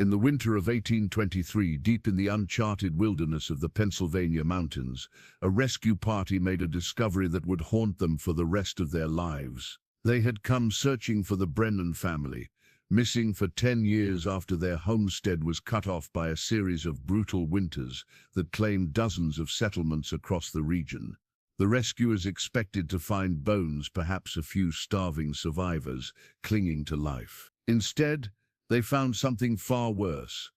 In the winter of 1823, deep in the uncharted wilderness of the Pennsylvania mountains, a rescue party made a discovery that would haunt them for the rest of their lives. They had come searching for the Brennan family, missing for 10 years after their homestead was cut off by a series of brutal winters that claimed dozens of settlements across the region. The rescuers expected to find bones, perhaps a few starving survivors, clinging to life. Instead, they found something far worse.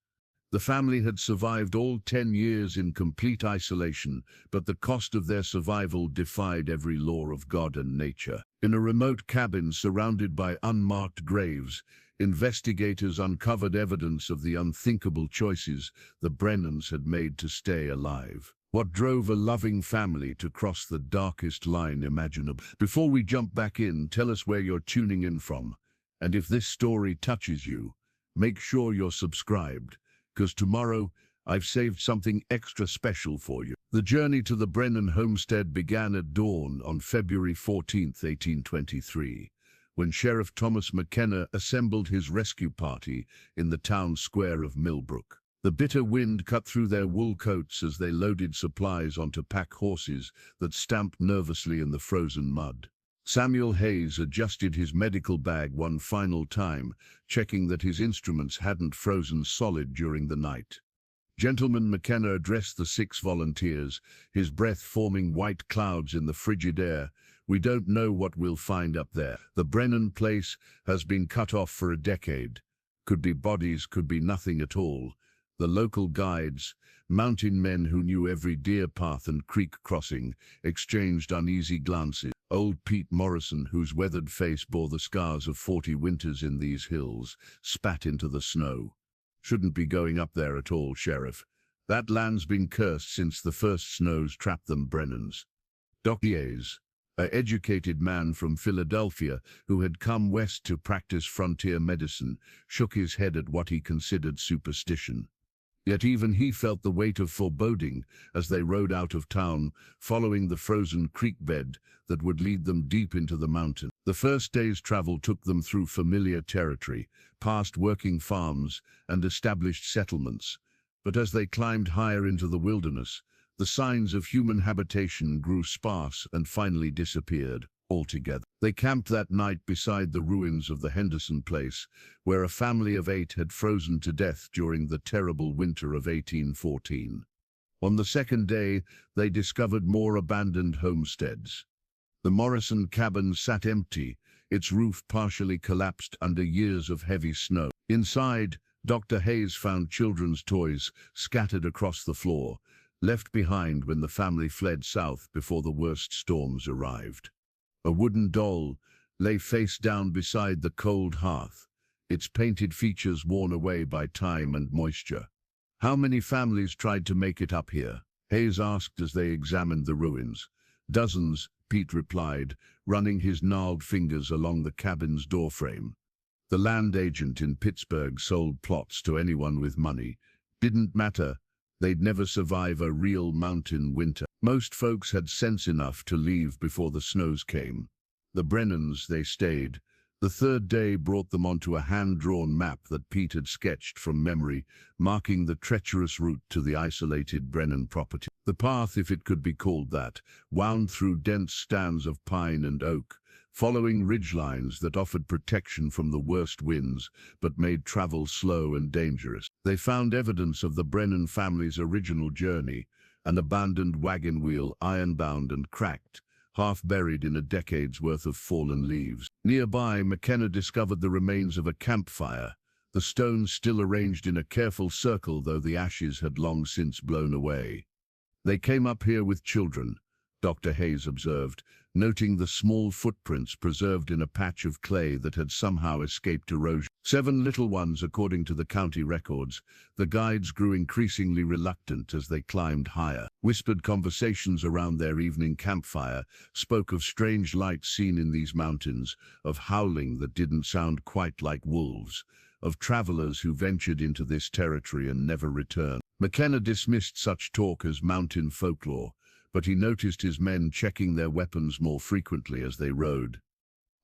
The family had survived all 10 years in complete isolation, but the cost of their survival defied every law of God and nature. In a remote cabin surrounded by unmarked graves, investigators uncovered evidence of the unthinkable choices the Brennans had made to stay alive. What drove a loving family to cross the darkest line imaginable? Before we jump back in, tell us where you're tuning in from. And if this story touches you, make sure you're subscribed, because tomorrow I've saved something extra special for you. The journey to the Brennan homestead began at dawn on February 14, 1823, when Sheriff Thomas McKenna assembled his rescue party in the town square of Millbrook. The bitter wind cut through their wool coats as they loaded supplies onto pack horses that stamped nervously in the frozen mud. Samuel Hayes adjusted his medical bag one final time, checking that his instruments hadn't frozen solid during the night. Gentleman McKenna addressed the 6 volunteers, his breath forming white clouds in the frigid air. "We don't know what we'll find up there. The Brennan place has been cut off for a decade. Could be bodies, could be nothing at all." The local guides, mountain men who knew every deer path and creek crossing, exchanged uneasy glances. Old Pete Morrison, whose weathered face bore the scars of 40 winters in these hills, spat into the snow. "Shouldn't be going up there at all, Sheriff. That land's been cursed since the first snows trapped them Brennans." Dr. Hayes, an educated man from Philadelphia who had come west to practice frontier medicine, shook his head at what he considered superstition. Yet even he felt the weight of foreboding as they rode out of town, following the frozen creek bed that would lead them deep into the mountain. The first day's travel took them through familiar territory, past working farms and established settlements. But as they climbed higher into the wilderness, the signs of human habitation grew sparse and finally disappeared altogether. They camped that night beside the ruins of the Henderson place, where a family of 8 had frozen to death during the terrible winter of 1814. On the second day, they discovered more abandoned homesteads. The Morrison cabin sat empty, its roof partially collapsed under years of heavy snow. Inside, Dr. Hayes found children's toys scattered across the floor, left behind when the family fled south before the worst storms arrived. A wooden doll lay face down beside the cold hearth, its painted features worn away by time and moisture. "How many families tried to make it up here?" Hayes asked as they examined the ruins. "Dozens," Pete replied, running his gnarled fingers along the cabin's doorframe. The land agent in Pittsburgh sold plots to anyone with money. Didn't matter. They'd never survive a real mountain winter. Most folks had sense enough to leave before the snows came. The Brennans, they stayed. The third day brought them onto a hand-drawn map that Pete had sketched from memory, marking the treacherous route to the isolated Brennan property. The path, if it could be called that, wound through dense stands of pine and oak, following ridgelines that offered protection from the worst winds, but made travel slow and dangerous. They found evidence of the Brennan family's original journey, an abandoned wagon wheel, ironbound and cracked, half buried in a decade's worth of fallen leaves. Nearby, McKenna discovered the remains of a campfire, the stones still arranged in a careful circle, though the ashes had long since blown away. "They came up here with children," Dr. Hayes observed, noting the small footprints preserved in a patch of clay that had somehow escaped erosion. 7 little ones, according to the county records. The guides grew increasingly reluctant as they climbed higher. Whispered conversations around their evening campfire spoke of strange lights seen in these mountains, of howling that didn't sound quite like wolves, of travelers who ventured into this territory and never returned. McKenna dismissed such talk as mountain folklore, but he noticed his men checking their weapons more frequently as they rode.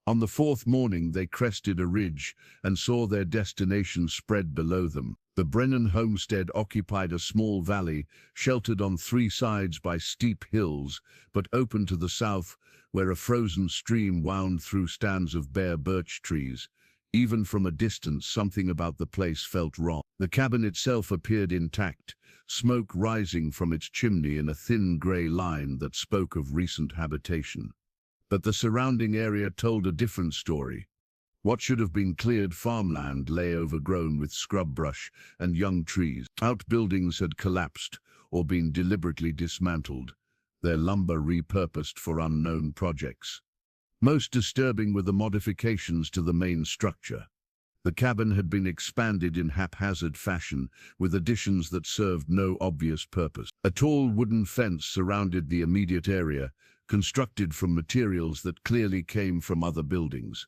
On the fourth morning they crested a ridge and saw their destination spread below them. The Brennan homestead occupied a small valley, sheltered on three sides by steep hills, but open to the south, where a frozen stream wound through stands of bare birch trees. Even from a distance, something about the place felt wrong. The cabin itself appeared intact, smoke rising from its chimney in a thin grey line that spoke of recent habitation. But the surrounding area told a different story. What should have been cleared farmland lay overgrown with scrub brush and young trees. Outbuildings had collapsed or been deliberately dismantled, their lumber repurposed for unknown projects. Most disturbing were the modifications to the main structure. The cabin had been expanded in haphazard fashion, with additions that served no obvious purpose. A tall wooden fence surrounded the immediate area, constructed from materials that clearly came from other buildings.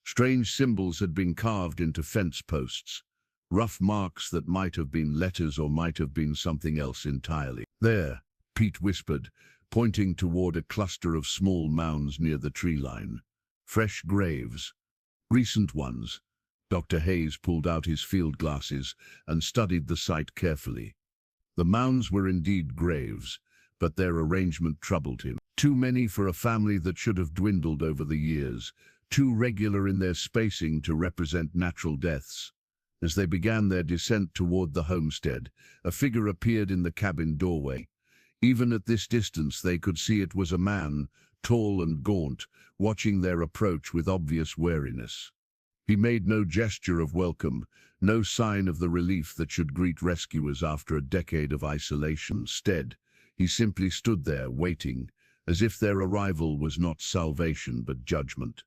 Strange symbols had been carved into fence posts, rough marks that might have been letters or might have been something else entirely. "There," Pete whispered, pointing toward a cluster of small mounds near the tree line. "Fresh graves. Recent ones." Dr. Hayes pulled out his field glasses and studied the site carefully. The mounds were indeed graves, but their arrangement troubled him. Too many for a family that should have dwindled over the years, too regular in their spacing to represent natural deaths. As they began their descent toward the homestead, a figure appeared in the cabin doorway. Even at this distance they could see it was a man, tall and gaunt, watching their approach with obvious wariness. He made no gesture of welcome, no sign of the relief that should greet rescuers after a decade of isolation. Instead, he simply stood there, waiting, as if their arrival was not salvation but judgment.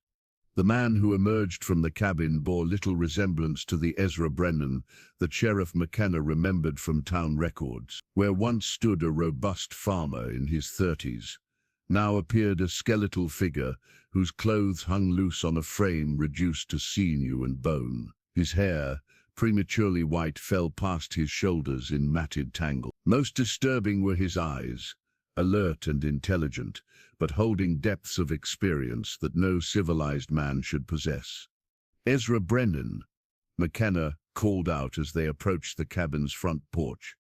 The man who emerged from the cabin bore little resemblance to the Ezra Brennan that Sheriff McKenna remembered from town records. Where once stood a robust farmer in his 30s, now appeared a skeletal figure whose clothes hung loose on a frame reduced to sinew and bone. His hair, prematurely white, fell past his shoulders in matted tangle. Most disturbing were his eyes, alert and intelligent, but holding depths of experience that no civilized man should possess. "Ezra Brennan," McKenna called out as they approached the cabin's front porch.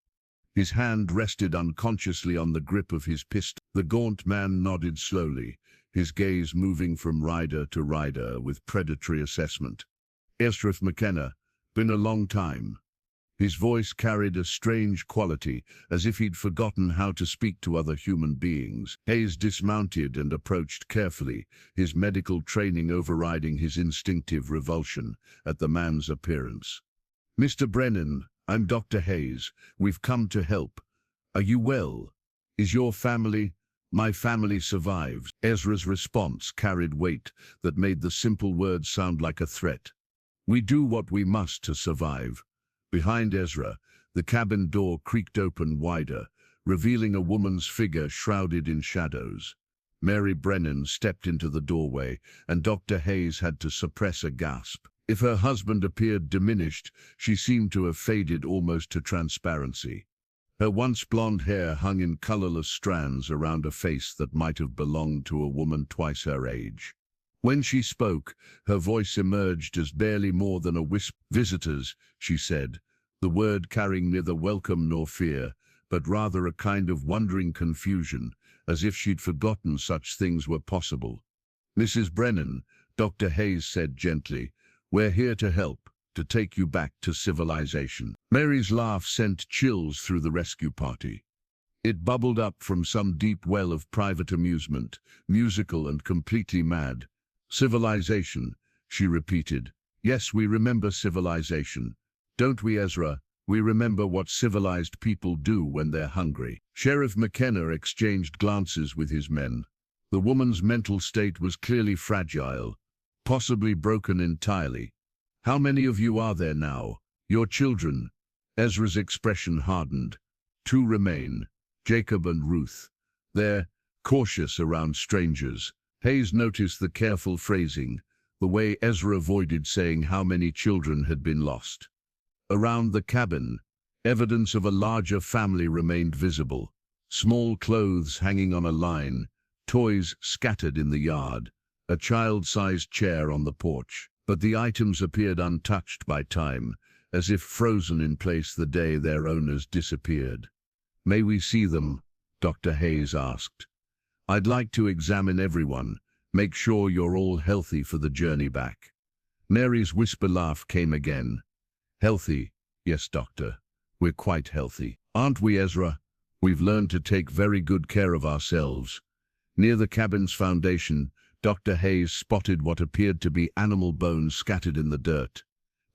His hand rested unconsciously on the grip of his pistol. The gaunt man nodded slowly, his gaze moving from rider to rider with predatory assessment. "Ezra McKenna, been a long time." His voice carried a strange quality, as if he'd forgotten how to speak to other human beings. Hayes dismounted and approached carefully, his medical training overriding his instinctive revulsion at the man's appearance. "Mr. Brennan, I'm Dr. Hayes. We've come to help. Are you well? Is your family—" "My family survives." Ezra's response carried weight that made the simple words sound like a threat. "We do what we must to survive." Behind Ezra, the cabin door creaked open wider, revealing a woman's figure shrouded in shadows. Mary Brennan stepped into the doorway, and Dr. Hayes had to suppress a gasp. If her husband appeared diminished, she seemed to have faded almost to transparency. Her once blonde hair hung in colorless strands around a face that might have belonged to a woman twice her age. When she spoke, her voice emerged as barely more than a whisper. "Visitors," she said, the word carrying neither welcome nor fear, but rather a kind of wondering confusion, as if she'd forgotten such things were possible. "Mrs. Brennan," Dr. Hayes said gently, "we're here to help, to take you back to civilization." Mary's laugh sent chills through the rescue party. It bubbled up from some deep well of private amusement, musical and completely mad. "Civilization," she repeated. "Yes, we remember civilization. Don't we, Ezra? We remember what civilized people do when they're hungry." Sheriff McKenna exchanged glances with his men. The woman's mental state was clearly fragile, possibly broken entirely. "How many of you are there now? Your children?" Ezra's expression hardened. "Two remain, Jacob and Ruth. They're cautious around strangers." Hayes noticed the careful phrasing, the way Ezra avoided saying how many children had been lost. Around the cabin, evidence of a larger family remained visible. Small clothes hanging on a line, toys scattered in the yard, a child-sized chair on the porch, but the items appeared untouched by time, as if frozen in place the day their owners disappeared. "May we see them?" Dr. Hayes asked. "I'd like to examine everyone, make sure you're all healthy for the journey back." Mary's whisper laugh came again. "Healthy? Yes, doctor. We're quite healthy. Aren't we, Ezra? We've learned to take very good care of ourselves." Near the cabin's foundation, Dr. Hayes spotted what appeared to be animal bones scattered in the dirt.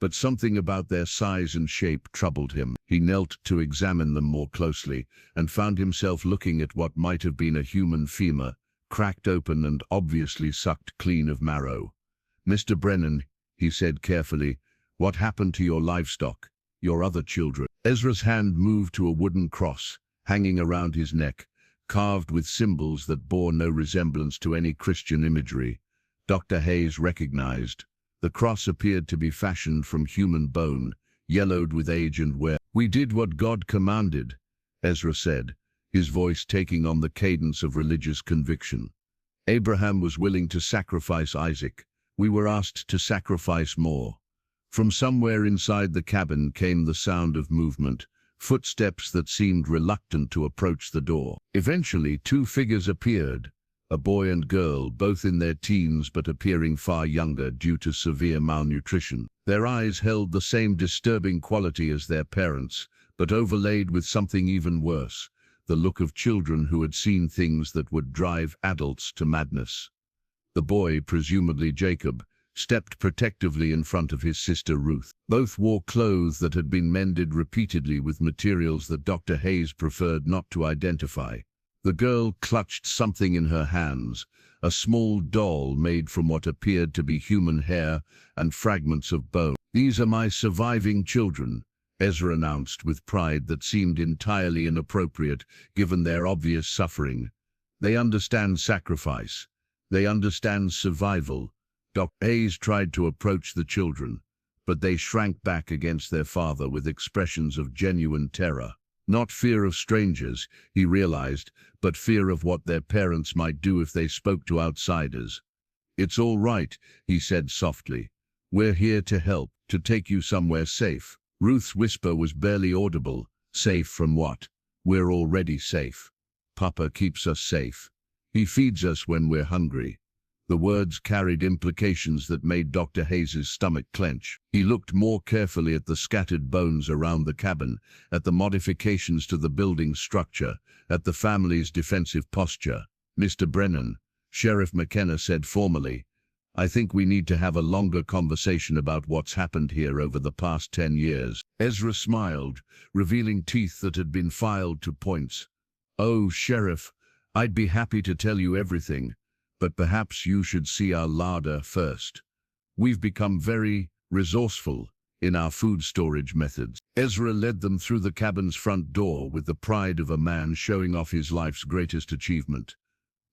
But something about their size and shape troubled him. He knelt to examine them more closely and found himself looking at what might have been a human femur, cracked open and obviously sucked clean of marrow. "Mr. Brennan," he said carefully, "what happened to your livestock, your other children?" Ezra's hand moved to a wooden cross, hanging around his neck, carved with symbols that bore no resemblance to any Christian imagery. Dr. Hayes recognized. The cross appeared to be fashioned from human bone, yellowed with age and wear. "We did what God commanded," Ezra said, his voice taking on the cadence of religious conviction. "Abraham was willing to sacrifice Isaac. We were asked to sacrifice more." From somewhere inside the cabin came the sound of movement, footsteps that seemed reluctant to approach the door. Eventually, two figures appeared, a boy and girl, both in their teens but appearing far younger due to severe malnutrition. Their eyes held the same disturbing quality as their parents, but overlaid with something even worse, the look of children who had seen things that would drive adults to madness. The boy, presumably Jacob, stepped protectively in front of his sister Ruth. Both wore clothes that had been mended repeatedly with materials that Dr. Hayes preferred not to identify. The girl clutched something in her hands, a small doll made from what appeared to be human hair and fragments of bone. "These are my surviving children," Ezra announced with pride that seemed entirely inappropriate given their obvious suffering. "They understand sacrifice. They understand survival." Dr. Hayes tried to approach the children, but they shrank back against their father with expressions of genuine terror. Not fear of strangers, he realized, but fear of what their parents might do if they spoke to outsiders. "It's all right," he said softly. "We're here to help, to take you somewhere safe." Ruth's whisper was barely audible. "Safe from what? We're already safe. Papa keeps us safe. He feeds us when we're hungry." The words carried implications that made Dr. Hayes's stomach clench. He looked more carefully at the scattered bones around the cabin, at the modifications to the building's structure, at the family's defensive posture. "Mr. Brennan," Sheriff McKenna said formally, "I think we need to have a longer conversation about what's happened here over the past 10 years. Ezra smiled, revealing teeth that had been filed to points. "Oh, Sheriff, I'd be happy to tell you everything. But perhaps you should see our larder first. We've become very resourceful in our food storage methods." Ezra led them through the cabin's front door with the pride of a man showing off his life's greatest achievement.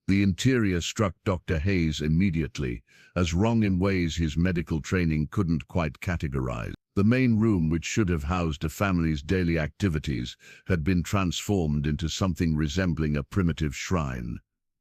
The interior struck Dr. Hayes immediately, as wrong in ways his medical training couldn't quite categorize. The main room, which should have housed a family's daily activities, had been transformed into something resembling a primitive shrine.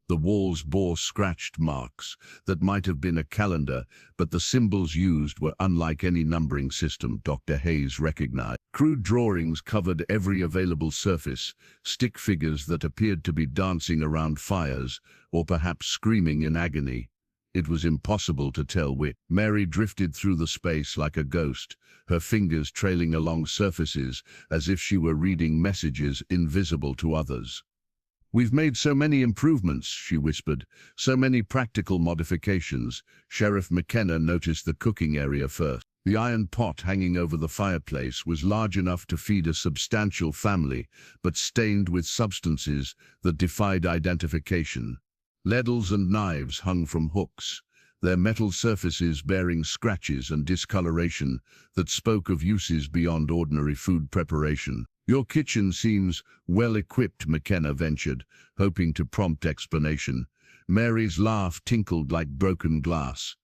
The walls bore scratched marks that might have been a calendar, but the symbols used were unlike any numbering system Dr. Hayes recognized. Crude drawings covered every available surface, stick figures that appeared to be dancing around fires, or perhaps screaming in agony. It was impossible to tell which. Mary drifted through the space like a ghost, her fingers trailing along surfaces as if she were reading messages invisible to others. "We've made so many improvements," she whispered, "so many practical modifications." Sheriff McKenna noticed the cooking area first. The iron pot hanging over the fireplace was large enough to feed a substantial family, but stained with substances that defied identification. Ladles and knives hung from hooks, their metal surfaces bearing scratches and discoloration that spoke of uses beyond ordinary food preparation. "Your kitchen seems well-equipped," McKenna ventured, hoping to prompt explanation. Mary's laugh tinkled like broken glass.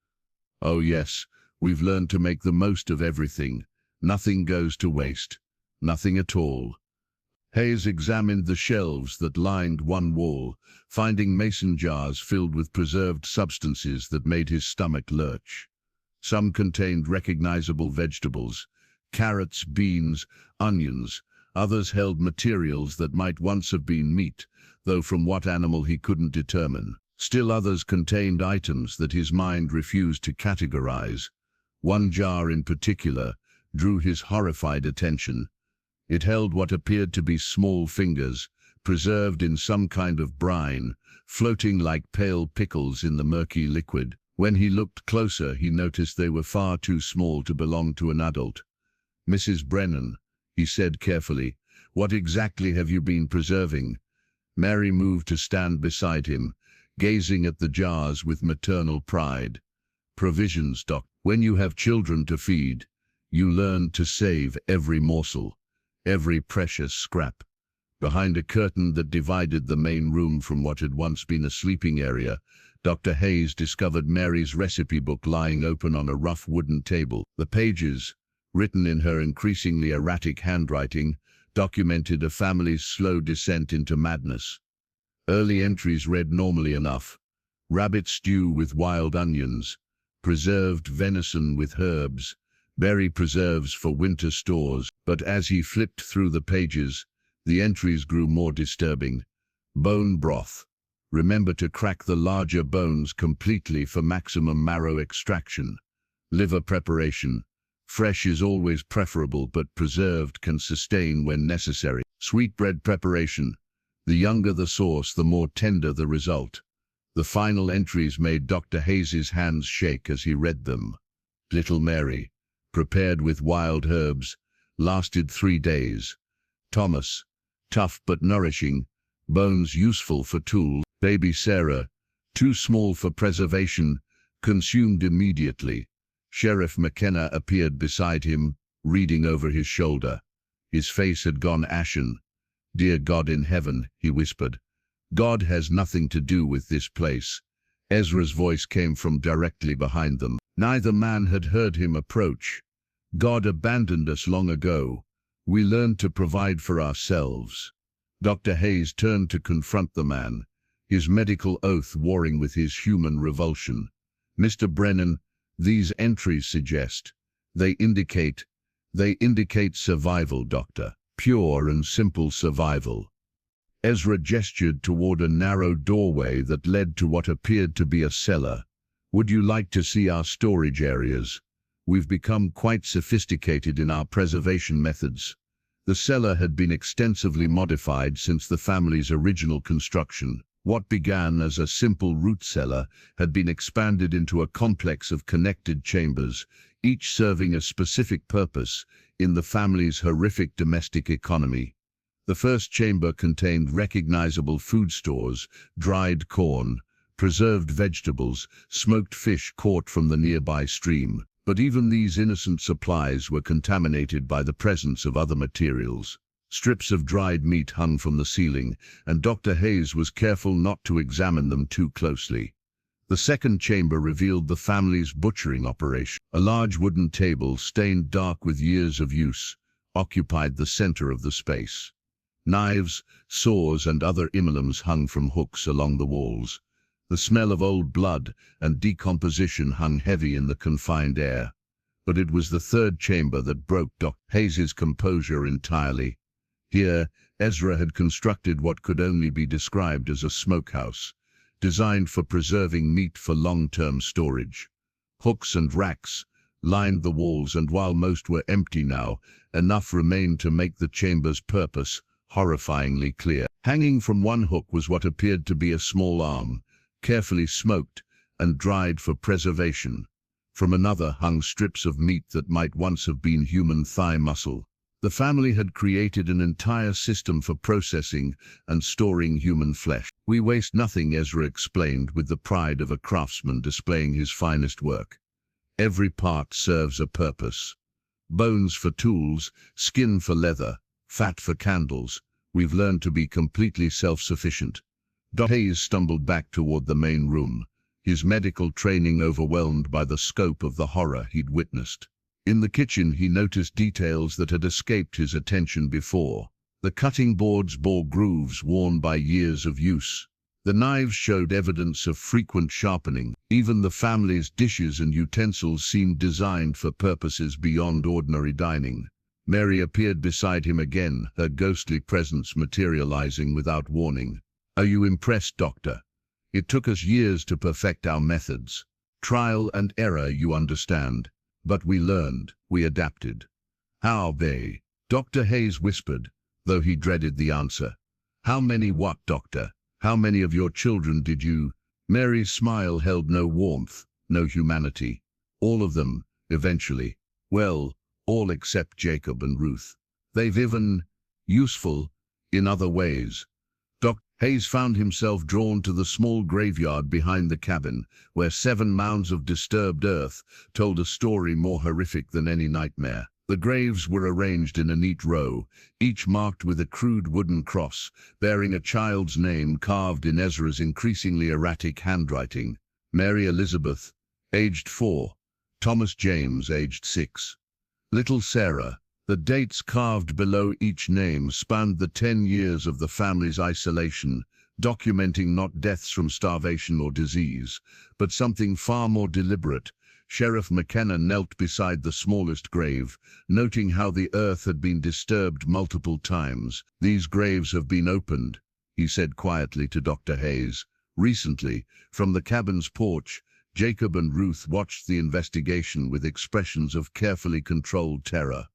"Oh yes, we've learned to make the most of everything. Nothing goes to waste. Nothing at all." Hayes examined the shelves that lined one wall, finding mason jars filled with preserved substances that made his stomach lurch. Some contained recognizable vegetables, carrots, beans, onions. Others held materials that might once have been meat, though from what animal he couldn't determine. Still others contained items that his mind refused to categorize. One jar in particular drew his horrified attention. It held what appeared to be small fingers, preserved in some kind of brine, floating like pale pickles in the murky liquid. When he looked closer, he noticed they were far too small to belong to an adult. "Mrs. Brennan," he said carefully, "what exactly have you been preserving?" Mary moved to stand beside him, gazing at the jars with maternal pride. "Provisions, Doc. When you have children to feed, you learn to save every morsel, every precious scrap." Behind a curtain that divided the main room from what had once been a sleeping area, Dr. Hayes discovered Mary's recipe book lying open on a rough wooden table. The pages, written in her increasingly erratic handwriting, documented a family's slow descent into madness. Early entries read normally enough: rabbit stew with wild onions, preserved venison with herbs, berry preserves for winter stores. But as he flipped through the pages, the entries grew more disturbing. Bone broth. Remember to crack the larger bones completely for maximum marrow extraction. Liver preparation. Fresh is always preferable, but preserved can sustain when necessary. Sweetbread preparation. The younger the sauce, the more tender the result. The final entries made Dr. Hayes's hands shake as he read them. Little Mary, prepared with wild herbs, lasted 3 days. Thomas, tough but nourishing, bones useful for tools. Baby Sarah, too small for preservation, consumed immediately. Sheriff McKenna appeared beside him, reading over his shoulder. His face had gone ashen. "Dear God in heaven," he whispered, "God has nothing to do with this place." Ezra's voice came from directly behind them. Neither man had heard him approach. "God abandoned us long ago. We learned to provide for ourselves." Dr. Hayes turned to confront the man, his medical oath warring with his human revulsion. "Mr. Brennan, these entries suggest, they indicate survival, Doctor. Pure and simple survival." Ezra gestured toward a narrow doorway that led to what appeared to be a cellar. "Would you like to see our storage areas? We've become quite sophisticated in our preservation methods." The cellar had been extensively modified since the family's original construction. What began as a simple root cellar had been expanded into a complex of connected chambers, each serving a specific purpose in the family's horrific domestic economy. The first chamber contained recognizable food stores, dried corn, preserved vegetables, smoked fish caught from the nearby stream. But even these innocent supplies were contaminated by the presence of other materials. Strips of dried meat hung from the ceiling, and Dr. Hayes was careful not to examine them too closely. The second chamber revealed the family's butchering operation. A large wooden table, stained dark with years of use, occupied the center of the space. Knives, saws, and other implements hung from hooks along the walls. The smell of old blood and decomposition hung heavy in the confined air. But it was the third chamber that broke Dr. Hayes's composure entirely. Here, Ezra had constructed what could only be described as a smokehouse, designed for preserving meat for long-term storage. Hooks and racks lined the walls, and while most were empty now, enough remained to make the chamber's purpose horrifyingly clear. Hanging from one hook was what appeared to be a small arm, carefully smoked and dried for preservation. From another hung strips of meat that might once have been human thigh muscle. The family had created an entire system for processing and storing human flesh. "We waste nothing," Ezra explained with the pride of a craftsman displaying his finest work. "Every part serves a purpose. Bones for tools, skin for leather, fat for candles. We've learned to be completely self-sufficient." Dr. Hayes stumbled back toward the main room, his medical training overwhelmed by the scope of the horror he'd witnessed. In the kitchen, he noticed details that had escaped his attention before. The cutting boards bore grooves worn by years of use. The knives showed evidence of frequent sharpening. Even the family's dishes and utensils seemed designed for purposes beyond ordinary dining. Mary appeared beside him again, her ghostly presence materializing without warning. "Are you impressed, Doctor? It took us years to perfect our methods. Trial and error, you understand. But we learned, we adapted." "How, they?" Dr. Hayes whispered, though he dreaded the answer. "How many what, Doctor? How many of your children did you—" Mary's smile held no warmth, no humanity. "All of them, eventually. Well, all except Jacob and Ruth. They've even useful in other ways." Dr. Hayes found himself drawn to the small graveyard behind the cabin, where 7 mounds of disturbed earth told a story more horrific than any nightmare. The graves were arranged in a neat row, each marked with a crude wooden cross, bearing a child's name carved in Ezra's increasingly erratic handwriting. Mary Elizabeth, aged 4. Thomas James, aged 6. Little Sarah. The dates carved below each name spanned the 10 years of the family's isolation, documenting not deaths from starvation or disease, but something far more deliberate. Sheriff McKenna knelt beside the smallest grave, noting how the earth had been disturbed multiple times. "These graves have been opened," he said quietly to Dr. Hayes. Recently, from the cabin's porch, Jacob and Ruth watched the investigation with expressions of carefully controlled terror.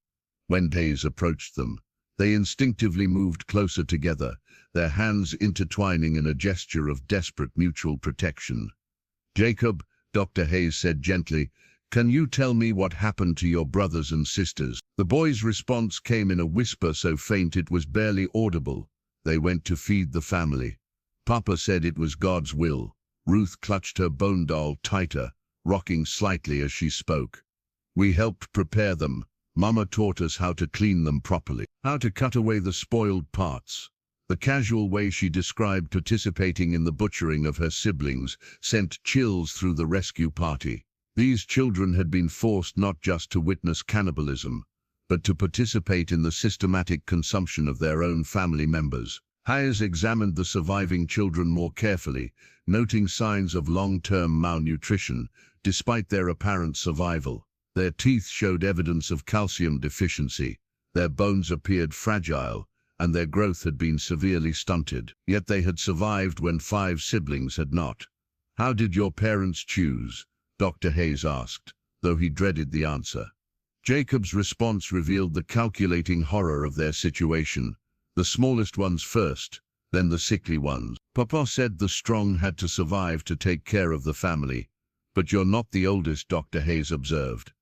When Hayes approached them, they instinctively moved closer together, their hands intertwining in a gesture of desperate mutual protection. "Jacob," Dr. Hayes said gently, "can you tell me what happened to your brothers and sisters?" The boy's response came in a whisper so faint it was barely audible. "They went to feed the family. Papa said it was God's will." Ruth clutched her bone doll tighter, rocking slightly as she spoke. "We helped prepare them. Mama taught us how to clean them properly, how to cut away the spoiled parts." The casual way she described participating in the butchering of her siblings sent chills through the rescue party. These children had been forced not just to witness cannibalism, but to participate in the systematic consumption of their own family members. Hayes examined the surviving children more carefully, noting signs of long-term malnutrition, despite their apparent survival. Their teeth showed evidence of calcium deficiency, their bones appeared fragile, and their growth had been severely stunted. Yet they had survived when 5 siblings had not. "How did your parents choose?" Dr. Hayes asked, though he dreaded the answer. Jacob's response revealed the calculating horror of their situation. "The smallest ones first, then the sickly ones. Papa said the strong had to survive to take care of the family." "But you're not the oldest," Dr. Hayes observed.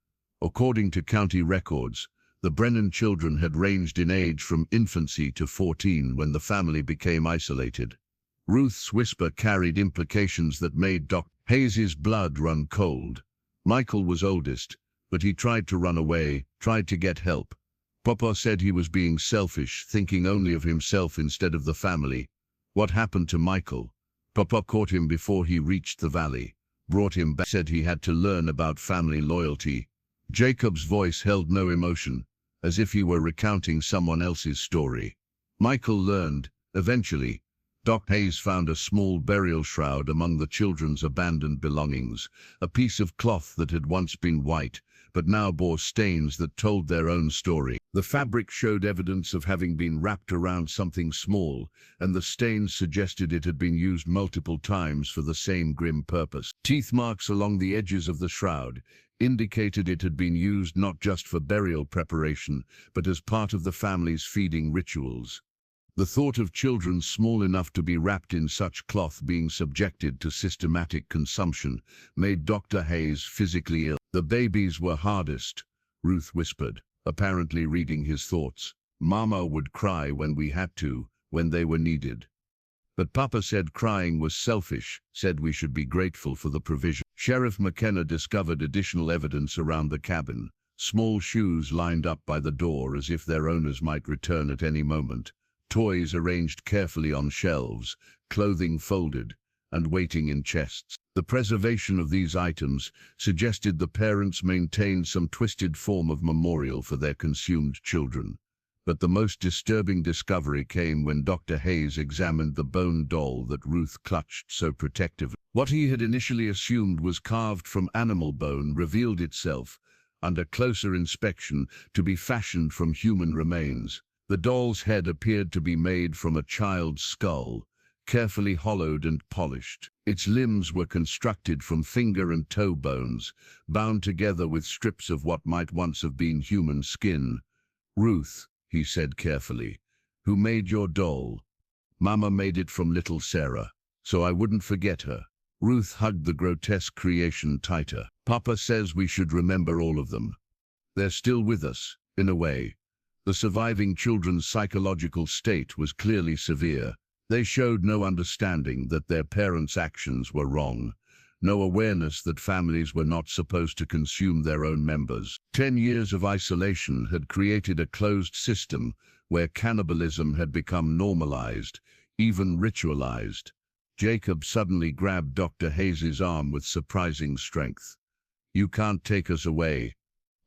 According to county records, the Brennan children had ranged in age from infancy to 14 when the family became isolated. Ruth's whisper carried implications that made Dr. Hayes's blood run cold. "Michael was oldest, but he tried to run away, tried to get help. Papa said he was being selfish, thinking only of himself instead of the family." "What happened to Michael?" "Papa caught him before he reached the valley, brought him back, said he had to learn about family loyalty." Jacob's voice held no emotion, as if he were recounting someone else's story. "Michael learned, eventually." Dr. Hayes found a small burial shroud among the children's abandoned belongings, a piece of cloth that had once been white, but now bore stains that told their own story. The fabric showed evidence of having been wrapped around something small, and the stains suggested it had been used multiple times for the same grim purpose. Teeth marks along the edges of the shroud indicated it had been used not just for burial preparation, but as part of the family's feeding rituals. The thought of children small enough to be wrapped in such cloth being subjected to systematic consumption made Dr. Hayes physically ill. "The babies were hardest," Ruth whispered, apparently reading his thoughts. "Mama would cry when we had to, when they were needed. But Papa said crying was selfish, said we should be grateful for the provision." Sheriff McKenna discovered additional evidence around the cabin, small shoes lined up by the door as if their owners might return at any moment, toys arranged carefully on shelves, clothing folded, and waiting in chests. The preservation of these items suggested the parents maintained some twisted form of memorial for their consumed children. But the most disturbing discovery came when Dr. Hayes examined the bone doll that Ruth clutched so protectively. What he had initially assumed was carved from animal bone revealed itself, under closer inspection, to be fashioned from human remains. The doll's head appeared to be made from a child's skull, carefully hollowed and polished. Its limbs were constructed from finger and toe bones, bound together with strips of what might once have been human skin. "Ruth," he said carefully, "who made your doll?" "Mama made it from little Sarah, so I wouldn't forget her." Ruth hugged the grotesque creation tighter. "Papa says we should remember all of them. They're still with us, in a way." The surviving children's psychological state was clearly severe. They showed no understanding that their parents' actions were wrong, no awareness that families were not supposed to consume their own members. 10 years of isolation had created a closed system where cannibalism had become normalized, even ritualized. Jacob suddenly grabbed Dr. Hayes's arm with surprising strength. "You can't take us away.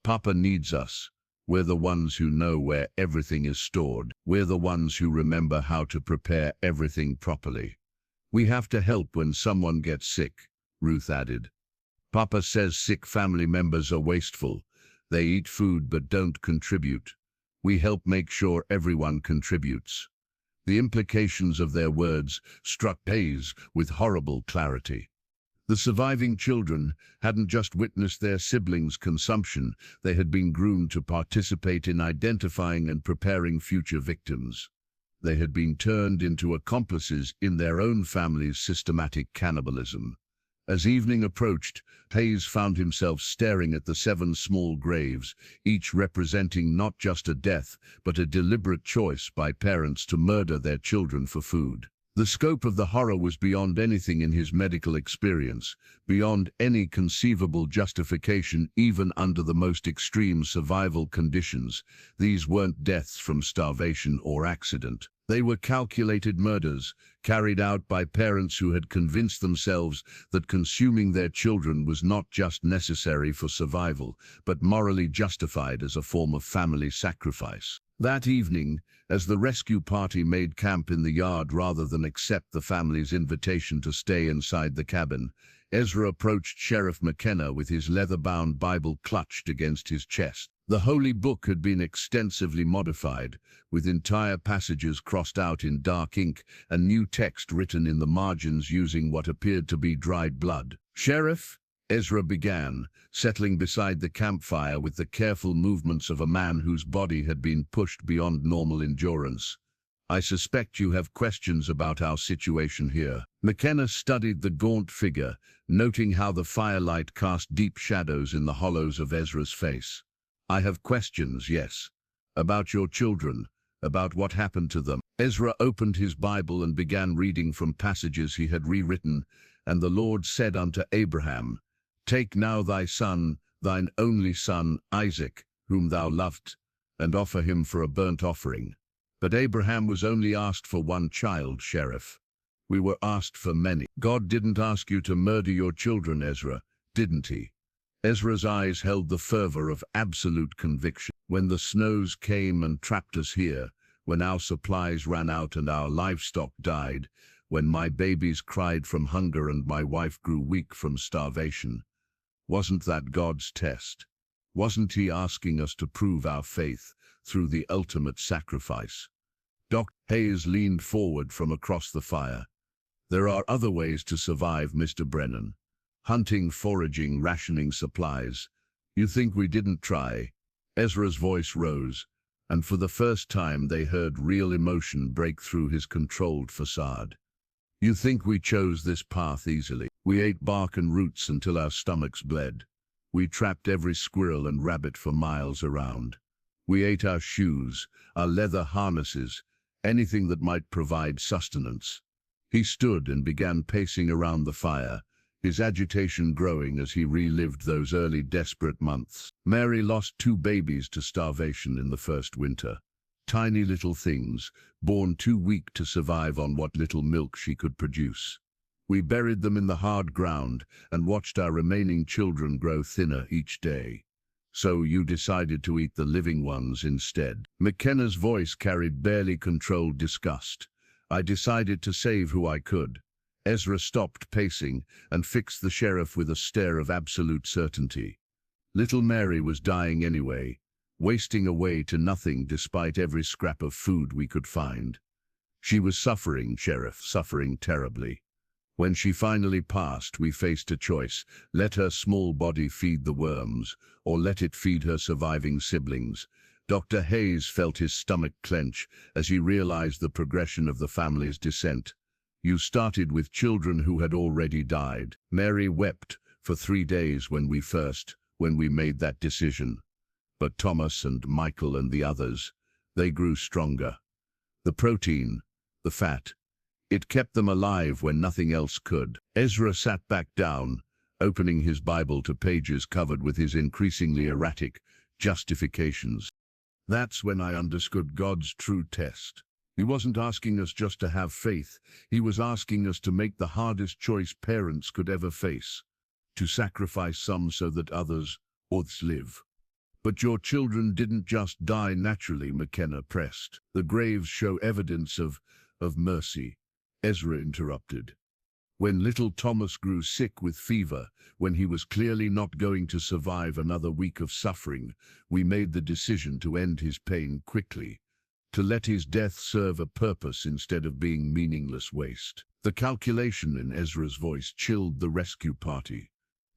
Papa needs us. We're the ones who know where everything is stored. We're the ones who remember how to prepare everything properly. We have to help when someone gets sick," Ruth added. "Papa says sick family members are wasteful. They eat food but don't contribute. We help make sure everyone contributes." The implications of their words struck Hayes with horrible clarity. The surviving children hadn't just witnessed their siblings' consumption, they had been groomed to participate in identifying and preparing future victims. They had been turned into accomplices in their own family's systematic cannibalism. As evening approached, Hayes found himself staring at the 7 small graves, each representing not just a death, but a deliberate choice by parents to murder their children for food. The scope of the horror was beyond anything in his medical experience, beyond any conceivable justification even under the most extreme survival conditions. These weren't deaths from starvation or accident. They were calculated murders, carried out by parents who had convinced themselves that consuming their children was not just necessary for survival, but morally justified as a form of family sacrifice. That evening, as the rescue party made camp in the yard rather than accept the family's invitation to stay inside the cabin, Ezra approached Sheriff McKenna with his leather-bound Bible clutched against his chest. The Holy Book had been extensively modified, with entire passages crossed out in dark ink and new text written in the margins using what appeared to be dried blood. "Sheriff," Ezra began, settling beside the campfire with the careful movements of a man whose body had been pushed beyond normal endurance, "I suspect you have questions about our situation here." McKenna studied the gaunt figure, noting how the firelight cast deep shadows in the hollows of Ezra's face. "I have questions, yes. About your children, about what happened to them." Ezra opened his Bible and began reading from passages he had rewritten. "And the Lord said unto Abraham, Take now thy son, thine only son, Isaac, whom thou lovest, and offer him for a burnt offering." But Abraham was only asked for one child, Sheriff. We were asked for many. God didn't ask you to murder your children, Ezra, didn't he? Ezra's eyes held the fervor of absolute conviction. "When the snows came and trapped us here, when our supplies ran out and our livestock died, when my babies cried from hunger and my wife grew weak from starvation, wasn't that God's test? Wasn't he asking us to prove our faith through the ultimate sacrifice?" Dr. Hayes leaned forward from across the fire. "There are other ways to survive, Mr. Brennan. Hunting, foraging, rationing supplies. You think we didn't try?" Ezra's voice rose, and for the first time they heard real emotion break through his controlled facade. "You think we chose this path easily? We ate bark and roots until our stomachs bled. We trapped every squirrel and rabbit for miles around. We ate our shoes, our leather harnesses, anything that might provide sustenance." He stood and began pacing around the fire, his agitation growing as he relived those early desperate months. Mary lost 2 babies to starvation in the first winter. Tiny little things, born too weak to survive on what little milk she could produce. We buried them in the hard ground and watched our remaining children grow thinner each day. So you decided to eat the living ones instead. McKenna's voice carried barely controlled disgust. I decided to save who I could. Ezra stopped pacing and fixed the sheriff with a stare of absolute certainty. Little Mary was dying anyway, wasting away to nothing despite every scrap of food we could find. She was suffering, Sheriff, suffering terribly. When she finally passed, we faced a choice: let her small body feed the worms, or let it feed her surviving siblings. Dr. Hayes felt his stomach clench as he realized the progression of the family's descent. You started with children who had already died. Mary wept for 3 days when we made that decision. But Thomas and Michael and the others, they grew stronger. The protein, the fat, it kept them alive when nothing else could. Ezra sat back down, opening his Bible to pages covered with his increasingly erratic justifications. That's when I understood God's true test. He wasn't asking us just to have faith. He was asking us to make the hardest choice parents could ever face, to sacrifice some so that others would live. But your children didn't just die naturally, McKenna pressed. The graves show evidence of mercy. Ezra interrupted. When little Thomas grew sick with fever, when he was clearly not going to survive another week of suffering, we made the decision to end his pain quickly, to let his death serve a purpose instead of being meaningless waste. The calculation in Ezra's voice chilled the rescue party.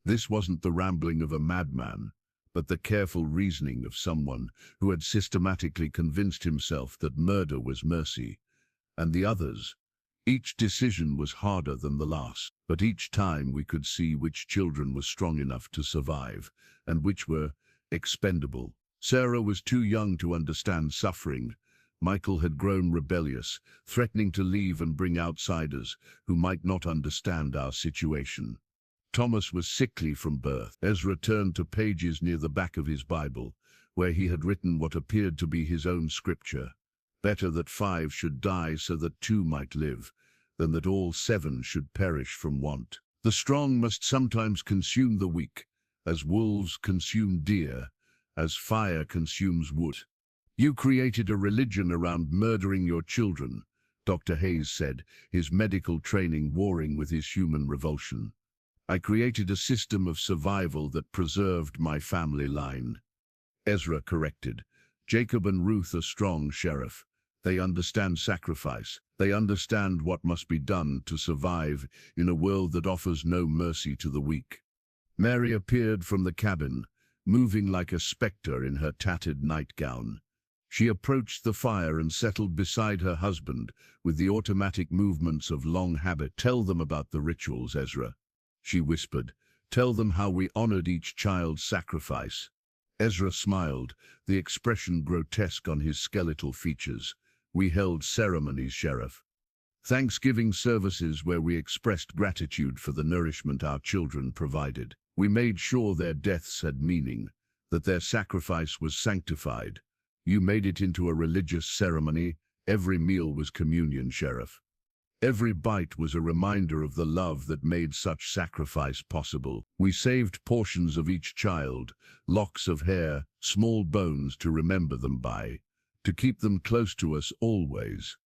This wasn't the rambling of a madman, but the careful reasoning of someone who had systematically convinced himself that murder was mercy. And the others, each decision was harder than the last, but each time we could see which children were strong enough to survive and which were expendable. Sarah was too young to understand suffering. Michael had grown rebellious, threatening to leave and bring outsiders who might not understand our situation. Thomas was sickly from birth. Ezra turned to pages near the back of his Bible, where he had written what appeared to be his own scripture. Better that 5 should die so that 2 might live, than that all 7 should perish from want. The strong must sometimes consume the weak, as wolves consume deer, as fire consumes wood. You created a religion around murdering your children, Dr. Hayes said, his medical training warring with his human revulsion. I created a system of survival that preserved my family line. Ezra corrected. Jacob and Ruth are strong, Sheriff. They understand sacrifice. They understand what must be done to survive in a world that offers no mercy to the weak. Mary appeared from the cabin, moving like a spectre in her tattered nightgown. She approached the fire and settled beside her husband with the automatic movements of long habit. Tell them about the rituals, Ezra, she whispered. Tell them how we honored each child's sacrifice. Ezra smiled, the expression grotesque on his skeletal features. We held ceremonies, Sheriff. Thanksgiving services where we expressed gratitude for the nourishment our children provided. We made sure their deaths had meaning, that their sacrifice was sanctified. You made it into a religious ceremony. Every meal was communion, Sheriff. Every bite was a reminder of the love that made such sacrifice possible. We saved portions of each child, locks of hair, small bones to remember them by, to keep them close to us always.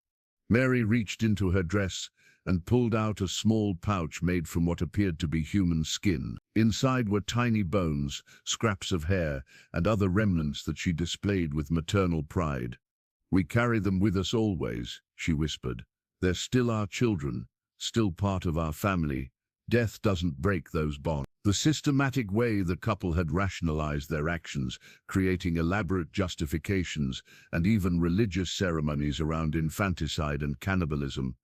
Mary reached into her dress and pulled out a small pouch made from what appeared to be human skin. Inside were tiny bones, scraps of hair, and other remnants that she displayed with maternal pride. We carry them with us always, she whispered. They're still our children, still part of our family. Death doesn't break those bonds. The systematic way the couple had rationalized their actions, creating elaborate justifications and even religious ceremonies around infanticide and cannibalism,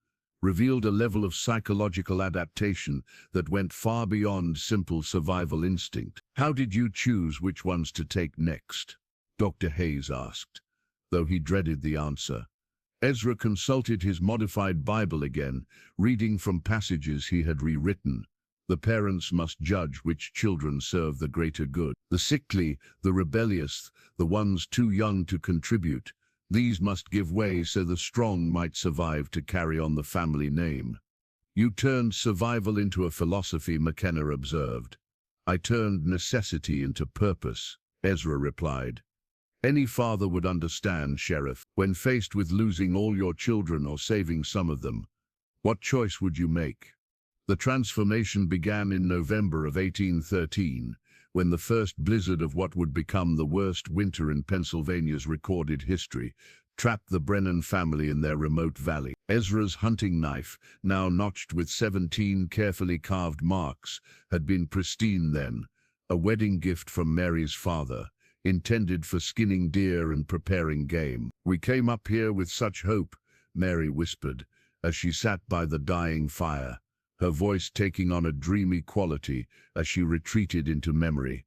revealed a level of psychological adaptation that went far beyond simple survival instinct. How did you choose which ones to take next? Dr. Hayes asked, though he dreaded the answer. Ezra consulted his modified Bible again, reading from passages he had rewritten. The parents must judge which children serve the greater good. The sickly, the rebellious, the ones too young to contribute. These must give way so the strong might survive to carry on the family name. You turned survival into a philosophy, McKenna observed. I turned necessity into purpose. Ezra replied. Any father would understand, Sheriff. When faced with losing all your children or saving some of them, what choice would you make? The transformation began in November of 1813, when the first blizzard of what would become the worst winter in Pennsylvania's recorded history trapped the Brennan family in their remote valley. Ezra's hunting knife, now notched with 17 carefully carved marks, had been pristine then, a wedding gift from Mary's father, intended for skinning deer and preparing game. "We came up here with such hope," Mary whispered, as she sat by the dying fire, her voice taking on a dreamy quality as she retreated into memory.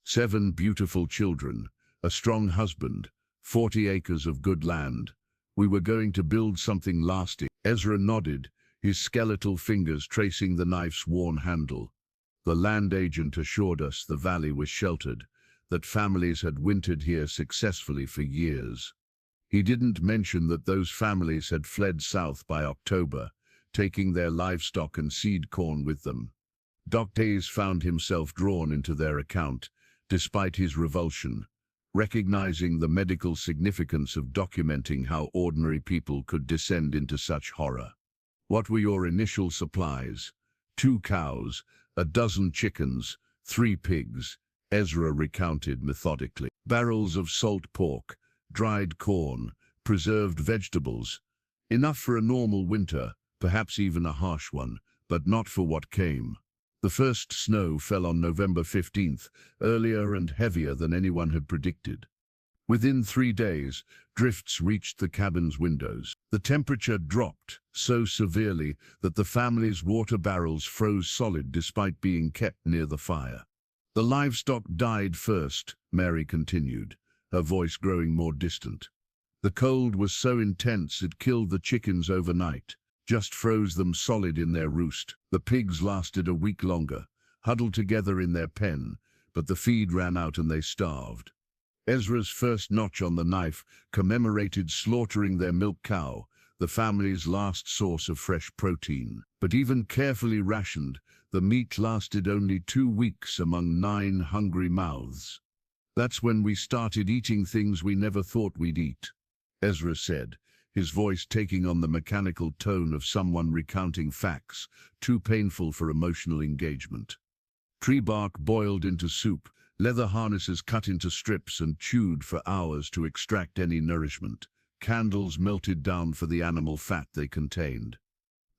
7 beautiful children, a strong husband, 40 acres of good land. We were going to build something lasting. Ezra nodded, his skeletal fingers tracing the knife's worn handle. The land agent assured us the valley was sheltered, that families had wintered here successfully for years. He didn't mention that those families had fled south by October, taking their livestock and seed corn with them. Doc Hayes found himself drawn into their account, despite his revulsion, recognizing the medical significance of documenting how ordinary people could descend into such horror. "What were your initial supplies?" 2 cows, a dozen chickens, 3 pigs, Ezra recounted methodically. "Barrels of salt pork, dried corn, preserved vegetables. Enough for a normal winter, perhaps even a harsh one, but not for what came." The first snow fell on November 15th, earlier and heavier than anyone had predicted. Within 3 days, drifts reached the cabin's windows. The temperature dropped so severely that the family's water barrels froze solid despite being kept near the fire. "The livestock died first," Mary continued, her voice growing more distant. "The cold was so intense it killed the chickens overnight. Just froze them solid in their roost. The pigs lasted a week longer, huddled together in their pen, but the feed ran out and they starved." Ezra's first notch on the knife commemorated slaughtering their milk cow, the family's last source of fresh protein. But even carefully rationed, the meat lasted only 2 weeks among 9 hungry mouths. "That's when we started eating things we never thought we'd eat," Ezra said, his voice taking on the mechanical tone of someone recounting facts, too painful for emotional engagement. "Tree bark boiled into soup, leather harnesses cut into strips and chewed for hours to extract any nourishment, candles melted down for the animal fat they contained."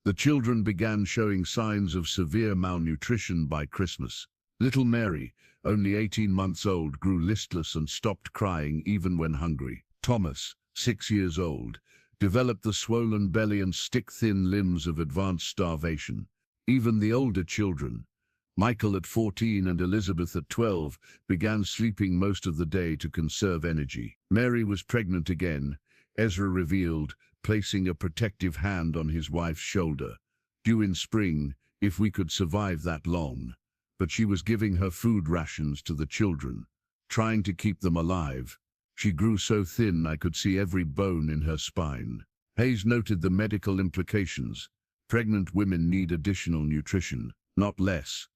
The children began showing signs of severe malnutrition by Christmas. Little Mary, only 18 months old, grew listless and stopped crying even when hungry. Thomas, 6 years old, developed the swollen belly and stick-thin limbs of advanced starvation. Even the older children, Michael at 14 and Elizabeth at 12, began sleeping most of the day to conserve energy. Mary was pregnant again, Ezra revealed, placing a protective hand on his wife's shoulder. "Due in spring, if we could survive that long." But she was giving her food rations to the children, trying to keep them alive. "She grew so thin I could see every bone in her spine." Hayes noted the medical implications. Pregnant women need additional nutrition, not less.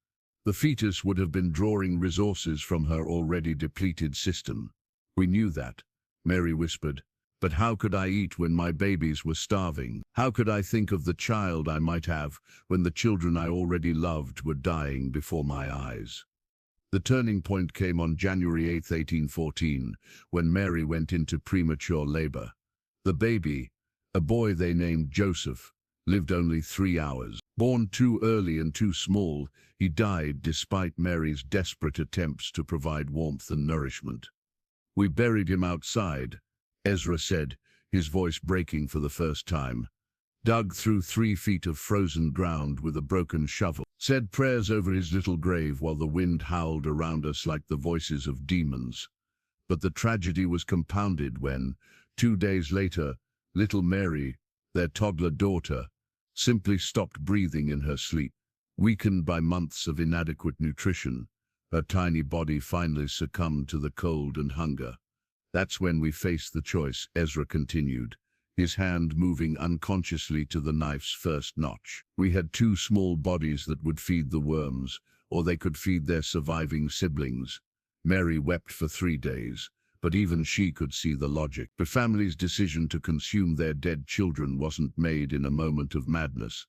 The fetus would have been drawing resources from her already depleted system. "We knew that," Mary whispered. "But how could I eat when my babies were starving? How could I think of the child I might have when the children I already loved were dying before my eyes?" The turning point came on January 8, 1814, when Mary went into premature labor. The baby, a boy they named Joseph, lived only 3 hours. Born too early and too small, he died despite Mary's desperate attempts to provide warmth and nourishment. "We buried him outside," Ezra said, his voice breaking for the first time. "Dug through 3 feet of frozen ground with a broken shovel. Said prayers over his little grave while the wind howled around us like the voices of demons." But the tragedy was compounded when, 2 days later, little Mary, their toddler daughter, simply stopped breathing in her sleep. Weakened by months of inadequate nutrition, her tiny body finally succumbed to the cold and hunger. "That's when we faced the choice," Ezra continued, his hand moving unconsciously to the knife's first notch. "We had 2 small bodies that would feed the worms, or they could feed their surviving siblings. Mary wept for 3 days, but even she could see the logic. The family's decision to consume their dead children wasn't made in a moment of madness,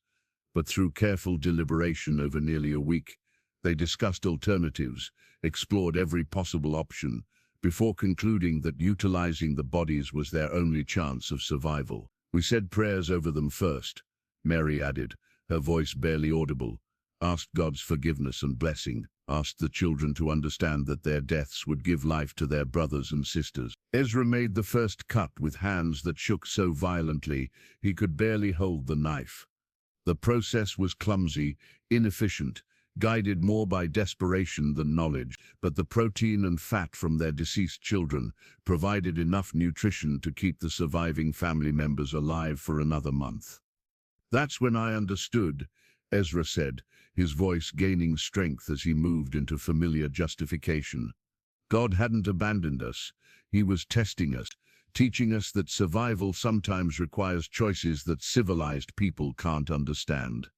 but through careful deliberation over nearly a week. They discussed alternatives, explored every possible option, before concluding that utilizing the bodies was their only chance of survival. "We said prayers over them first," Mary added, her voice barely audible. "Asked God's forgiveness and blessing, asked the children to understand that their deaths would give life to their brothers and sisters." Ezra made the first cut with hands that shook so violently he could barely hold the knife. The process was clumsy, inefficient, guided more by desperation than knowledge, but the protein and fat from their deceased children provided enough nutrition to keep the surviving family members alive for another month. "That's when I understood," Ezra said, his voice gaining strength as he moved into familiar justification. "God hadn't abandoned us. He was testing us, teaching us that survival sometimes requires choices that civilized people can't understand."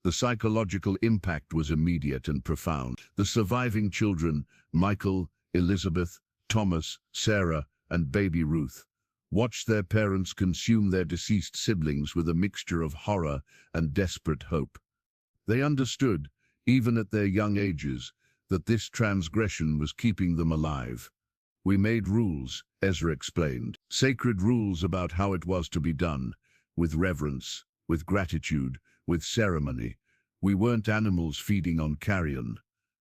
The psychological impact was immediate and profound. The surviving children, Michael, Elizabeth, Thomas, Sarah, and baby Ruth, watched their parents consume their deceased siblings with a mixture of horror and desperate hope. They understood, even at their young ages, that this transgression was keeping them alive. "We made rules," Ezra explained, "sacred rules about how it was to be done, with reverence, with gratitude, with ceremony. We weren't animals feeding on carrion.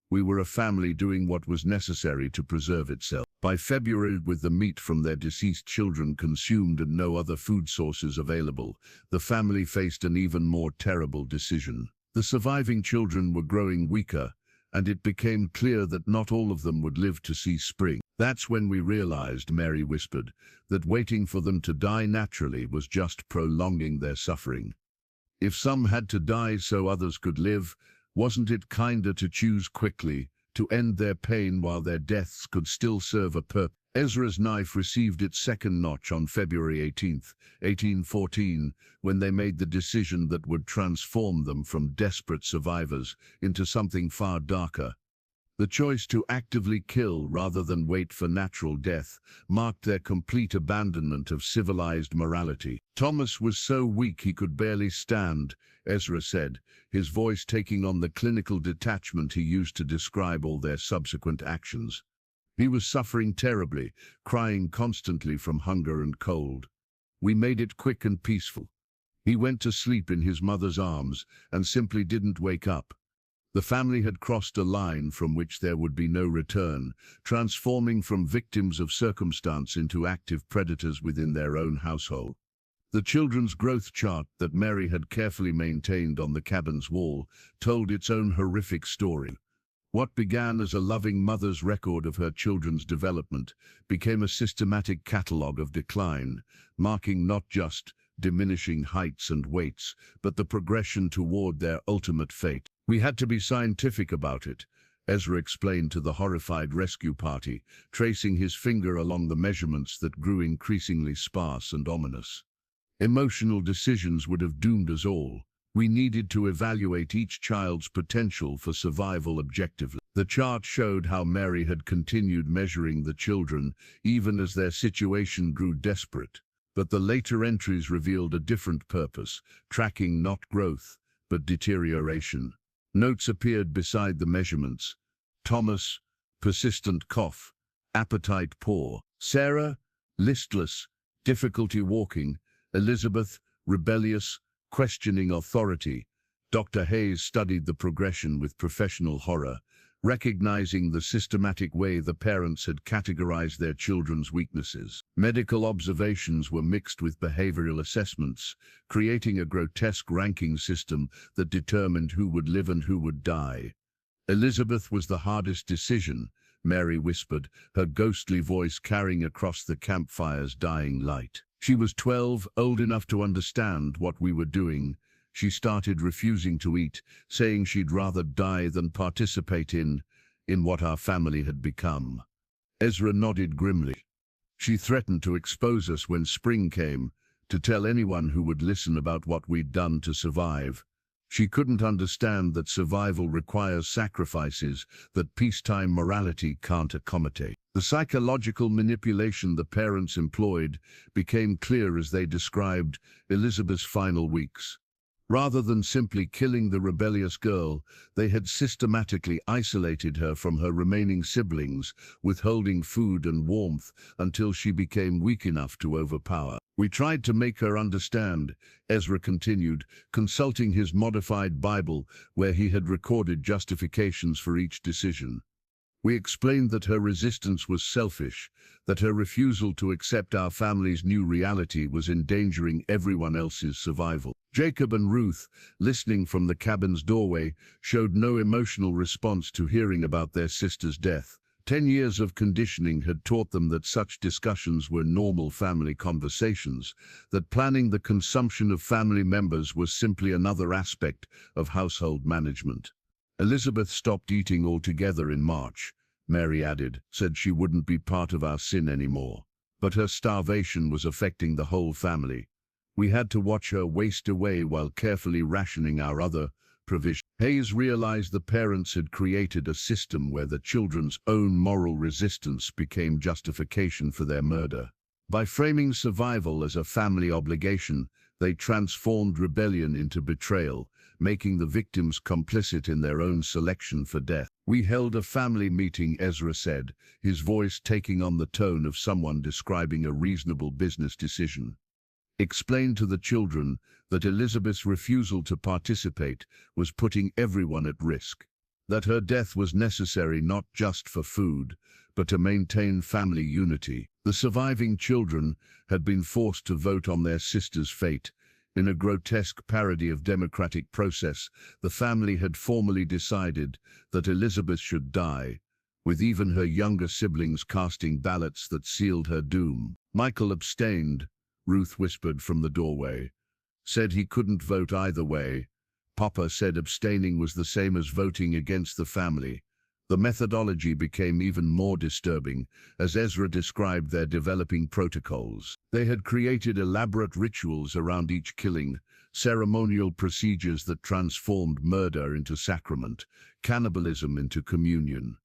We were a family doing what was necessary to preserve itself." By February, with the meat from their deceased children consumed and no other food sources available, the family faced an even more terrible decision. The surviving children were growing weaker, and it became clear that not all of them would live to see spring. "That's when we realized," Mary whispered, "that waiting for them to die naturally was just prolonging their suffering. If some had to die so others could live, wasn't it kinder to choose quickly, to end their pain while their deaths could still serve a purpose?" Ezra's knife received its second notch on February 18, 1814, when they made the decision that would transform them from desperate survivors into something far darker. The choice to actively kill rather than wait for natural death marked their complete abandonment of civilized morality. "Thomas was so weak he could barely stand," Ezra said, his voice taking on the clinical detachment he used to describe all their subsequent actions. "He was suffering terribly, crying constantly from hunger and cold. We made it quick and peaceful. He went to sleep in his mother's arms and simply didn't wake up." The family had crossed a line from which there would be no return, transforming from victims of circumstance into active predators within their own household. The children's growth chart that Mary had carefully maintained on the cabin's wall told its own horrific story. What began as a loving mother's record of her children's development became a systematic catalogue of decline, marking not just diminishing heights and weights, but the progression toward their ultimate fate. "We had to be scientific about it," Ezra explained to the horrified rescue party, tracing his finger along the measurements that grew increasingly sparse and ominous. "Emotional decisions would have doomed us all. We needed to evaluate each child's potential for survival objectively." The chart showed how Mary had continued measuring the children even as their situation grew desperate. But the later entries revealed a different purpose, tracking not growth, but deterioration. Notes appeared beside the measurements. Thomas, persistent cough, appetite poor. Sarah, listless, difficulty walking. Elizabeth, rebellious, questioning authority. Dr. Hayes studied the progression with professional horror, recognizing the systematic way the parents had categorized their children's weaknesses. Medical observations were mixed with behavioral assessments, creating a grotesque ranking system that determined who would live and who would die. "Elizabeth was the hardest decision," Mary whispered, her ghostly voice carrying across the campfire's dying light. "She was 12, old enough to understand what we were doing. She started refusing to eat, saying she'd rather die than participate in what our family had become." Ezra nodded grimly. "She threatened to expose us when spring came, to tell anyone who would listen about what we'd done to survive. She couldn't understand that survival requires sacrifices that peacetime morality can't accommodate. The psychological manipulation the parents employed became clear as they described Elizabeth's final weeks. Rather than simply killing the rebellious girl, they had systematically isolated her from her remaining siblings, withholding food and warmth until she became weak enough to overpower. "We tried to make her understand," Ezra continued, consulting his modified Bible where he had recorded justifications for each decision. "We explained that her resistance was selfish, that her refusal to accept our family's new reality was endangering everyone else's survival." Jacob and Ruth, listening from the cabin's doorway, showed no emotional response to hearing about their sister's death. 10 years of conditioning had taught them that such discussions were normal family conversations, that planning the consumption of family members was simply another aspect of household management. "Elizabeth stopped eating altogether in March," Mary added, "said she wouldn't be part of our sin anymore. But her starvation was affecting the whole family. We had to watch her waste away while carefully rationing our other provisions." Hayes realized the parents had created a system where the children's own moral resistance became justification for their murder. By framing survival as a family obligation, they transformed rebellion into betrayal, making the victims complicit in their own selection for death. "We held a family meeting," Ezra said, his voice taking on the tone of someone describing a reasonable business decision. "Explained to the children that Elizabeth's refusal to participate was putting everyone at risk, that her death was necessary not just for food, but to maintain family unity." The surviving children had been forced to vote on their sister's fate. In a grotesque parody of democratic process, the family had formally decided that Elizabeth should die, with even her younger siblings casting ballots that sealed her doom. "Michael abstained," Ruth whispered from the doorway. "Said he couldn't vote either way." Papa said abstaining was the same as voting against the family. The methodology became even more disturbing as Ezra described their developing protocols. They had created elaborate rituals around each killing, ceremonial procedures that transformed murder into sacrament, cannibalism into communion.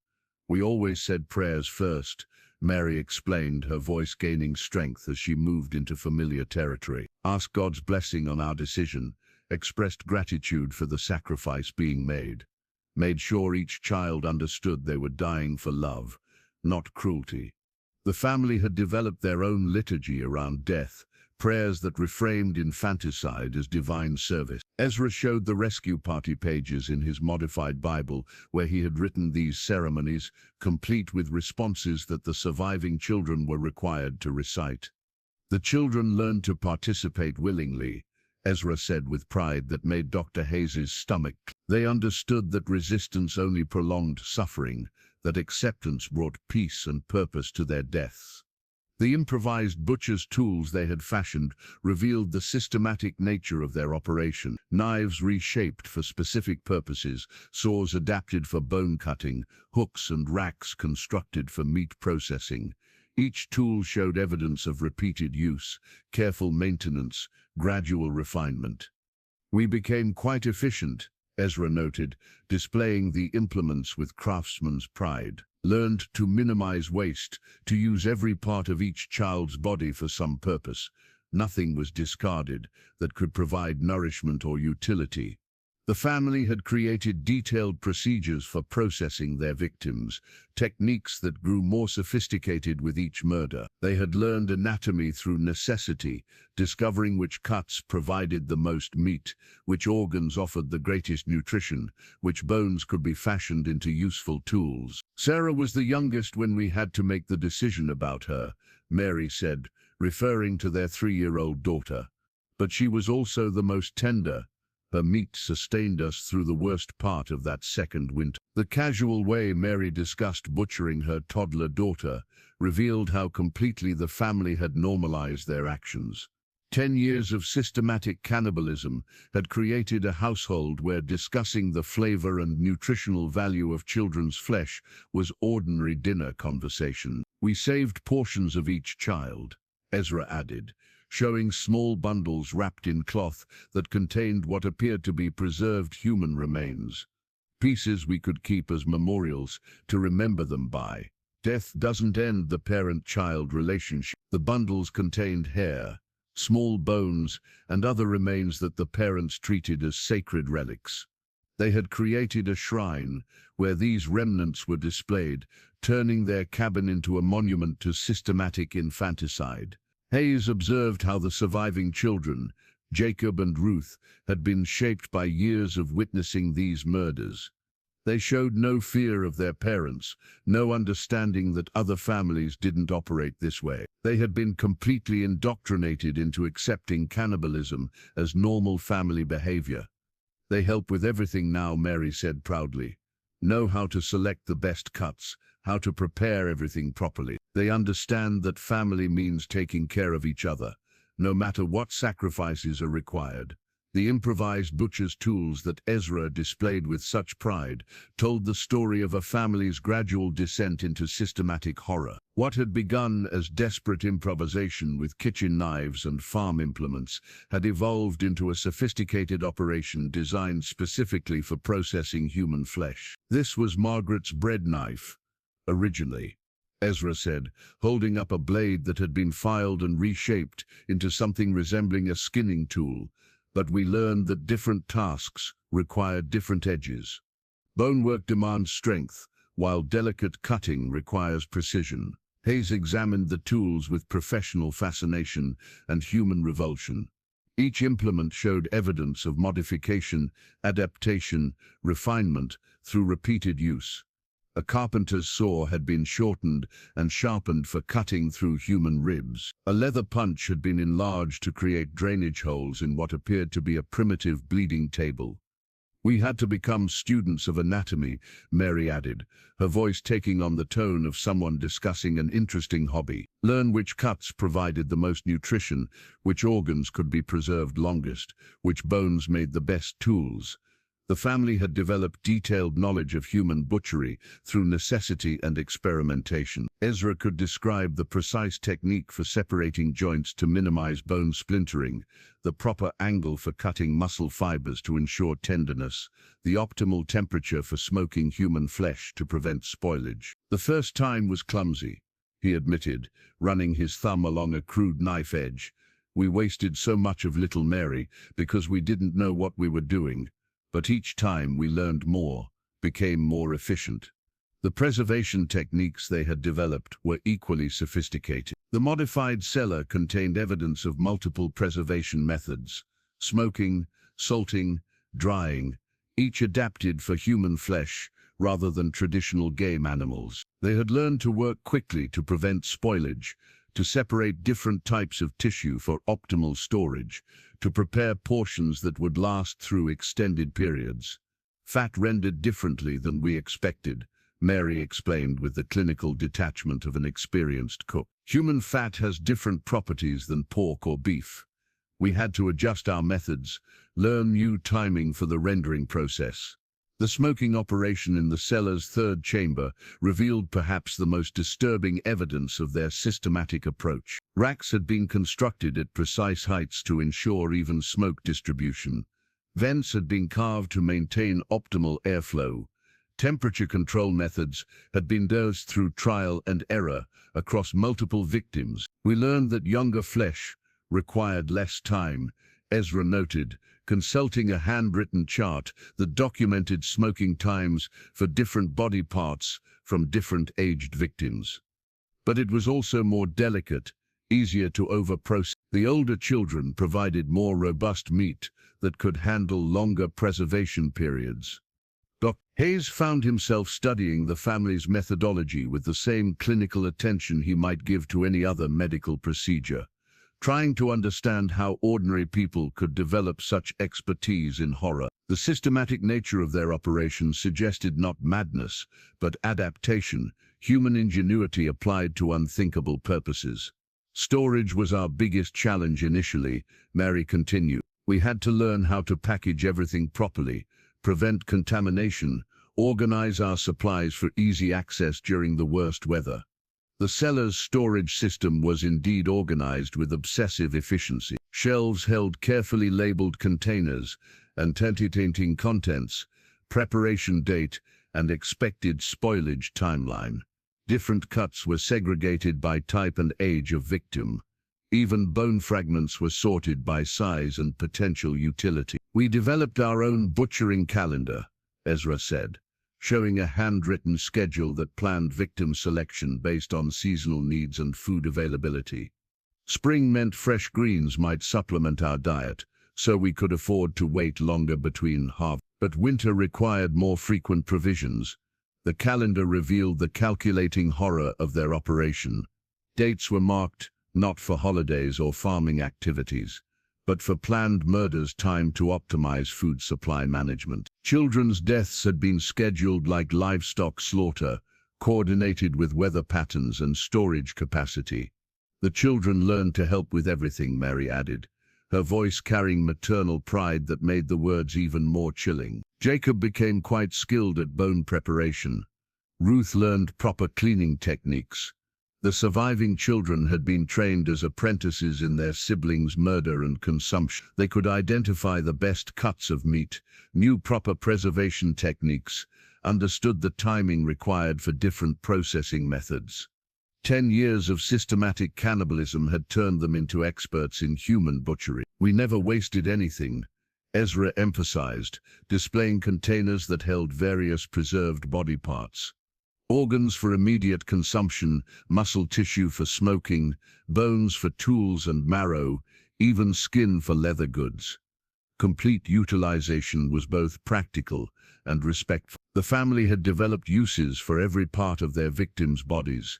"We always said prayers first," Mary explained, her voice gaining strength as she moved into familiar territory. "Asked God's blessing on our decision, expressed gratitude for the sacrifice being made. Made sure each child understood they were dying for love, not cruelty." The family had developed their own liturgy around death, prayers that reframed infanticide as divine service. Ezra showed the rescue party pages in his modified Bible where he had written these ceremonies, complete with responses that the surviving children were required to recite. "The children learned to participate willingly," Ezra said with pride that made Dr. Hayes's stomach. "They understood that resistance only prolonged suffering, that acceptance brought peace and purpose to their deaths." The improvised butcher's tools they had fashioned revealed the systematic nature of their operation. Knives reshaped for specific purposes, saws adapted for bone cutting, hooks and racks constructed for meat processing. Each tool showed evidence of repeated use, careful maintenance, gradual refinement. "We became quite efficient," Ezra noted, displaying the implements with craftsman's pride. "Learned to minimize waste, to use every part of each child's body for some purpose. Nothing was discarded that could provide nourishment or utility." The family had created detailed procedures for processing their victims, techniques that grew more sophisticated with each murder. They had learned anatomy through necessity, discovering which cuts provided the most meat, which organs offered the greatest nutrition, which bones could be fashioned into useful tools. "Sarah was the youngest when we had to make the decision about her," Mary said, referring to their 3-year-old daughter. "But she was also the most tender. Her meat sustained us through the worst part of that second winter." The casual way Mary discussed butchering her toddler daughter revealed how completely the family had normalized their actions. 10 years of systematic cannibalism had created a household where discussing the flavor and nutritional value of children's flesh was ordinary dinner conversation. "We saved portions of each child," Ezra added, showing small bundles wrapped in cloth that contained what appeared to be preserved human remains. Pieces we could keep as memorials to remember them by. Death doesn't end the parent-child relationship. The bundles contained hair, small bones, and other remains that the parents treated as sacred relics. They had created a shrine where these remnants were displayed, turning their cabin into a monument to systematic infanticide. Hayes observed how the surviving children, Jacob and Ruth, had been shaped by years of witnessing these murders. They showed no fear of their parents, no understanding that other families didn't operate this way. They had been completely indoctrinated into accepting cannibalism as normal family behavior. They help with everything now, Mary said proudly. Know how to select the best cuts, how to prepare everything properly. They understand that family means taking care of each other, no matter what sacrifices are required. The improvised butcher's tools that Ezra displayed with such pride told the story of a family's gradual descent into systematic horror. What had begun as desperate improvisation with kitchen knives and farm implements had evolved into a sophisticated operation designed specifically for processing human flesh. This was Margaret's bread knife, originally, Ezra said, holding up a blade that had been filed and reshaped into something resembling a skinning tool. But we learned that different tasks required different edges. Bonework demands strength, while delicate cutting requires precision. Hayes examined the tools with professional fascination and human revulsion. Each implement showed evidence of modification, adaptation, refinement through repeated use. A carpenter's saw had been shortened and sharpened for cutting through human ribs. A leather punch had been enlarged to create drainage holes in what appeared to be a primitive bleeding table. We had to become students of anatomy, Mary added, her voice taking on the tone of someone discussing an interesting hobby. Learn which cuts provided the most nutrition, which organs could be preserved longest, which bones made the best tools. The family had developed detailed knowledge of human butchery through necessity and experimentation. Ezra could describe the precise technique for separating joints to minimize bone splintering, the proper angle for cutting muscle fibers to ensure tenderness, the optimal temperature for smoking human flesh to prevent spoilage. The first time was clumsy, he admitted, running his thumb along a crude knife edge. We wasted so much of little Mary because we didn't know what we were doing. But each time we learned more, became more efficient. The preservation techniques they had developed were equally sophisticated. The modified cellar contained evidence of multiple preservation methods: smoking, salting, drying, each adapted for human flesh rather than traditional game animals. They had learned to work quickly to prevent spoilage, to separate different types of tissue for optimal storage, to prepare portions that would last through extended periods. Fat rendered differently than we expected, Mary explained with the clinical detachment of an experienced cook. Human fat has different properties than pork or beef. We had to adjust our methods, learn new timing for the rendering process. The smoking operation in the cellar's third chamber revealed perhaps the most disturbing evidence of their systematic approach. Racks had been constructed at precise heights to ensure even smoke distribution. Vents had been carved to maintain optimal airflow. Temperature control methods had been dosed through trial and error across multiple victims. We learned that younger flesh required less time, Ezra noted, consulting a handwritten chart that documented smoking times for different body parts from different aged victims. But it was also more delicate, easier to overprocess. The older children provided more robust meat that could handle longer preservation periods. Dr. Hayes found himself studying the family's methodology with the same clinical attention he might give to any other medical procedure, trying to understand how ordinary people could develop such expertise in horror. The systematic nature of their operations suggested not madness, but adaptation, human ingenuity applied to unthinkable purposes. Storage was our biggest challenge initially, Mary continued. We had to learn how to package everything properly, prevent contamination, organize our supplies for easy access during the worst weather. The cellar's storage system was indeed organized with obsessive efficiency. Shelves held carefully labeled containers containing contents, preparation date, and expected spoilage timeline. Different cuts were segregated by type and age of victim. Even bone fragments were sorted by size and potential utility. "We developed our own butchering calendar," Ezra said, showing a handwritten schedule that planned victim selection based on seasonal needs and food availability. Spring meant fresh greens might supplement our diet, so we could afford to wait longer between harvests. But winter required more frequent provisions. The calendar revealed the calculating horror of their operation. Dates were marked not for holidays or farming activities, but for planned murders timed to optimize food supply management. Children's deaths had been scheduled like livestock slaughter, coordinated with weather patterns and storage capacity. "The children learned to help with everything," Mary added, her voice carrying maternal pride that made the words even more chilling. Jacob became quite skilled at bone preparation. Ruth learned proper cleaning techniques. The surviving children had been trained as apprentices in their siblings' murder and consumption. They could identify the best cuts of meat, knew proper preservation techniques, understood the timing required for different processing methods. 10 years of systematic cannibalism had turned them into experts in human butchery. "We never wasted anything," Ezra emphasized, displaying containers that held various preserved body parts. Organs for immediate consumption, muscle tissue for smoking, bones for tools and marrow, even skin for leather goods. Complete utilization was both practical and respectful. The family had developed uses for every part of their victims' bodies.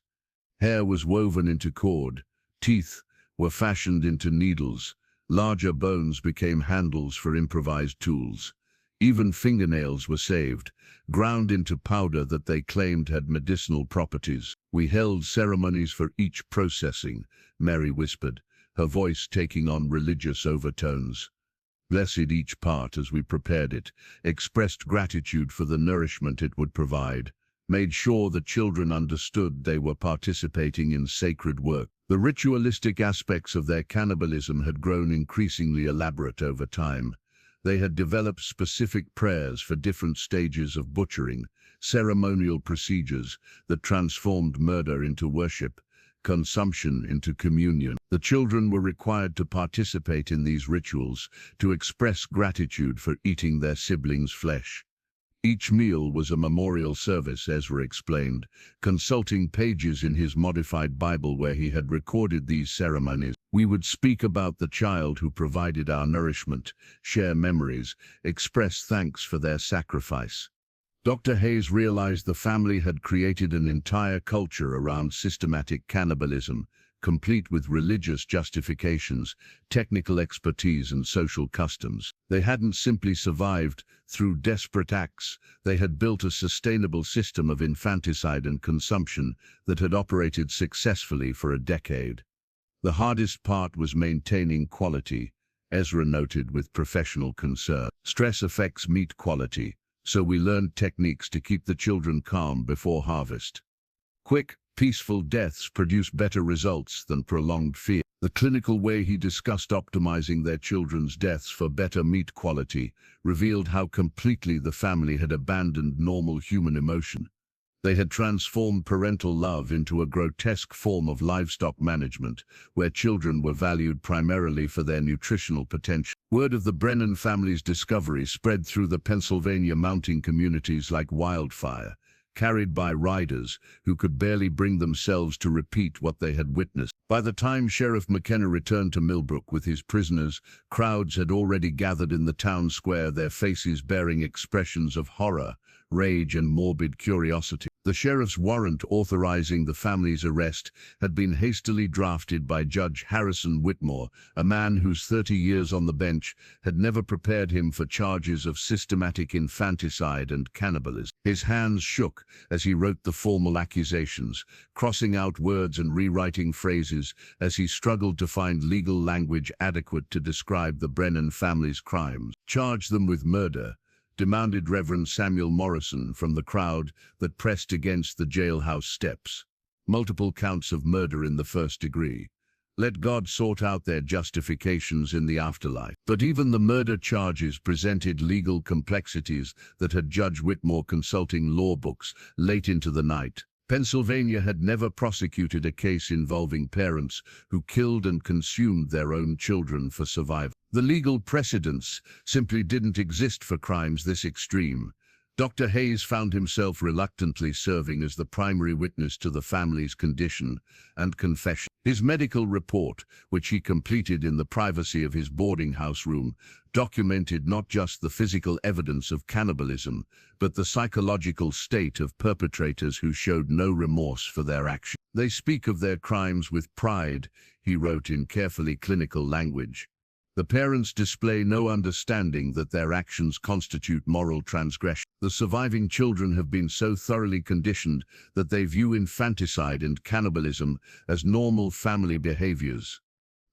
Hair was woven into cord, teeth were fashioned into needles, larger bones became handles for improvised tools. Even fingernails were saved, ground into powder that they claimed had medicinal properties. "We held ceremonies for each processing," Mary whispered, her voice taking on religious overtones. "Blessed each part as we prepared it, expressed gratitude for the nourishment it would provide, made sure the children understood they were participating in sacred work." The ritualistic aspects of their cannibalism had grown increasingly elaborate over time. They had developed specific prayers for different stages of butchering, ceremonial procedures that transformed murder into worship, consumption into communion. The children were required to participate in these rituals to express gratitude for eating their siblings' flesh. Each meal was a memorial service, Ezra explained, consulting pages in his modified Bible where he had recorded these ceremonies. "We would speak about the child who provided our nourishment, share memories, express thanks for their sacrifice." Dr. Hayes realized the family had created an entire culture around systematic cannibalism, complete with religious justifications, technical expertise and social customs. They hadn't simply survived through desperate acts, they had built a sustainable system of infanticide and consumption that had operated successfully for a decade. "The hardest part was maintaining quality," Ezra noted with professional concern. "Stress affects meat quality, so we learned techniques to keep the children calm before harvest. Quick, peaceful deaths produce better results than prolonged fear." The clinical way he discussed optimizing their children's deaths for better meat quality revealed how completely the family had abandoned normal human emotion. They had transformed parental love into a grotesque form of livestock management, where children were valued primarily for their nutritional potential. Word of the Brennan family's discovery spread through the Pennsylvania mountain communities like wildfire, carried by riders who could barely bring themselves to repeat what they had witnessed. By the time Sheriff McKenna returned to Millbrook with his prisoners, crowds had already gathered in the town square, their faces bearing expressions of horror, rage, and morbid curiosity. The sheriff's warrant authorizing the family's arrest had been hastily drafted by Judge Harrison Whitmore, a man whose 30 years on the bench had never prepared him for charges of systematic infanticide and cannibalism. His hands shook as he wrote the formal accusations, crossing out words and rewriting phrases as he struggled to find legal language adequate to describe the Brennan family's crimes. "Charge them with murder," demanded Reverend Samuel Morrison from the crowd that pressed against the jailhouse steps. multiple counts of murder in the first degree. Let God sort out their justifications in the afterlife. But even the murder charges presented legal complexities that had Judge Whitmore consulting law books late into the night. Pennsylvania had never prosecuted a case involving parents who killed and consumed their own children for survival. The legal precedents simply didn't exist for crimes this extreme. Dr. Hayes found himself reluctantly serving as the primary witness to the family's condition and confession. His medical report, which he completed in the privacy of his boarding house room, documented not just the physical evidence of cannibalism, but the psychological state of perpetrators who showed no remorse for their actions. They speak of their crimes with pride, he wrote in carefully clinical language. The parents display no understanding that their actions constitute moral transgression. The surviving children have been so thoroughly conditioned that they view infanticide and cannibalism as normal family behaviors.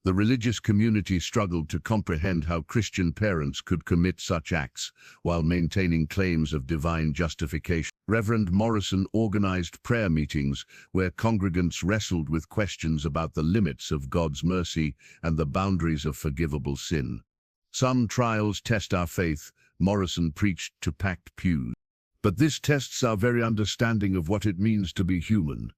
The religious community struggled to comprehend how Christian parents could commit such acts while maintaining claims of divine justification. Reverend Morrison organized prayer meetings where congregants wrestled with questions about the limits of God's mercy and the boundaries of forgivable sin. Some trials test our faith, Morrison preached to packed pews. But this tests our very understanding of what it means to be human.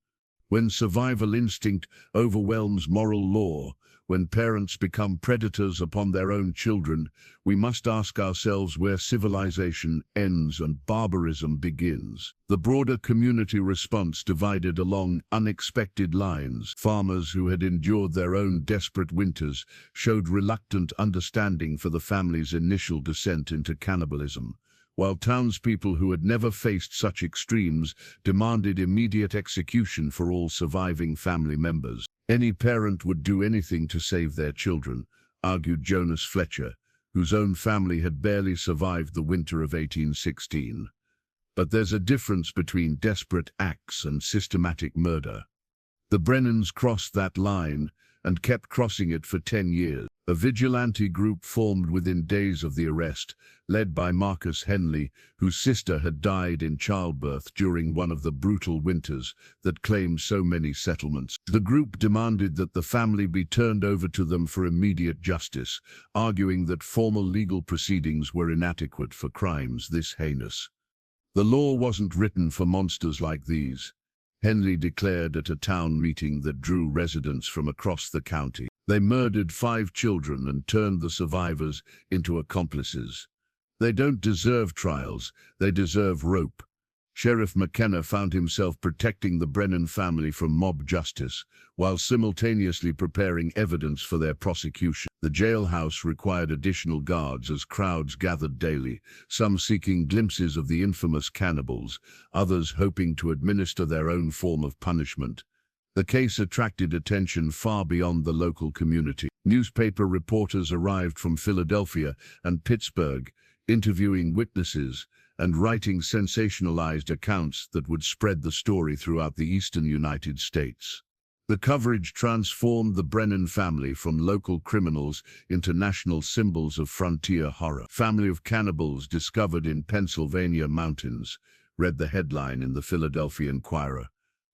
When survival instinct overwhelms moral law, when parents become predators upon their own children, we must ask ourselves where civilization ends and barbarism begins. The broader community response divided along unexpected lines. Farmers who had endured their own desperate winters showed reluctant understanding for the family's initial descent into cannibalism, while townspeople who had never faced such extremes demanded immediate execution for all surviving family members. Any parent would do anything to save their children, argued Jonas Fletcher, whose own family had barely survived the winter of 1816. But there's a difference between desperate acts and systematic murder. The Brennans crossed that line and kept crossing it for 10 years. A vigilante group formed within days of the arrest, led by Marcus Henley, whose sister had died in childbirth during one of the brutal winters that claimed so many settlements. The group demanded that the family be turned over to them for immediate justice, arguing that formal legal proceedings were inadequate for crimes this heinous. The law wasn't written for monsters like these, Henley declared at a town meeting that drew residents from across the county. They murdered 5 children and turned the survivors into accomplices. They don't deserve trials, they deserve rope. Sheriff McKenna found himself protecting the Brennan family from mob justice, while simultaneously preparing evidence for their prosecution. The jailhouse required additional guards as crowds gathered daily, some seeking glimpses of the infamous cannibals, others hoping to administer their own form of punishment. The case attracted attention far beyond the local community. Newspaper reporters arrived from Philadelphia and Pittsburgh, interviewing witnesses and writing sensationalized accounts that would spread the story throughout the eastern United States. The coverage transformed the Brennan family from local criminals into national symbols of frontier horror. "Family of cannibals discovered in Pennsylvania mountains," read the headline in the Philadelphia Inquirer.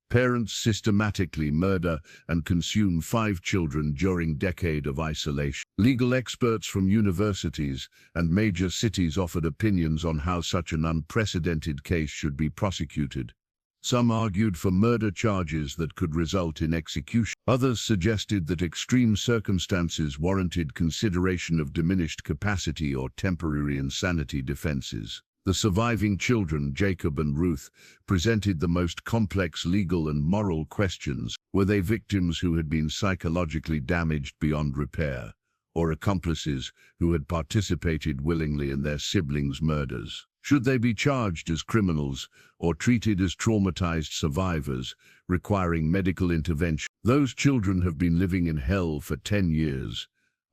Parents systematically murder and consume 5 children during decade of isolation. Legal experts from universities and major cities offered opinions on how such an unprecedented case should be prosecuted. Some argued for murder charges that could result in execution. Others suggested that extreme circumstances warranted consideration of diminished capacity or temporary insanity defenses. The surviving children, Jacob and Ruth, presented the most complex legal and moral questions. Were they victims who had been psychologically damaged beyond repair, or accomplices who had participated willingly in their siblings' murders? Should they be charged as criminals or treated as traumatized survivors, requiring medical intervention? "Those children have been living in hell for 10 years,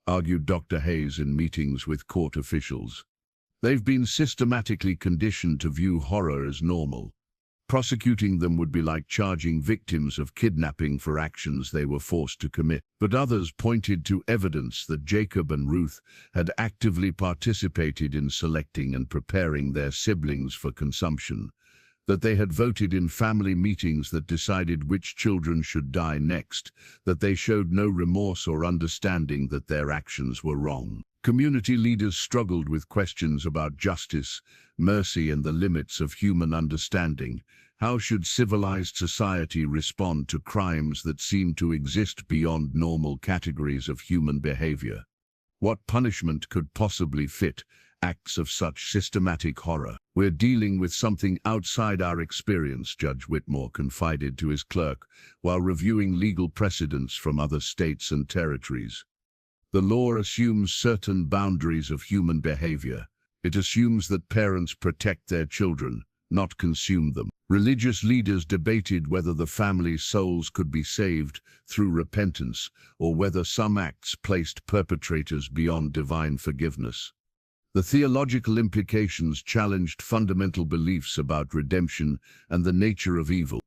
argued Dr. Hayes in meetings with court officials. They've been systematically conditioned to view horror as normal. Prosecuting them would be like charging victims of kidnapping for actions they were forced to commit." But others pointed to evidence that Jacob and Ruth had actively participated in selecting and preparing their siblings for consumption. that they had voted in family meetings that decided which children should die next, that they showed no remorse or understanding that their actions were wrong. Community leaders struggled with questions about justice, mercy, and the limits of human understanding. How should civilized society respond to crimes that seem to exist beyond normal categories of human behavior? What punishment could possibly fit acts of such systematic horror? "We're dealing with something outside our experience," Judge Whitmore confided to his clerk while reviewing legal precedents from other states and territories. "The law assumes certain boundaries of human behavior. It assumes that parents protect their children, not consume them." Religious leaders debated whether the family's souls could be saved through repentance or whether some acts placed perpetrators beyond divine forgiveness. The theological implications challenged fundamental beliefs about redemption and the nature of evil.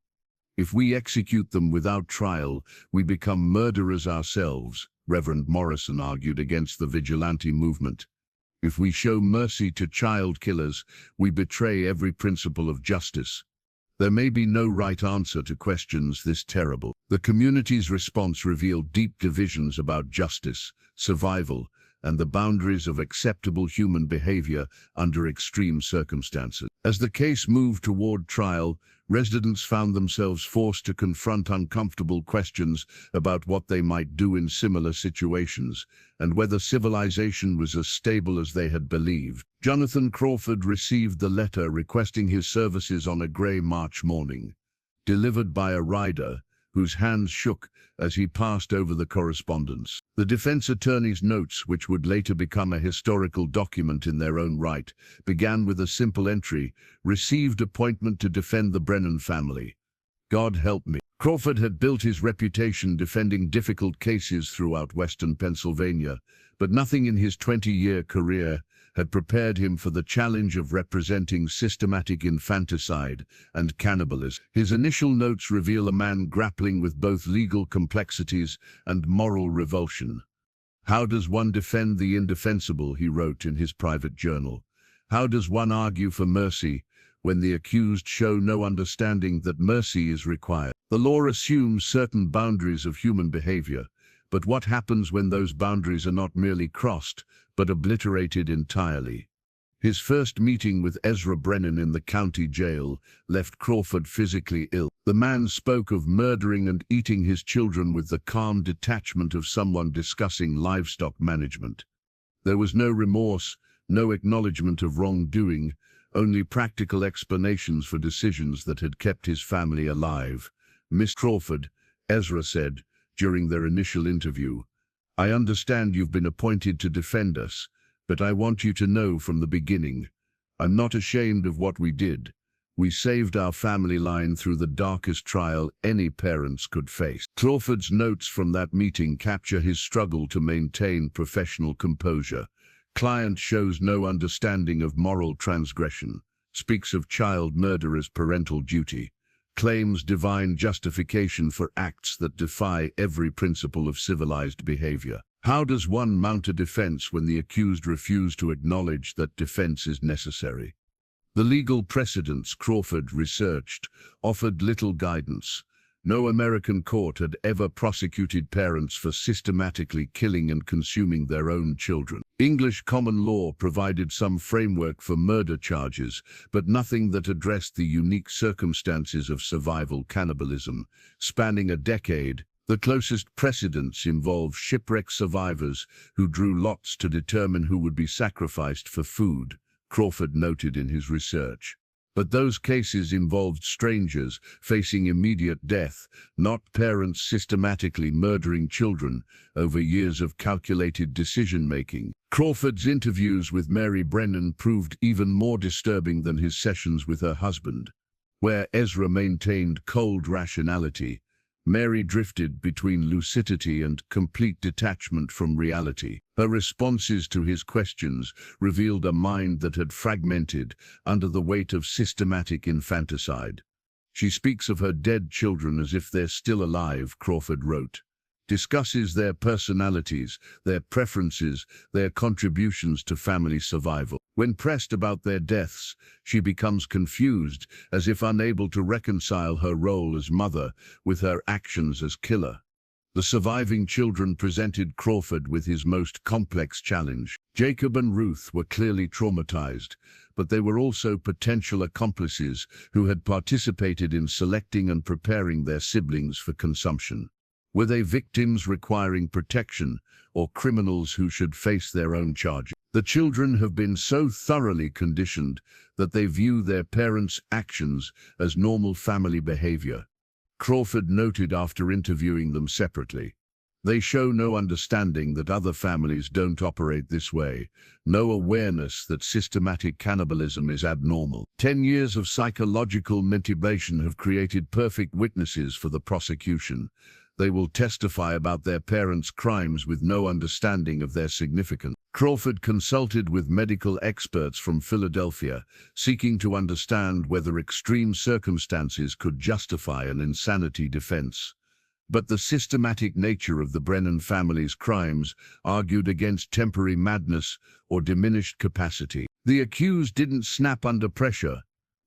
"If we execute them without trial, we become murderers ourselves," Reverend Morrison argued against the vigilante movement. "If we show mercy to child killers, we betray every principle of justice." There may be no right answer to questions this terrible. The community's response revealed deep divisions about justice, survival, and the boundaries of acceptable human behavior under extreme circumstances. As the case moved toward trial, residents found themselves forced to confront uncomfortable questions about what they might do in similar situations, and whether civilization was as stable as they had believed. Jonathan Crawford received the letter requesting his services on a gray March morning, delivered by a rider whose hands shook as he passed over the correspondence. The defense attorney's notes, which would later become a historical document in their own right, began with a simple entry: "Received appointment to defend the Brennan family. God help me." Crawford had built his reputation defending difficult cases throughout western Pennsylvania, but nothing in his 20-year career had prepared him for the challenge of representing systematic infanticide and cannibalism. His initial notes reveal a man grappling with both legal complexities and moral revulsion. "How does one defend the indefensible?" he wrote in his private journal. "How does one argue for mercy when the accused show no understanding that mercy is required? The law assumes certain boundaries of human behavior, but what happens when those boundaries are not merely crossed, but obliterated entirely?" His first meeting with Ezra Brennan in the county jail left Crawford physically ill. The man spoke of murdering and eating his children with the calm detachment of someone discussing livestock management. There was no remorse, no acknowledgement of wrongdoing, only practical explanations for decisions that had kept his family alive. "Miss Crawford," Ezra said during their initial interview, "I understand you've been appointed to defend us, but I want you to know from the beginning, I'm not ashamed of what we did. We saved our family line through the darkest trial any parents could face." Crawford's notes from that meeting capture his struggle to maintain professional composure. "Client shows no understanding of moral transgression, speaks of child murder as parental duty, claims divine justification for acts that defy every principle of civilized behavior." How does one mount a defense when the accused refuse to acknowledge that defense is necessary? The legal precedents Crawford researched offered little guidance. No American court had ever prosecuted parents for systematically killing and consuming their own children. English common law provided some framework for murder charges, but nothing that addressed the unique circumstances of survival cannibalism. Spanning a decade, the closest precedents involved shipwreck survivors who drew lots to determine who would be sacrificed for food, Crawford noted in his research. But those cases involved strangers facing immediate death, not parents systematically murdering children over years of calculated decision-making. Crawford's interviews with Mary Brennan proved even more disturbing than his sessions with her husband. Where Ezra maintained cold rationality, Mary drifted between lucidity and complete detachment from reality. Her responses to his questions revealed a mind that had fragmented under the weight of systematic infanticide. "She speaks of her dead children as if they're still alive," Crawford wrote. discusses their personalities, their preferences, their contributions to family survival. When pressed about their deaths, she becomes confused, as if unable to reconcile her role as mother with her actions as killer. The surviving children presented Crawford with his most complex challenge. Jacob and Ruth were clearly traumatized, but they were also potential accomplices who had participated in selecting and preparing their siblings for consumption. Were they victims requiring protection, or criminals who should face their own charges? The children have been so thoroughly conditioned that they view their parents' actions as normal family behavior. Crawford noted after interviewing them separately. They show no understanding that other families don't operate this way, no awareness that systematic cannibalism is abnormal. 10 years of psychological manipulation have created perfect witnesses for the prosecution. They will testify about their parents' crimes with no understanding of their significance. Crawford consulted with medical experts from Philadelphia, seeking to understand whether extreme circumstances could justify an insanity defense. But the systematic nature of the Brennan family's crimes argued against temporary madness or diminished capacity. The accused didn't snap under pressure,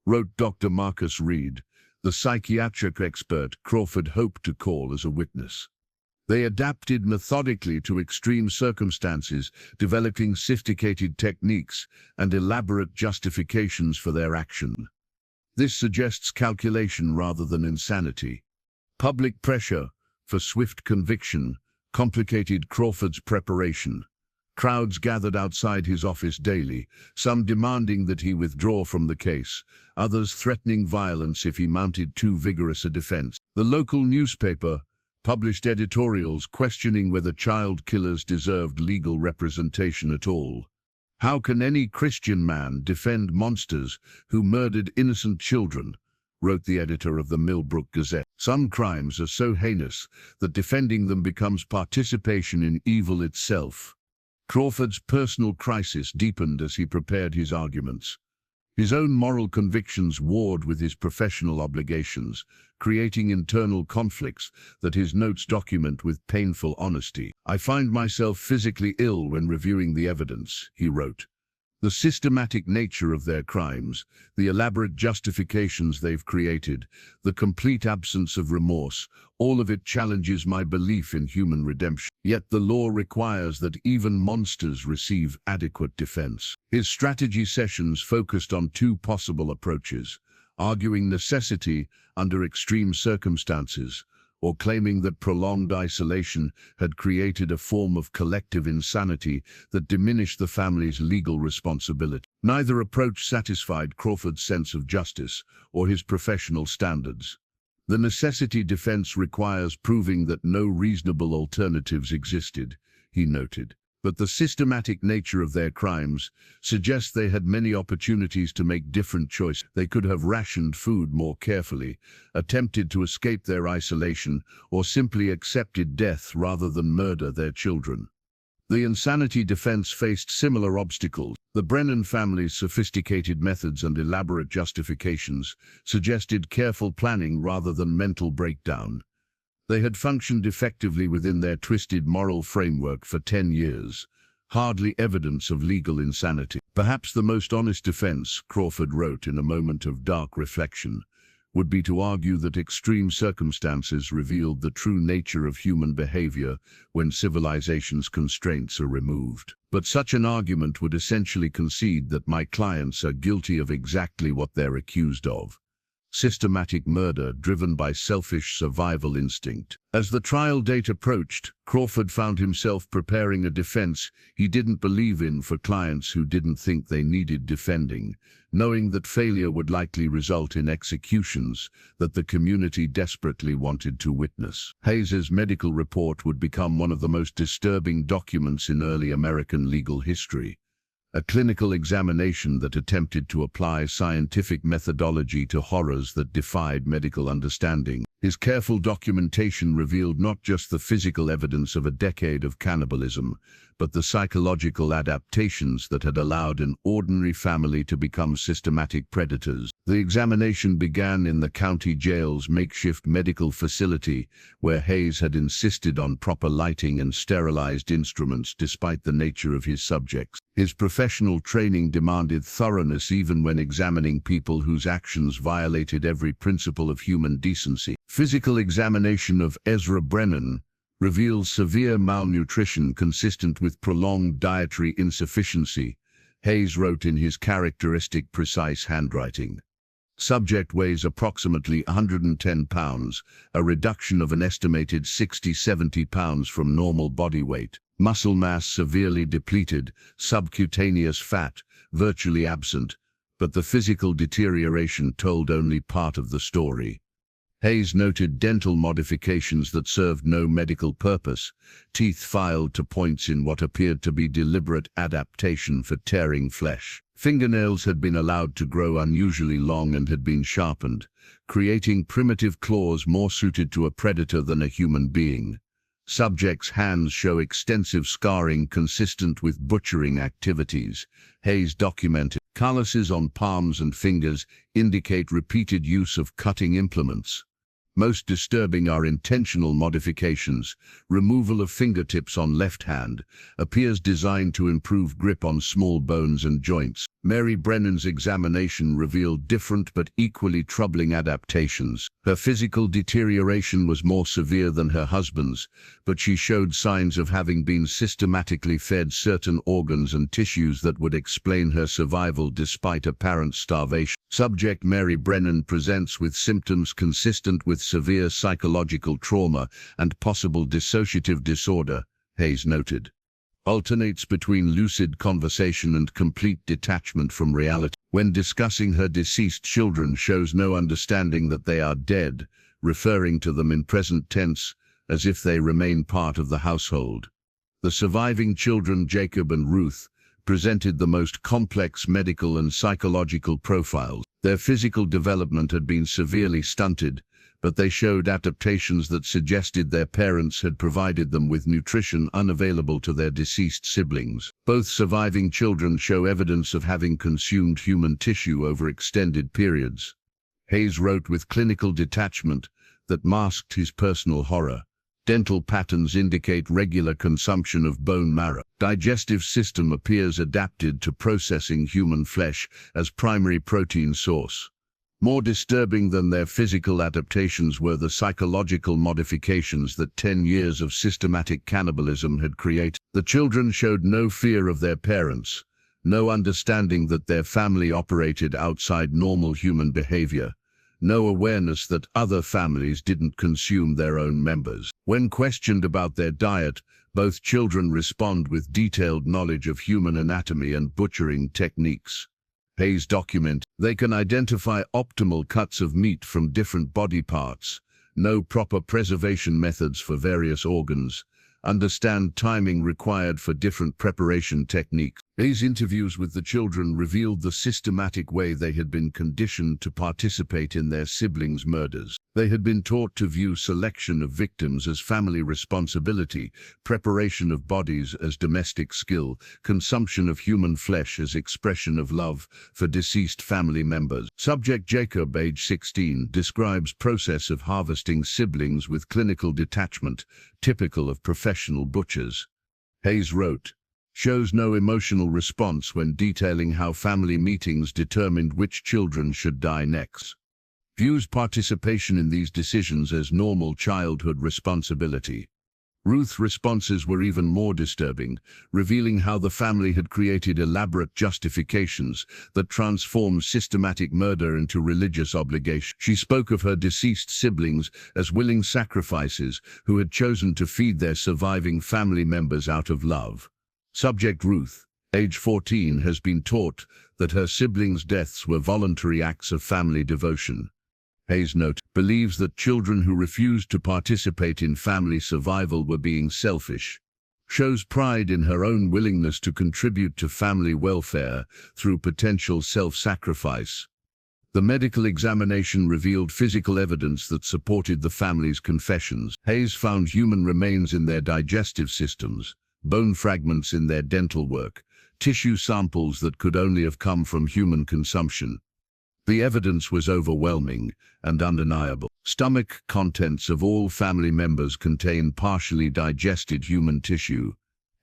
wrote Dr. Marcus Reed, the psychiatric expert Crawford hoped to call as a witness. They adapted methodically to extreme circumstances, developing sophisticated techniques and elaborate justifications for their action. This suggests calculation rather than insanity. Public pressure for swift conviction complicated Crawford's preparation. Crowds gathered outside his office daily, some demanding that he withdraw from the case, others threatening violence if he mounted too vigorous a defense. The local newspaper published editorials questioning whether child killers deserved legal representation at all. How can any Christian man defend monsters who murdered innocent children? Wrote the editor of the Millbrook Gazette. Some crimes are so heinous that defending them becomes participation in evil itself. Crawford's personal crisis deepened as he prepared his arguments. His own moral convictions warred with his professional obligations, creating internal conflicts that his notes document with painful honesty. "I find myself physically ill when reviewing the evidence," he wrote. The systematic nature of their crimes, the elaborate justifications they've created, the complete absence of remorse, all of it challenges my belief in human redemption. Yet the law requires that even monsters receive adequate defense. His strategy sessions focused on two possible approaches: arguing necessity under extreme circumstances, or claiming that prolonged isolation had created a form of collective insanity that diminished the family's legal responsibility. Neither approach satisfied Crawford's sense of justice or his professional standards. The necessity defense requires proving that no reasonable alternatives existed, he noted. But the systematic nature of their crimes suggests they had many opportunities to make different choices. They could have rationed food more carefully, attempted to escape their isolation, or simply accepted death rather than murder their children. The insanity defense faced similar obstacles. The Brennan family's sophisticated methods and elaborate justifications suggested careful planning rather than mental breakdown. They had functioned effectively within their twisted moral framework for 10 years, hardly evidence of legal insanity. Perhaps the most honest defense, Crawford wrote in a moment of dark reflection, would be to argue that extreme circumstances revealed the true nature of human behavior when civilization's constraints are removed. But such an argument would essentially concede that my clients are guilty of exactly what they're accused of: systematic murder driven by selfish survival instinct. As the trial date approached, Crawford found himself preparing a defense he didn't believe in for clients who didn't think they needed defending, knowing that failure would likely result in executions that the community desperately wanted to witness. Hayes's medical report would become one of the most disturbing documents in early American legal history. A clinical examination that attempted to apply scientific methodology to horrors that defied medical understanding. His careful documentation revealed not just the physical evidence of a decade of cannibalism, but the psychological adaptations that had allowed an ordinary family to become systematic predators. The examination began in the county jail's makeshift medical facility, where Hayes had insisted on proper lighting and sterilized instruments despite the nature of his subjects. His professional training demanded thoroughness even when examining people whose actions violated every principle of human decency. Physical examination of Ezra Brennan reveals severe malnutrition consistent with prolonged dietary insufficiency, Hayes wrote in his characteristic precise handwriting. Subject weighs approximately 110 pounds, a reduction of an estimated 60–70 pounds from normal body weight. Muscle mass severely depleted, subcutaneous fat virtually absent, but the physical deterioration told only part of the story. Hayes noted dental modifications that served no medical purpose, teeth filed to points in what appeared to be deliberate adaptation for tearing flesh. Fingernails had been allowed to grow unusually long and had been sharpened, creating primitive claws more suited to a predator than a human being. Subjects' hands show extensive scarring consistent with butchering activities. Hayes documented calluses on palms and fingers indicate repeated use of cutting implements. Most disturbing are intentional modifications. Removal of fingertips on left hand appears designed to improve grip on small bones and joints. Mary Brennan's examination revealed different but equally troubling adaptations. Her physical deterioration was more severe than her husband's, but she showed signs of having been systematically fed certain organs and tissues that would explain her survival despite apparent starvation. Subject Mary Brennan presents with symptoms consistent with severe psychological trauma and possible dissociative disorder, Hayes noted. Alternates between lucid conversation and complete detachment from reality. When discussing her deceased children, shows no understanding that they are dead, referring to them in present tense as if they remain part of the household. The surviving children, Jacob and Ruth, presented the most complex medical and psychological profiles. Their physical development had been severely stunted, but they showed adaptations that suggested their parents had provided them with nutrition unavailable to their deceased siblings. Both surviving children show evidence of having consumed human tissue over extended periods. Hayes wrote with clinical detachment that masked his personal horror. Dental patterns indicate regular consumption of bone marrow. Digestive system appears adapted to processing human flesh as primary protein source. More disturbing than their physical adaptations were the psychological modifications that 10 years of systematic cannibalism had created. The children showed no fear of their parents, no understanding that their family operated outside normal human behavior, no awareness that other families didn't consume their own members. When questioned about their diet, both children respond with detailed knowledge of human anatomy and butchering techniques. Hayes document, they can identify optimal cuts of meat from different body parts, know proper preservation methods for various organs, understand timing required for different preparation techniques. Hayes' interviews with the children revealed the systematic way they had been conditioned to participate in their siblings' murders. They had been taught to view selection of victims as family responsibility, preparation of bodies as domestic skill, consumption of human flesh as expression of love for deceased family members. Subject Jacob, age 16, describes process of harvesting siblings with clinical detachment, typical of professional butchers. Hayes wrote, shows no emotional response when detailing how family meetings determined which children should die next. Views participation in these decisions as normal childhood responsibility. Ruth's responses were even more disturbing, revealing how the family had created elaborate justifications that transformed systematic murder into religious obligation. She spoke of her deceased siblings as willing sacrifices who had chosen to feed their surviving family members out of love. Subject Ruth, age 14, has been taught that her siblings' deaths were voluntary acts of family devotion. Hayes believes that children who refused to participate in family survival were being selfish. Shows pride in her own willingness to contribute to family welfare through potential self-sacrifice. The medical examination revealed physical evidence that supported the family's confessions. Hayes found human remains in their digestive systems, bone fragments in their dental work, tissue samples that could only have come from human consumption. The evidence was overwhelming and undeniable. Stomach contents of all family members contain partially digested human tissue.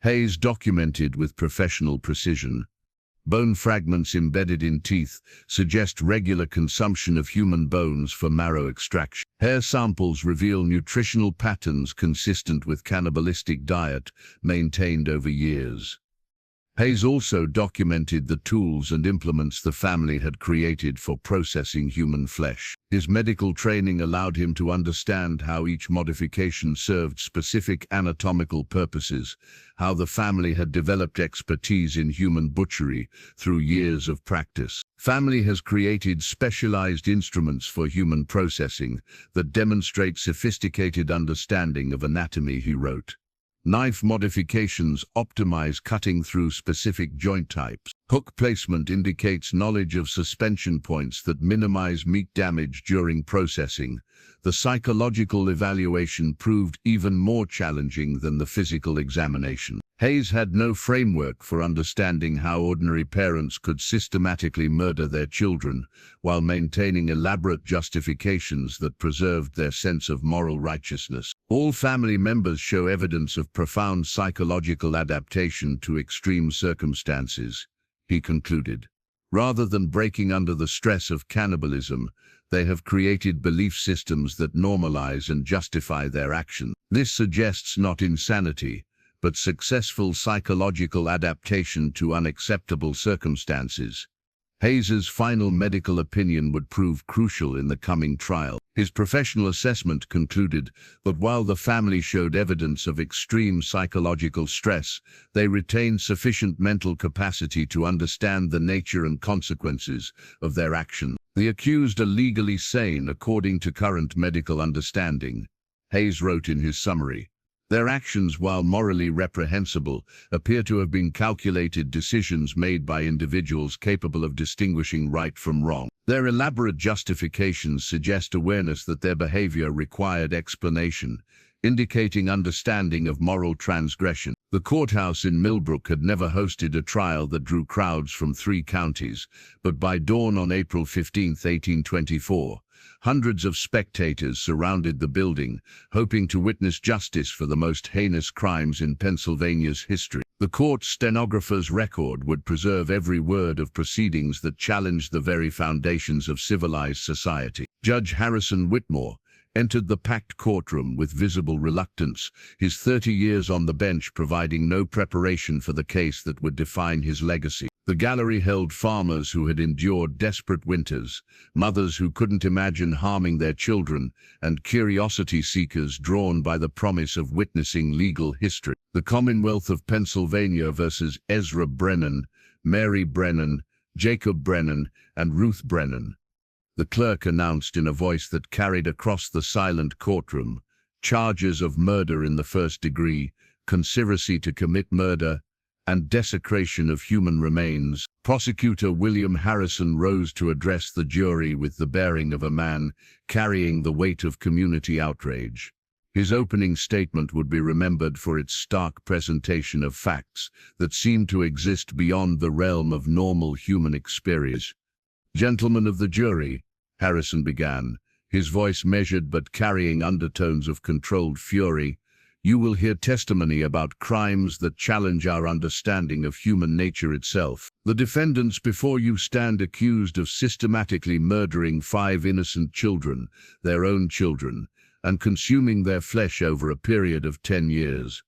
Hayes documented with professional precision. Bone fragments embedded in teeth suggest regular consumption of human bones for marrow extraction. Hair samples reveal nutritional patterns consistent with cannibalistic diet maintained over years. Hayes also documented the tools and implements the family had created for processing human flesh. His medical training allowed him to understand how each modification served specific anatomical purposes, how the family had developed expertise in human butchery through years of practice. Family has created specialized instruments for human processing that demonstrate sophisticated understanding of anatomy, he wrote. Knife modifications optimize cutting through specific joint types. Hook placement indicates knowledge of suspension points that minimize meat damage during processing. The psychological evaluation proved even more challenging than the physical examination. Hayes had no framework for understanding how ordinary parents could systematically murder their children while maintaining elaborate justifications that preserved their sense of moral righteousness. All family members show evidence of profound psychological adaptation to extreme circumstances, he concluded. Rather than breaking under the stress of cannibalism, they have created belief systems that normalize and justify their actions. This suggests not insanity, but successful psychological adaptation to unacceptable circumstances. Hayes's final medical opinion would prove crucial in the coming trial. His professional assessment concluded that while the family showed evidence of extreme psychological stress, they retained sufficient mental capacity to understand the nature and consequences of their actions. The accused are legally sane according to current medical understanding, Hayes wrote in his summary. Their actions, while morally reprehensible, appear to have been calculated decisions made by individuals capable of distinguishing right from wrong. Their elaborate justifications suggest awareness that their behavior required explanation, indicating understanding of moral transgression. The courthouse in Millbrook had never hosted a trial that drew crowds from 3 counties, but by dawn on April 15, 1824, hundreds of spectators surrounded the building, hoping to witness justice for the most heinous crimes in Pennsylvania's history. The court stenographer's record would preserve every word of proceedings that challenged the very foundations of civilized society. Judge Harrison Whitmore entered the packed courtroom with visible reluctance, his 30 years on the bench providing no preparation for the case that would define his legacy. The gallery held farmers who had endured desperate winters, mothers who couldn't imagine harming their children, and curiosity seekers drawn by the promise of witnessing legal history. The Commonwealth of Pennsylvania versus Ezra Brennan, Mary Brennan, Jacob Brennan, and Ruth Brennan. The clerk announced in a voice that carried across the silent courtroom, charges of murder in the first degree, conspiracy to commit murder, and desecration of human remains. Prosecutor William Harrison rose to address the jury with the bearing of a man carrying the weight of community outrage. His opening statement would be remembered for its stark presentation of facts that seemed to exist beyond the realm of normal human experience. "Gentlemen of the jury," Harrison began, his voice measured but carrying undertones of controlled fury, "you will hear testimony about crimes that challenge our understanding of human nature itself. The defendants before you stand accused of systematically murdering 5 innocent children, their own children, and consuming their flesh over a period of 10 years.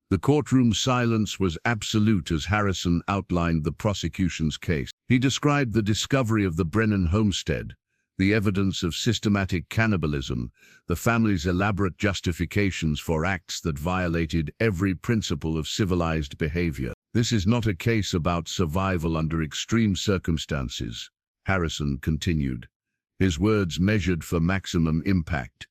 The courtroom silence was absolute as Harrison outlined the prosecution's case. He described the discovery of the Brennan homestead, the evidence of systematic cannibalism, the family's elaborate justifications for acts that violated every principle of civilized behavior. "This is not a case about survival under extreme circumstances," Harrison continued, his words measured for maximum impact.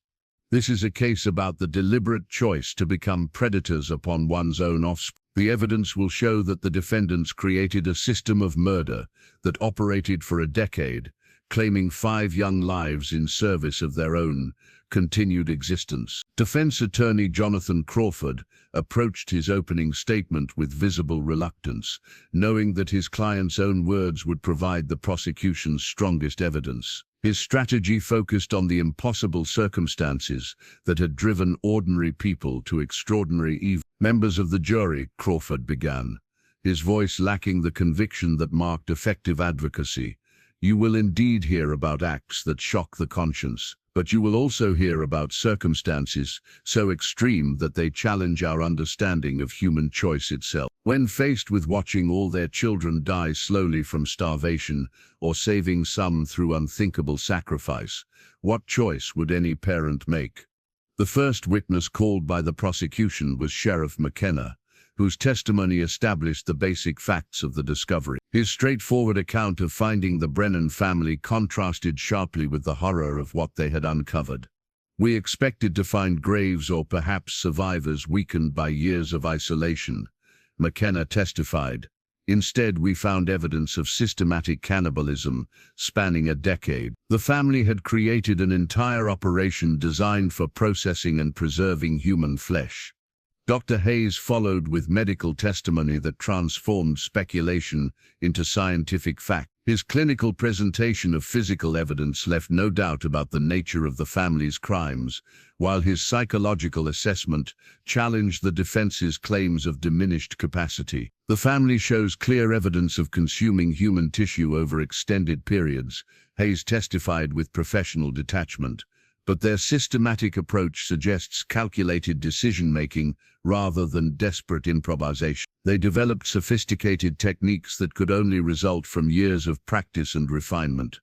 "This is a case about the deliberate choice to become predators upon one's own offspring. The evidence will show that the defendants created a system of murder that operated for a decade, claiming 5 young lives in service of their own continued existence. Defense attorney Jonathan Crawford approached his opening statement with visible reluctance, knowing that his client's own words would provide the prosecution's strongest evidence. His strategy focused on the impossible circumstances that had driven ordinary people to extraordinary evil. Members of the jury, Crawford began, his voice lacking the conviction that marked effective advocacy. You will indeed hear about acts that shock the conscience, but you will also hear about circumstances so extreme that they challenge our understanding of human choice itself. When faced with watching all their children die slowly from starvation or saving some through unthinkable sacrifice, what choice would any parent make? The first witness called by the prosecution was Sheriff McKenna, whose testimony established the basic facts of the discovery. His straightforward account of finding the Brennan family contrasted sharply with the horror of what they had uncovered. We expected to find graves or perhaps survivors weakened by years of isolation, McKenna testified. Instead, we found evidence of systematic cannibalism spanning a decade. The family had created an entire operation designed for processing and preserving human flesh. Dr. Hayes followed with medical testimony that transformed speculation into scientific fact. His clinical presentation of physical evidence left no doubt about the nature of the family's crimes, while his psychological assessment challenged the defense's claims of diminished capacity. The family shows clear evidence of consuming human tissue over extended periods, Hayes testified with professional detachment, but their systematic approach suggests calculated decision-making rather than desperate improvisation. They developed sophisticated techniques that could only result from years of practice and refinement.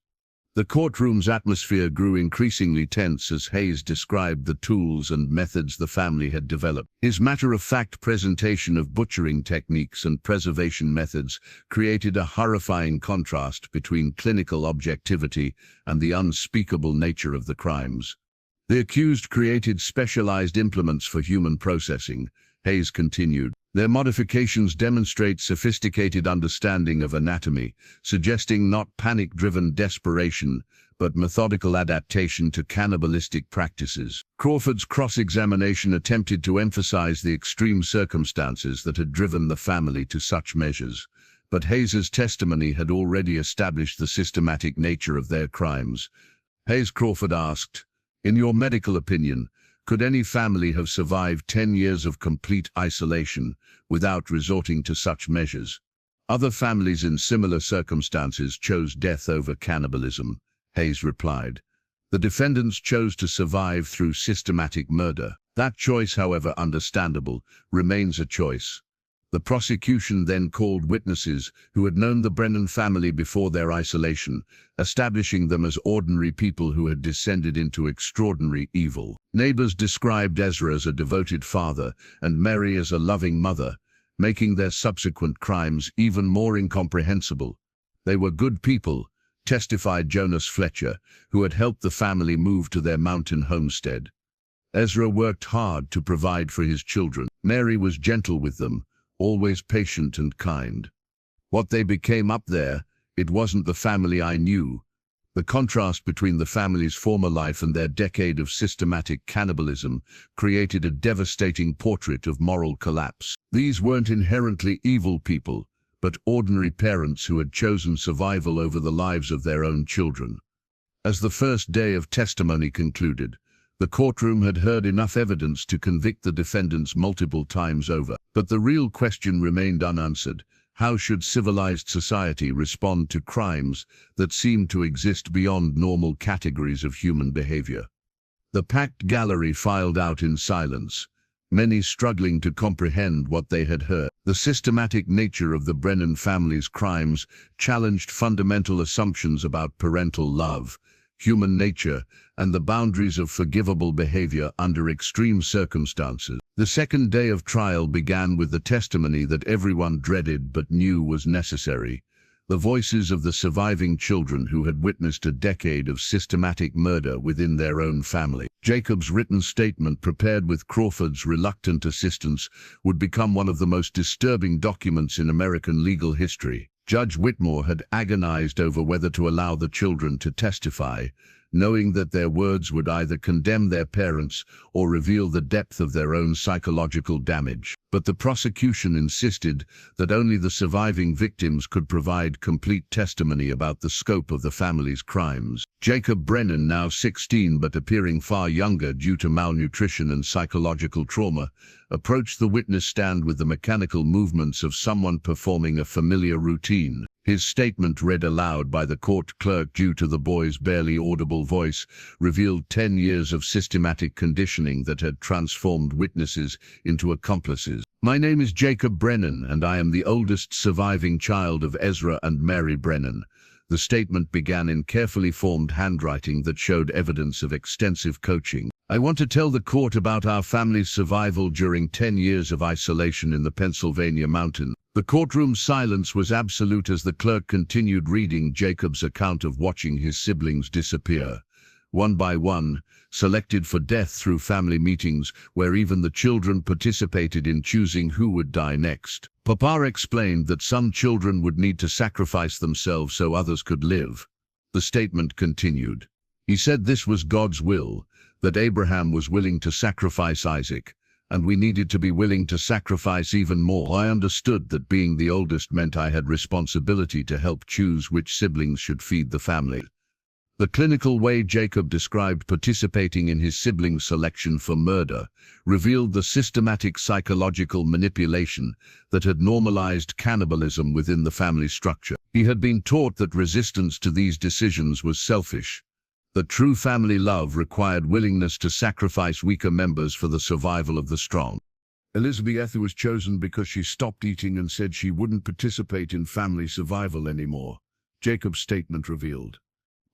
The courtroom's atmosphere grew increasingly tense as Hayes described the tools and methods the family had developed. His matter-of-fact presentation of butchering techniques and preservation methods created a horrifying contrast between clinical objectivity and the unspeakable nature of the crimes. The accused created specialized implements for human processing, Hayes continued. Their modifications demonstrate sophisticated understanding of anatomy, suggesting not panic-driven desperation, but methodical adaptation to cannibalistic practices. Crawford's cross-examination attempted to emphasize the extreme circumstances that had driven the family to such measures, but Hayes's testimony had already established the systematic nature of their crimes. Crawford asked, in your medical opinion, could any family have survived 10 years of complete isolation without resorting to such measures? Other families in similar circumstances chose death over cannibalism, Hayes replied. The defendants chose to survive through systematic murder. That choice, however understandable, remains a choice. The prosecution then called witnesses who had known the Brennan family before their isolation, establishing them as ordinary people who had descended into extraordinary evil. Neighbors described Ezra as a devoted father and Mary as a loving mother, making their subsequent crimes even more incomprehensible. They were good people, testified Jonas Fletcher, who had helped the family move to their mountain homestead. Ezra worked hard to provide for his children. Mary was gentle with them, always patient and kind. What they became up there, it wasn't the family I knew. The contrast between the family's former life and their decade of systematic cannibalism created a devastating portrait of moral collapse. These weren't inherently evil people, but ordinary parents who had chosen survival over the lives of their own children. As the first day of testimony concluded, the courtroom had heard enough evidence to convict the defendants multiple times over. But the real question remained unanswered. How should civilized society respond to crimes that seemed to exist beyond normal categories of human behavior? The packed gallery filed out in silence, many struggling to comprehend what they had heard. The systematic nature of the Brennan family's crimes challenged fundamental assumptions about parental love, human nature, and the boundaries of forgivable behavior under extreme circumstances. The second day of trial began with the testimony that everyone dreaded but knew was necessary. The voices of the surviving children who had witnessed a decade of systematic murder within their own family. Jacob's written statement, prepared with Crawford's reluctant assistance, would become one of the most disturbing documents in American legal history. Judge Whitmore had agonized over whether to allow the children to testify, knowing that their words would either condemn their parents or reveal the depth of their own psychological damage. But the prosecution insisted that only the surviving victims could provide complete testimony about the scope of the family's crimes. Jacob Brennan, now 16 but appearing far younger due to malnutrition and psychological trauma, approached the witness stand with the mechanical movements of someone performing a familiar routine. His statement, read aloud by the court clerk due to the boy's barely audible voice, revealed 10 years of systematic conditioning that had transformed witnesses into accomplices. "My name is Jacob Brennan, and I am the oldest surviving child of Ezra and Mary Brennan." The statement began in carefully formed handwriting that showed evidence of extensive coaching. "I want to tell the court about our family's survival during 10 years of isolation in the Pennsylvania mountains." The courtroom's silence was absolute as the clerk continued reading Jacob's account of watching his siblings disappear, one by one, selected for death through family meetings where even the children participated in choosing who would die next. Papa explained that some children would need to sacrifice themselves so others could live. The statement continued. "He said this was God's will, that Abraham was willing to sacrifice Isaac, and we needed to be willing to sacrifice even more. I understood that being the oldest meant I had responsibility to help choose which siblings should feed the family." The clinical way Jacob described participating in his siblings' selection for murder revealed the systematic psychological manipulation that had normalized cannibalism within the family structure. He had been taught that resistance to these decisions was selfish, that true family love required willingness to sacrifice weaker members for the survival of the strong. Elizabeth was chosen because she stopped eating and said she wouldn't participate in family survival anymore, Jacob's statement revealed.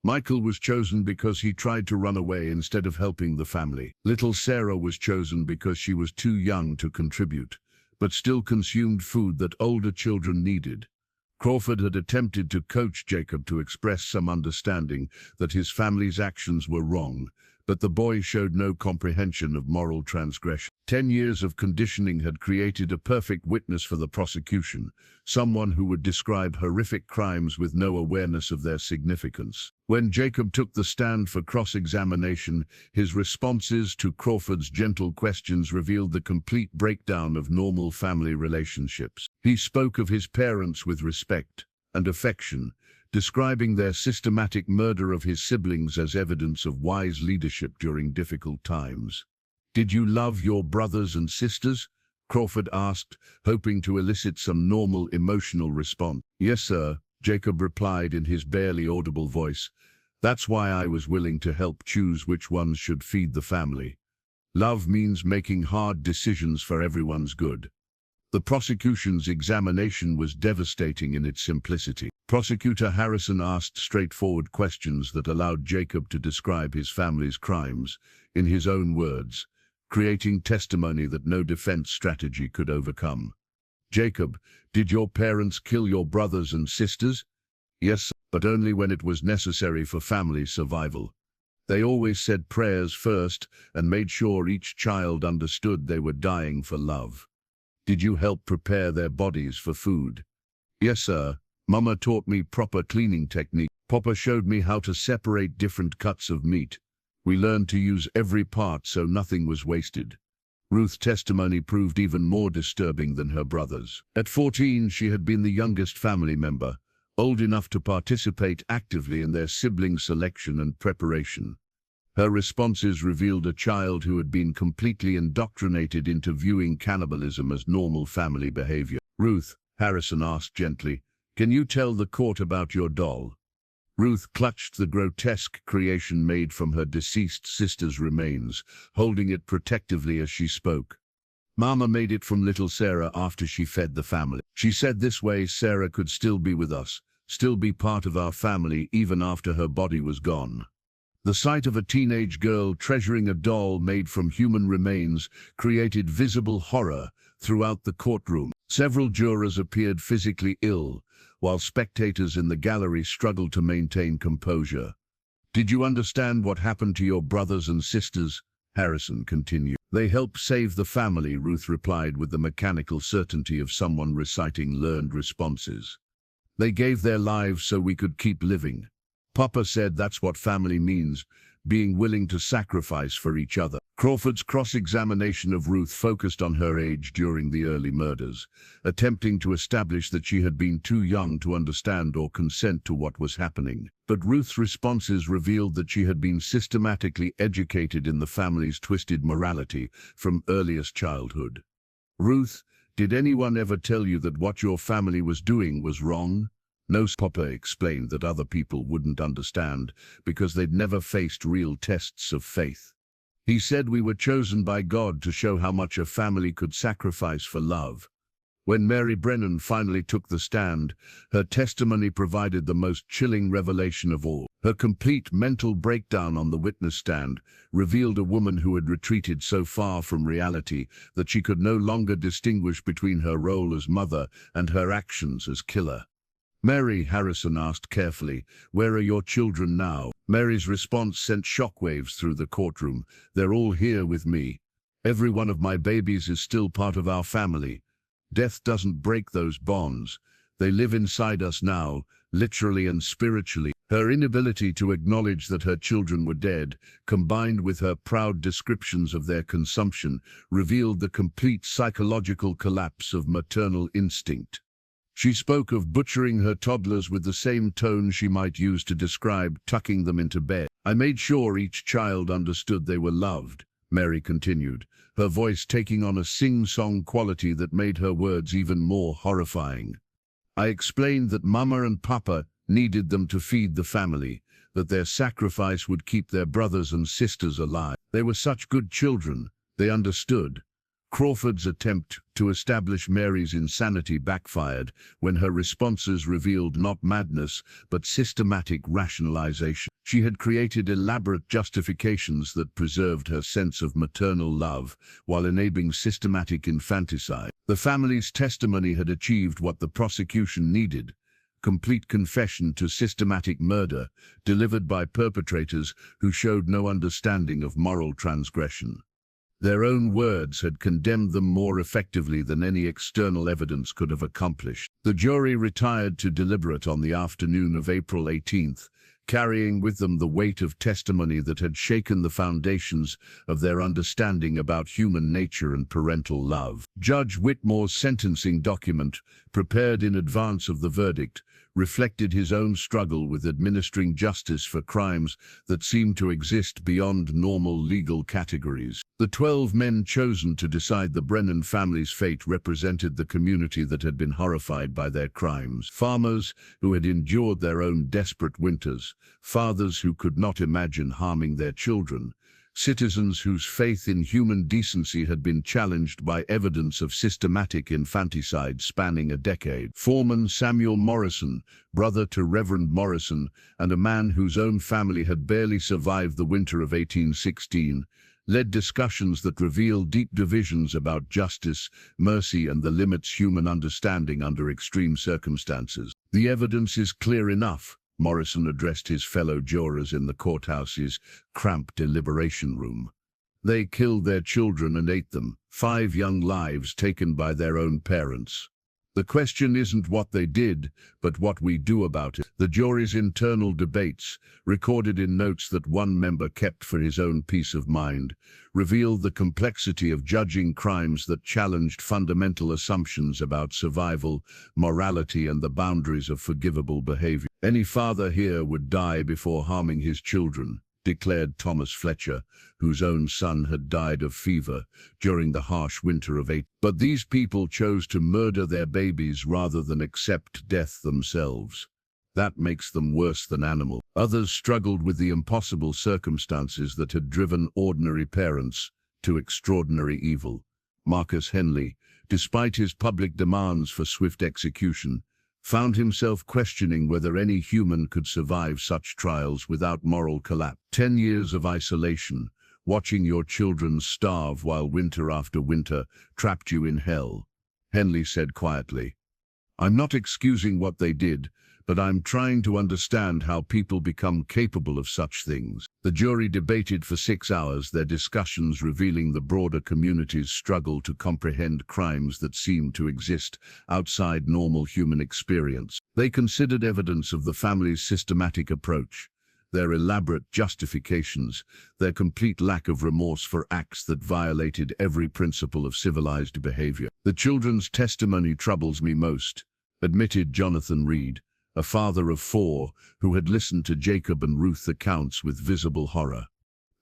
Michael was chosen because he tried to run away instead of helping the family. Little Sarah was chosen because she was too young to contribute, but still consumed food that older children needed. Crawford had attempted to coach Jacob to express some understanding that his family's actions were wrong, but the boy showed no comprehension of moral transgression. 10 years of conditioning had created a perfect witness for the prosecution, someone who would describe horrific crimes with no awareness of their significance. When Jacob took the stand for cross-examination, his responses to Crawford's gentle questions revealed the complete breakdown of normal family relationships. He spoke of his parents with respect and affection, describing their systematic murder of his siblings as evidence of wise leadership during difficult times. "Did you love your brothers and sisters?" Crawford asked, hoping to elicit some normal emotional response. "Yes, sir," Jacob replied in his barely audible voice. "That's why I was willing to help choose which ones should feed the family. Love means making hard decisions for everyone's good." The prosecution's examination was devastating in its simplicity. Prosecutor Harrison asked straightforward questions that allowed Jacob to describe his family's crimes in his own words, creating testimony that no defense strategy could overcome. "Jacob, did your parents kill your brothers and sisters?" "Yes, but only when it was necessary for family survival. They always said prayers first and made sure each child understood they were dying for love." "Did you help prepare their bodies for food?" "Yes, sir. Mama taught me proper cleaning technique. Papa showed me how to separate different cuts of meat. We learned to use every part so nothing was wasted." Ruth's testimony proved even more disturbing than her brother's. At 14, she had been the youngest family member, old enough to participate actively in their sibling selection and preparation. Her responses revealed a child who had been completely indoctrinated into viewing cannibalism as normal family behavior. "Ruth," Harrison asked gently, "can you tell the court about your doll?" Ruth clutched the grotesque creation made from her deceased sister's remains, holding it protectively as she spoke. "Mama made it from little Sarah after she fed the family. She said this way Sarah could still be with us, still be part of our family even after her body was gone." The sight of a teenage girl treasuring a doll made from human remains created visible horror throughout the courtroom. Several jurors appeared physically ill, while spectators in the gallery struggled to maintain composure. "Did you understand what happened to your brothers and sisters?" Harrison continued. "They helped save the family," Ruth replied with the mechanical certainty of someone reciting learned responses. They gave their lives so we could keep living. Papa said that's what family means, being willing to sacrifice for each other. Crawford's cross-examination of Ruth focused on her age during the early murders, attempting to establish that she had been too young to understand or consent to what was happening. But Ruth's responses revealed that she had been systematically educated in the family's twisted morality from earliest childhood. "Ruth, did anyone ever tell you that what your family was doing was wrong?" No. Papa explained that other people wouldn't understand because they'd never faced real tests of faith. He said we were chosen by God to show how much a family could sacrifice for love. When Mary Brennan finally took the stand, her testimony provided the most chilling revelation of all. Her complete mental breakdown on the witness stand revealed a woman who had retreated so far from reality that she could no longer distinguish between her role as mother and her actions as killer. "Mary," Harrison asked carefully, "where are your children now?" Mary's response sent shockwaves through the courtroom. "They're all here with me. Every one of my babies is still part of our family. Death doesn't break those bonds. They live inside us now, literally and spiritually." Her inability to acknowledge that her children were dead, combined with her proud descriptions of their consumption, revealed the complete psychological collapse of maternal instinct. She spoke of butchering her toddlers with the same tone she might use to describe tucking them into bed. "I made sure each child understood they were loved," Mary continued, her voice taking on a sing-song quality that made her words even more horrifying. "I explained that Mama and Papa needed them to feed the family, that their sacrifice would keep their brothers and sisters alive. They were such good children, they understood." Crawford's attempt to establish Mary's insanity backfired when her responses revealed not madness but systematic rationalization. She had created elaborate justifications that preserved her sense of maternal love while enabling systematic infanticide. The family's testimony had achieved what the prosecution needed: complete confession to systematic murder, delivered by perpetrators who showed no understanding of moral transgression. Their own words had condemned them more effectively than any external evidence could have accomplished. The jury retired to deliberate on the afternoon of April 18th, carrying with them the weight of testimony that had shaken the foundations of their understanding about human nature and parental love. Judge Whitmore's sentencing document, prepared in advance of the verdict, reflected his own struggle with administering justice for crimes that seemed to exist beyond normal legal categories. The 12 men chosen to decide the Brennan family's fate represented the community that had been horrified by their crimes. Farmers who had endured their own desperate winters, fathers who could not imagine harming their children, citizens whose faith in human decency had been challenged by evidence of systematic infanticide spanning a decade. Foreman Samuel Morrison, brother to Reverend Morrison, and a man whose own family had barely survived the winter of 1816, led discussions that revealed deep divisions about justice, mercy, and the limits human understanding under extreme circumstances. "The evidence is clear enough," Morrison addressed his fellow jurors in the courthouse's cramped deliberation room. "They killed their children and ate them, 5 young lives taken by their own parents. The question isn't what they did, but what we do about it." The jury's internal debates, recorded in notes that one member kept for his own peace of mind, revealed the complexity of judging crimes that challenged fundamental assumptions about survival, morality, and the boundaries of forgivable behavior. "Any father here would die before harming his children," declared Thomas Fletcher, whose own son had died of fever during the harsh winter of 8. But these people chose to murder their babies rather than accept death themselves. That makes them worse than animals. Others struggled with the impossible circumstances that had driven ordinary parents to extraordinary evil. Marcus Henley, despite his public demands for swift execution, found himself questioning whether any human could survive such trials without moral collapse. 10 years of isolation, watching your children starve while winter after winter trapped you in hell, Henley said quietly. "I'm not excusing what they did, but I'm trying to understand how people become capable of such things. The jury debated for 6 hours, their discussions revealing the broader community's struggle to comprehend crimes that seem to exist outside normal human experience. They considered evidence of the family's systematic approach, their elaborate justifications, their complete lack of remorse for acts that violated every principle of civilized behavior. "The children's testimony troubles me most," admitted Jonathan Reed, a father of 4 who had listened to Jacob and Ruth's accounts with visible horror.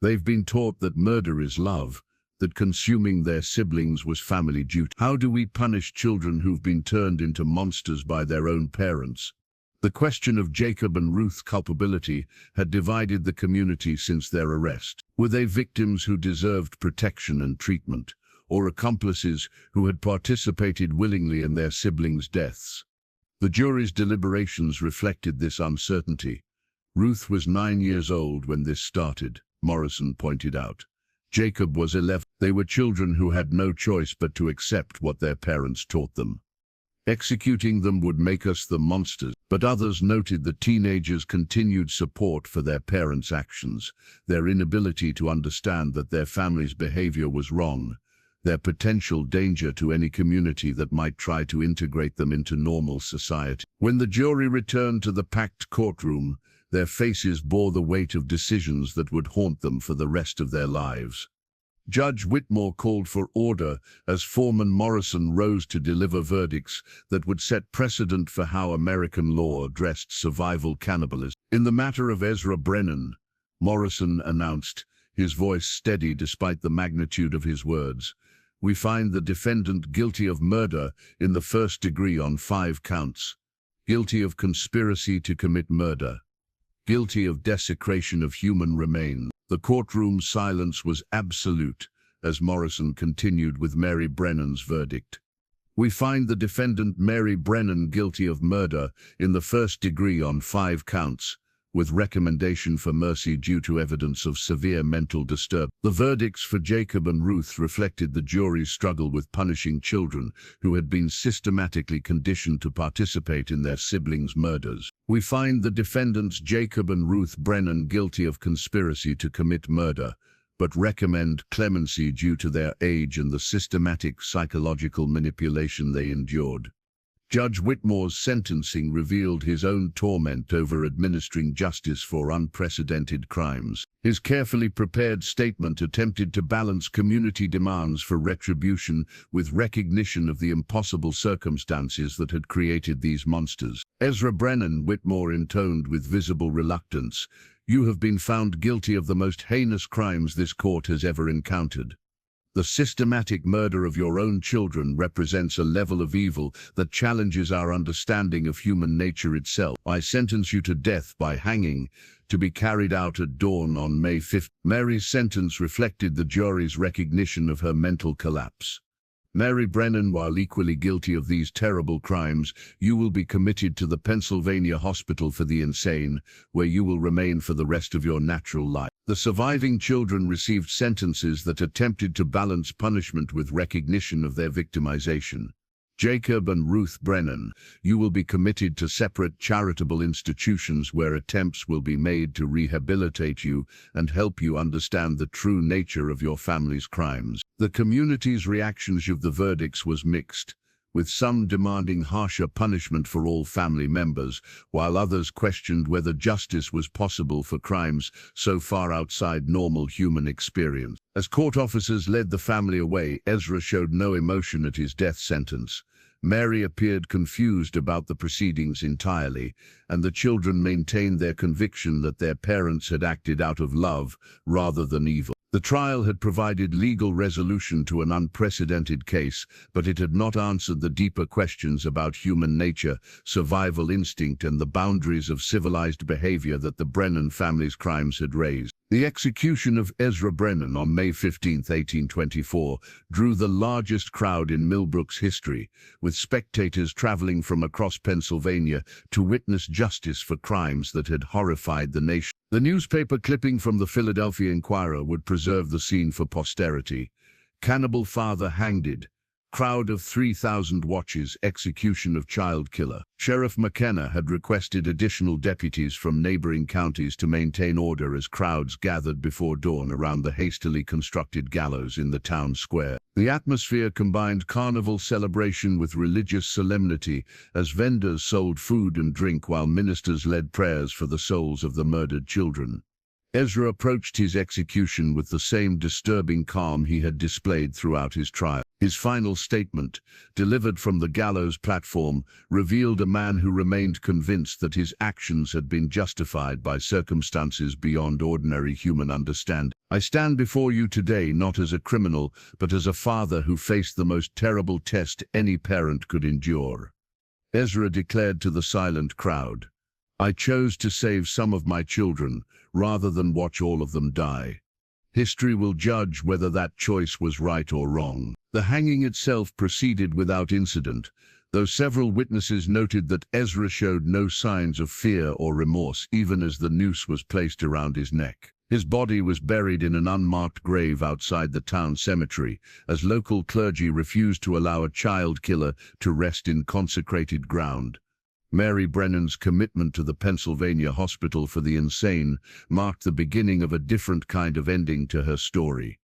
"They've been taught that murder is love, that consuming their siblings was family duty. How do we punish children who've been turned into monsters by their own parents?" The question of Jacob and Ruth's culpability had divided the community since their arrest. Were they victims who deserved protection and treatment, or accomplices who had participated willingly in their siblings' deaths? The jury's deliberations reflected this uncertainty. Ruth was 9 years old when this started, Morrison pointed out. Jacob was 11. They were children who had no choice but to accept what their parents taught them. Executing them would make us the monsters. But others noted the teenagers' continued support for their parents' actions, their inability to understand that their family's behavior was wrong, their potential danger to any community that might try to integrate them into normal society. When the jury returned to the packed courtroom, their faces bore the weight of decisions that would haunt them for the rest of their lives. Judge Whitmore called for order as Foreman Morrison rose to deliver verdicts that would set precedent for how American law addressed survival cannibalism. In the matter of Ezra Brennan, Morrison announced, his voice steady despite the magnitude of his words, "We find the defendant guilty of murder in the first degree on 5 counts, guilty of conspiracy to commit murder, guilty of desecration of human remains." The courtroom's silence was absolute as Morrison continued with Mary Brennan's verdict. "We find the defendant Mary Brennan guilty of murder in the first degree on 5 counts, with recommendation for mercy due to evidence of severe mental disturbance." The verdicts for Jacob and Ruth reflected the jury's struggle with punishing children who had been systematically conditioned to participate in their siblings' murders. "We find the defendants Jacob and Ruth Brennan guilty of conspiracy to commit murder, but recommend clemency due to their age and the systematic psychological manipulation they endured." Judge Whitmore's sentencing revealed his own torment over administering justice for unprecedented crimes. His carefully prepared statement attempted to balance community demands for retribution with recognition of the impossible circumstances that had created these monsters. "Ezra Brennan," Whitmore intoned with visible reluctance, "you have been found guilty of the most heinous crimes this court has ever encountered. The systematic murder of your own children represents a level of evil that challenges our understanding of human nature itself. I sentence you to death by hanging, to be carried out at dawn on May 5th. Mary's sentence reflected the jury's recognition of her mental collapse. "Mary Brennan, while equally guilty of these terrible crimes, you will be committed to the Pennsylvania Hospital for the Insane, where you will remain for the rest of your natural life." The surviving children received sentences that attempted to balance punishment with recognition of their victimization. "Jacob and Ruth Brennan, you will be committed to separate charitable institutions where attempts will be made to rehabilitate you and help you understand the true nature of your family's crimes." The community's reactions to the verdicts was mixed, with some demanding harsher punishment for all family members, while others questioned whether justice was possible for crimes so far outside normal human experience. As court officers led the family away, Ezra showed no emotion at his death sentence. Mary appeared confused about the proceedings entirely, and the children maintained their conviction that their parents had acted out of love rather than evil. The trial had provided legal resolution to an unprecedented case, but it had not answered the deeper questions about human nature, survival instinct, and the boundaries of civilized behavior that the Brennan family's crimes had raised. The execution of Ezra Brennan on May 15, 1824, drew the largest crowd in Millbrook's history, with spectators traveling from across Pennsylvania to witness justice for crimes that had horrified the nation. The newspaper clipping from the Philadelphia Inquirer would preserve the scene for posterity. "Cannibal father hanged. Crowd of 3,000 watches execution of child killer. Sheriff McKenna had requested additional deputies from neighboring counties to maintain order as crowds gathered before dawn around the hastily constructed gallows in the town square. The atmosphere combined carnival celebration with religious solemnity as vendors sold food and drink while ministers led prayers for the souls of the murdered children. Ezra approached his execution with the same disturbing calm he had displayed throughout his trial. His final statement, delivered from the gallows platform, revealed a man who remained convinced that his actions had been justified by circumstances beyond ordinary human understanding. I stand before you today not as a criminal, but as a father who faced the most terrible test any parent could endure. Ezra declared to the silent crowd, I chose to save some of my children, rather than watch all of them die. History will judge whether that choice was right or wrong. The hanging itself proceeded without incident, though several witnesses noted that Ezra showed no signs of fear or remorse even as the noose was placed around his neck. His body was buried in an unmarked grave outside the town cemetery, as local clergy refused to allow a child killer to rest in consecrated ground. Mary Brennan's commitment to the Pennsylvania Hospital for the Insane marked the beginning of a different kind of ending to her story.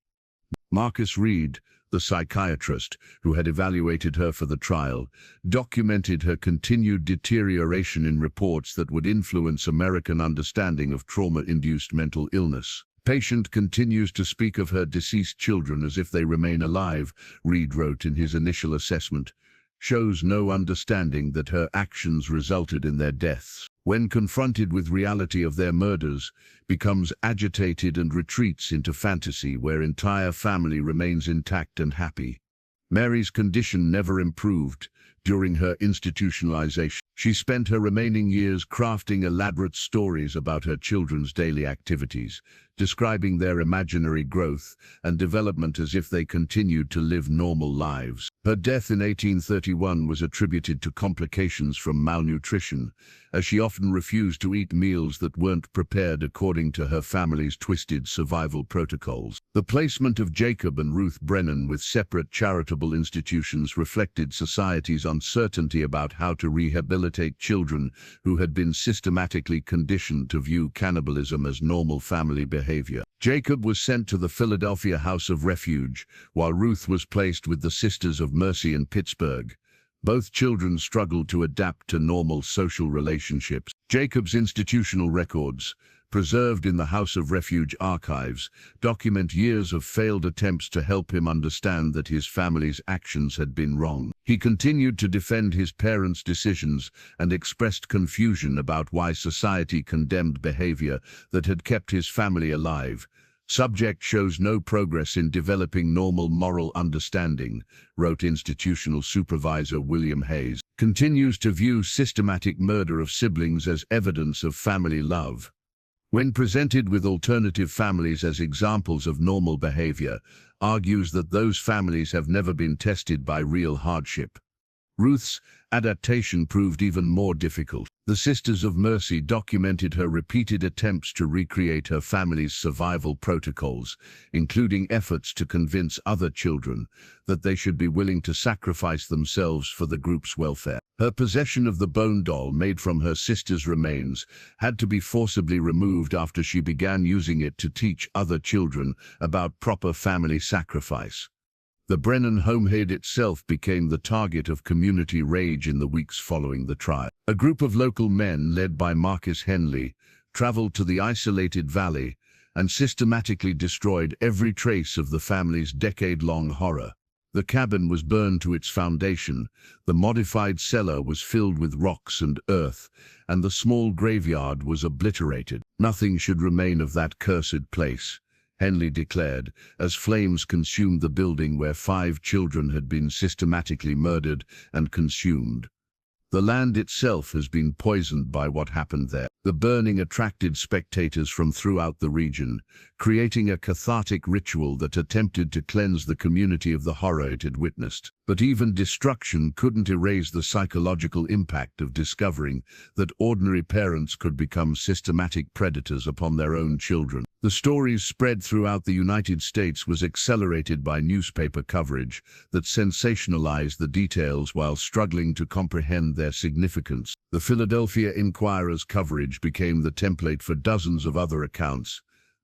Marcus Reed, the psychiatrist who had evaluated her for the trial, documented her continued deterioration in reports that would influence American understanding of trauma-induced mental illness. Patient continues to speak of her deceased children as if they remain alive, Reed wrote in his initial assessment. Shows no understanding that her actions resulted in their deaths. When confronted with reality of their murders, becomes agitated and retreats into fantasy where entire family remains intact and happy. Mary's condition never improved. During her institutionalization, she spent her remaining years crafting elaborate stories about her children's daily activities, describing their imaginary growth and development as if they continued to live normal lives. Her death in 1831 was attributed to complications from malnutrition, as she often refused to eat meals that weren't prepared according to her family's twisted survival protocols. The placement of Jacob and Ruth Brennan with separate charitable institutions reflected society's uncertainty about how to rehabilitate children who had been systematically conditioned to view cannibalism as normal family behavior. Jacob was sent to the Philadelphia House of Refuge, while Ruth was placed with the Sisters of Mercy in Pittsburgh. Both children struggled to adapt to normal social relationships. Jacob's institutional records, preserved in the House of Refuge archives, document years of failed attempts to help him understand that his family's actions had been wrong. He continued to defend his parents' decisions and expressed confusion about why society condemned behavior that had kept his family alive. Subject shows no progress in developing normal moral understanding, wrote institutional supervisor William Hayes. Continues to view systematic murder of siblings as evidence of family love. When presented with alternative families as examples of normal behavior, argues that those families have never been tested by real hardship. Ruth's adaptation proved even more difficult. The Sisters of Mercy documented her repeated attempts to recreate her family's survival protocols, including efforts to convince other children that they should be willing to sacrifice themselves for the group's welfare. Her possession of the bone doll made from her sister's remains had to be forcibly removed after she began using it to teach other children about proper family sacrifice. The Brennan homestead itself became the target of community rage in the weeks following the trial. A group of local men, led by Marcus Henley, traveled to the isolated valley and systematically destroyed every trace of the family's decade-long horror. The cabin was burned to its foundation, the modified cellar was filled with rocks and earth, and the small graveyard was obliterated. Nothing should remain of that cursed place, Henley declared, as flames consumed the building where 5 children had been systematically murdered and consumed. The land itself has been poisoned by what happened there. The burning attracted spectators from throughout the region, creating a cathartic ritual that attempted to cleanse the community of the horror it had witnessed. But even destruction couldn't erase the psychological impact of discovering that ordinary parents could become systematic predators upon their own children. The stories spread throughout the United States was accelerated by newspaper coverage that sensationalized the details while struggling to comprehend their significance. The Philadelphia Inquirer's coverage became the template for dozens of other accounts.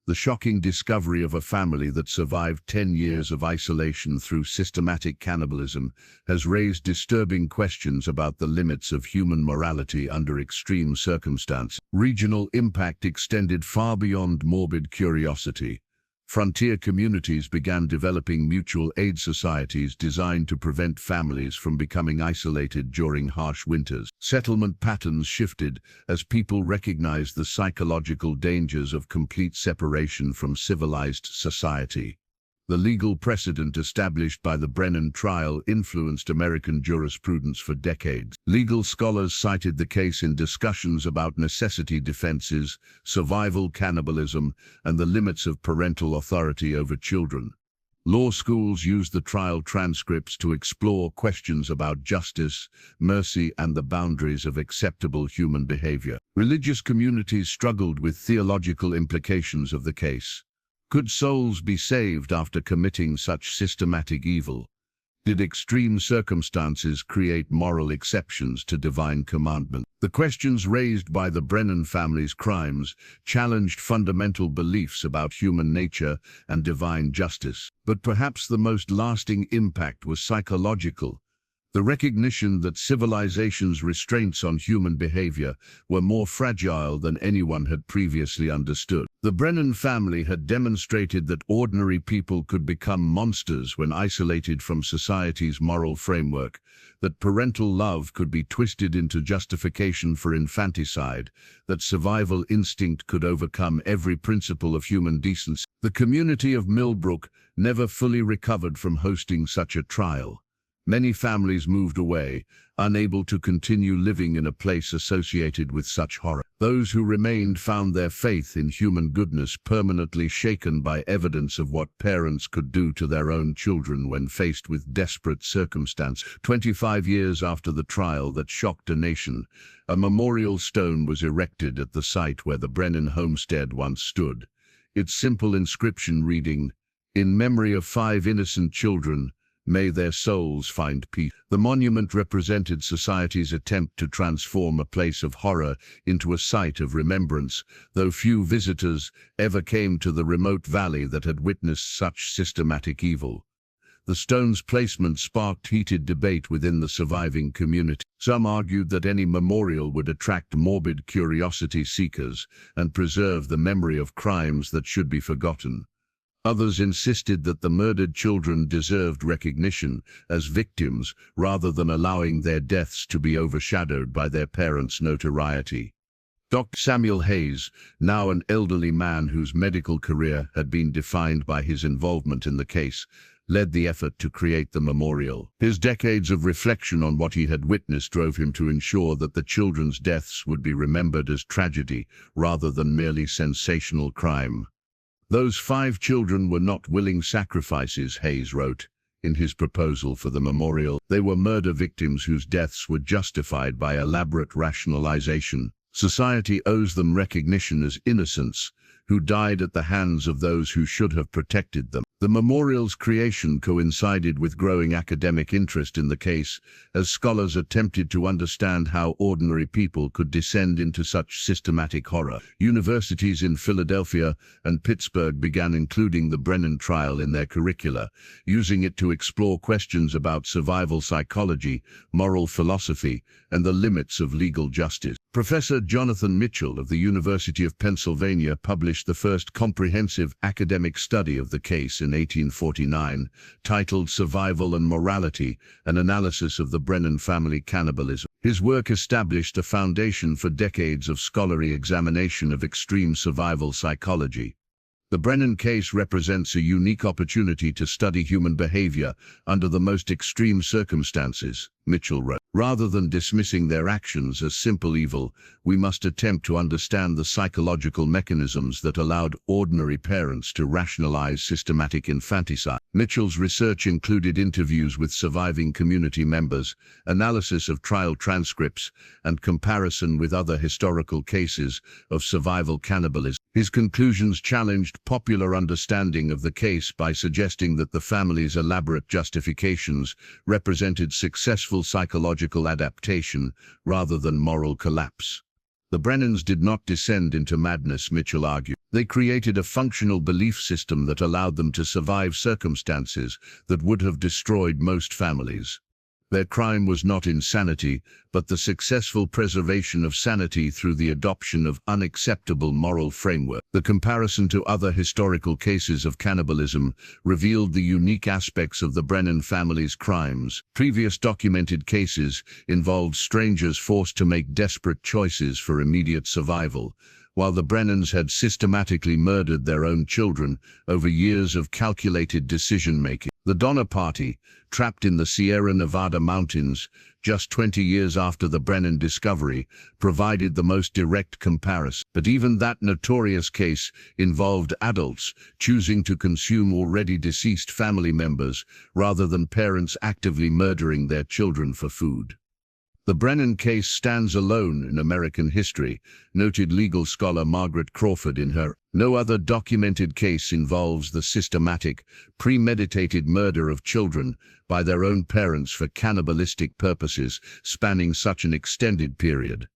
The shocking discovery of a family that survived 10 years of isolation through systematic cannibalism has raised disturbing questions about the limits of human morality under extreme circumstances. Regional impact extended far beyond morbid curiosity. Frontier communities began developing mutual aid societies designed to prevent families from becoming isolated during harsh winters. Settlement patterns shifted as people recognized the psychological dangers of complete separation from civilized society. The legal precedent established by the Brennan trial influenced American jurisprudence for decades. Legal scholars cited the case in discussions about necessity defenses, survival cannibalism, and the limits of parental authority over children. Law schools used the trial transcripts to explore questions about justice, mercy, and the boundaries of acceptable human behavior. Religious communities struggled with theological implications of the case. Could souls be saved after committing such systematic evil? Did extreme circumstances create moral exceptions to divine commandment? The questions raised by the Brennan family's crimes challenged fundamental beliefs about human nature and divine justice. But perhaps the most lasting impact was psychological. The recognition that civilization's restraints on human behavior were more fragile than anyone had previously understood. The Brennan family had demonstrated that ordinary people could become monsters when isolated from society's moral framework, that parental love could be twisted into justification for infanticide, that survival instinct could overcome every principle of human decency. The community of Millbrook never fully recovered from hosting such a trial. Many families moved away, unable to continue living in a place associated with such horror. Those who remained found their faith in human goodness permanently shaken by evidence of what parents could do to their own children when faced with desperate circumstance. 25 years after the trial that shocked a nation, a memorial stone was erected at the site where the Brennan homestead once stood. Its simple inscription reading, "In memory of 5 innocent children, may their souls find peace." The monument represented society's attempt to transform a place of horror into a site of remembrance, though few visitors ever came to the remote valley that had witnessed such systematic evil. The stone's placement sparked heated debate within the surviving community. Some argued that any memorial would attract morbid curiosity seekers and preserve the memory of crimes that should be forgotten. Others insisted that the murdered children deserved recognition as victims rather than allowing their deaths to be overshadowed by their parents' notoriety. Dr. Samuel Hayes, now an elderly man whose medical career had been defined by his involvement in the case, led the effort to create the memorial. His decades of reflection on what he had witnessed drove him to ensure that the children's deaths would be remembered as tragedy rather than merely sensational crime. Those 5 children were not willing sacrifices, Hayes wrote in his proposal for the memorial. They were murder victims whose deaths were justified by elaborate rationalization. Society owes them recognition as innocents who died at the hands of those who should have protected them. The memorial's creation coincided with growing academic interest in the case, as scholars attempted to understand how ordinary people could descend into such systematic horror. Universities in Philadelphia and Pittsburgh began including the Brennan trial in their curricula, using it to explore questions about survival psychology, moral philosophy, and the limits of legal justice. Professor Jonathan Mitchell of the University of Pennsylvania published the first comprehensive academic study of the case in 1849, titled Survival and Morality, an Analysis of the Brennan Family Cannibalism. His work established a foundation for decades of scholarly examination of extreme survival psychology. The Brennan case represents a unique opportunity to study human behavior under the most extreme circumstances, Mitchell wrote. Rather than dismissing their actions as simple evil, we must attempt to understand the psychological mechanisms that allowed ordinary parents to rationalize systematic infanticide. Mitchell's research included interviews with surviving community members, analysis of trial transcripts, and comparison with other historical cases of survival cannibalism. His conclusions challenged popular understanding of the case by suggesting that the family's elaborate justifications represented successful psychological adaptation rather than moral collapse. The Brennans did not descend into madness, Mitchell argued. They created a functional belief system that allowed them to survive circumstances that would have destroyed most families. Their crime was not insanity, but the successful preservation of sanity through the adoption of unacceptable moral framework. The comparison to other historical cases of cannibalism revealed the unique aspects of the Brennan family's crimes. Previous documented cases involved strangers forced to make desperate choices for immediate survival, while the Brennans had systematically murdered their own children over years of calculated decision-making. The Donner Party, trapped in the Sierra Nevada mountains just 20 years after the Brennan discovery, provided the most direct comparison. But even that notorious case involved adults choosing to consume already deceased family members rather than parents actively murdering their children for food. The Brennan case stands alone in American history, noted legal scholar Margaret Crawford in her "No other documented case involves the systematic, premeditated murder of children by their own parents for cannibalistic purposes spanning such an extended period."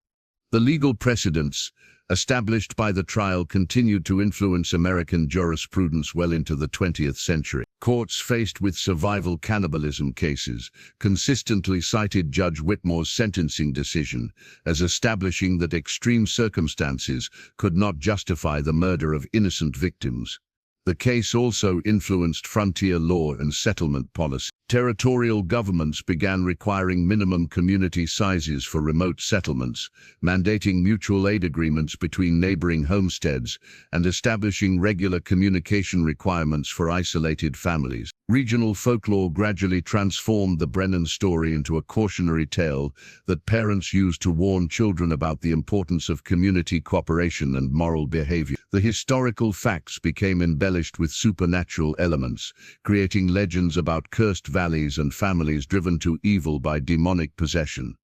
The legal precedents established by the trial continued to influence American jurisprudence well into the 20th century. Courts faced with survival cannibalism cases consistently cited Judge Whitmore's sentencing decision as establishing that extreme circumstances could not justify the murder of innocent victims. The case also influenced frontier law and settlement policy. Territorial governments began requiring minimum community sizes for remote settlements, mandating mutual aid agreements between neighboring homesteads, and establishing regular communication requirements for isolated families. Regional folklore gradually transformed the Brennan story into a cautionary tale that parents used to warn children about the importance of community cooperation and moral behavior. The historical facts became embellished with supernatural elements, creating legends about cursed valleys and families driven to evil by demonic possession.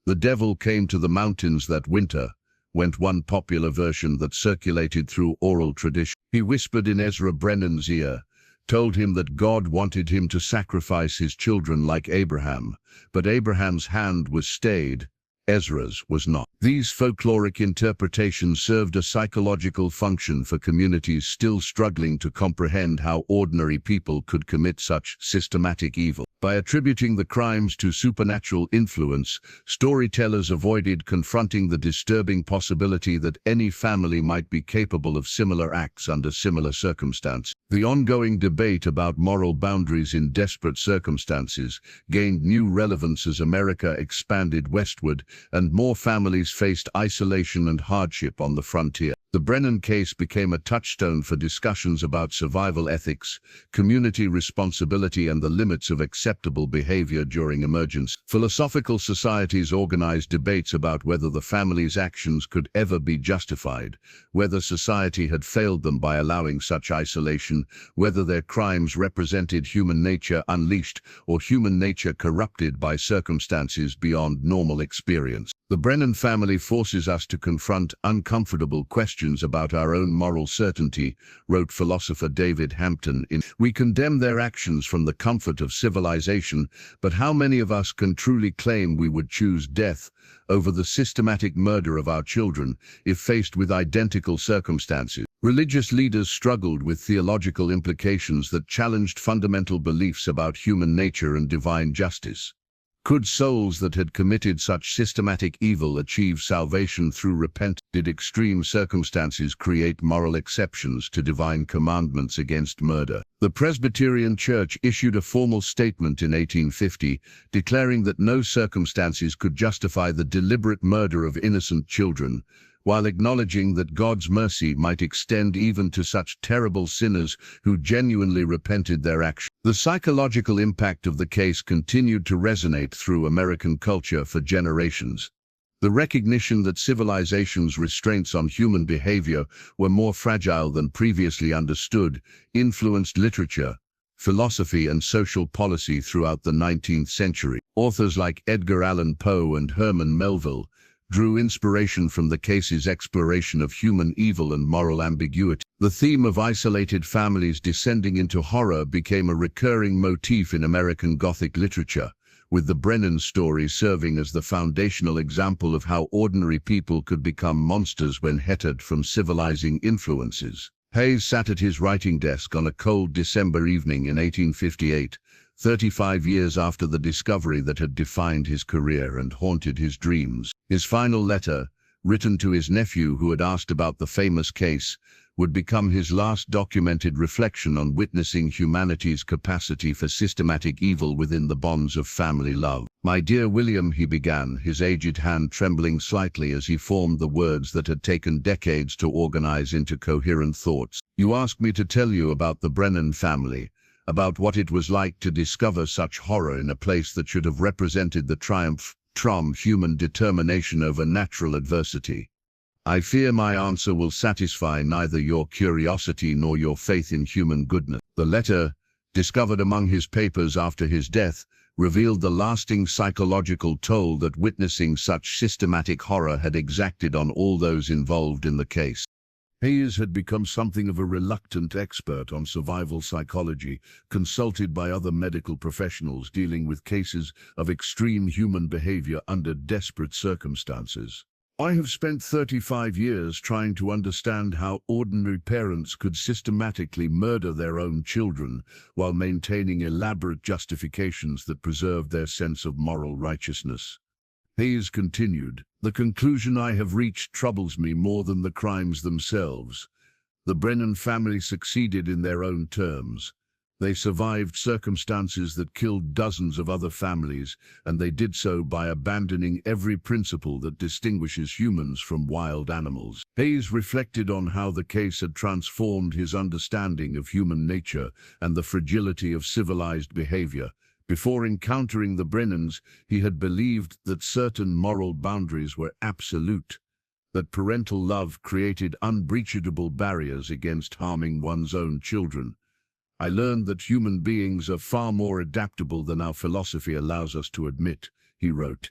"The devil came to the mountains that winter," went one popular version that circulated through oral tradition. "He whispered in Ezra Brennan's ear, told him that God wanted him to sacrifice his children like Abraham, but Abraham's hand was stayed, Ezra's was not." These folkloric interpretations served a psychological function for communities still struggling to comprehend how ordinary people could commit such systematic evil. By attributing the crimes to supernatural influence, storytellers avoided confronting the disturbing possibility that any family might be capable of similar acts under similar circumstances. The ongoing debate about moral boundaries in desperate circumstances gained new relevance as America expanded westward and more families faced isolation and hardship on the frontier. The Brennan case became a touchstone for discussions about survival ethics, community responsibility, and the limits of acceptable behavior during emergency. Philosophical societies organized debates about whether the family's actions could ever be justified, whether society had failed them by allowing such isolation, whether their crimes represented human nature unleashed or human nature corrupted by circumstances beyond normal experience. The Brennan family forces us to confront uncomfortable questions about our own moral certainty, wrote philosopher David Hampton in "We condemn their actions from the comfort of civilization, but how many of us can truly claim we would choose death over the systematic murder of our children if faced with identical circumstances?" Religious leaders struggled with theological implications that challenged fundamental beliefs about human nature and divine justice. Could souls that had committed such systematic evil achieve salvation through repentance? Did extreme circumstances create moral exceptions to divine commandments against murder? The Presbyterian Church issued a formal statement in 1850 declaring that no circumstances could justify the deliberate murder of innocent children, while acknowledging that God's mercy might extend even to such terrible sinners who genuinely repented their actions. The psychological impact of the case continued to resonate through American culture for generations. The recognition that civilization's restraints on human behavior were more fragile than previously understood influenced literature, philosophy, and social policy throughout the 19th century. Authors like Edgar Allan Poe and Herman Melville drew inspiration from the case's exploration of human evil and moral ambiguity. The theme of isolated families descending into horror became a recurring motif in American Gothic literature, with the Brennan story serving as the foundational example of how ordinary people could become monsters when hetered from civilizing influences. Hayes sat at his writing desk on a cold December evening in 1858, 35 years after the discovery that had defined his career and haunted his dreams. His final letter, written to his nephew who had asked about the famous case, would become his last documented reflection on witnessing humanity's capacity for systematic evil within the bonds of family love. "My dear William," he began, his aged hand trembling slightly as he formed the words that had taken decades to organize into coherent thoughts. "You asked me to tell you about the Brennan family, about what it was like to discover such horror in a place that should have represented the triumph of human determination over natural adversity. I fear my answer will satisfy neither your curiosity nor your faith in human goodness." The letter, discovered among his papers after his death, revealed the lasting psychological toll that witnessing such systematic horror had exacted on all those involved in the case. Hayes had become something of a reluctant expert on survival psychology, consulted by other medical professionals dealing with cases of extreme human behavior under desperate circumstances. "I have spent 35 years trying to understand how ordinary parents could systematically murder their own children while maintaining elaborate justifications that preserved their sense of moral righteousness." Hayes continued, "The conclusion I have reached troubles me more than the crimes themselves. The Brennan family succeeded in their own terms. They survived circumstances that killed dozens of other families, and they did so by abandoning every principle that distinguishes humans from wild animals." Hayes reflected on how the case had transformed his understanding of human nature and the fragility of civilized behavior. Before encountering the Brennans, he had believed that certain moral boundaries were absolute, that parental love created unbreachable barriers against harming one's own children. "I learned that human beings are far more adaptable than our philosophy allows us to admit," he wrote.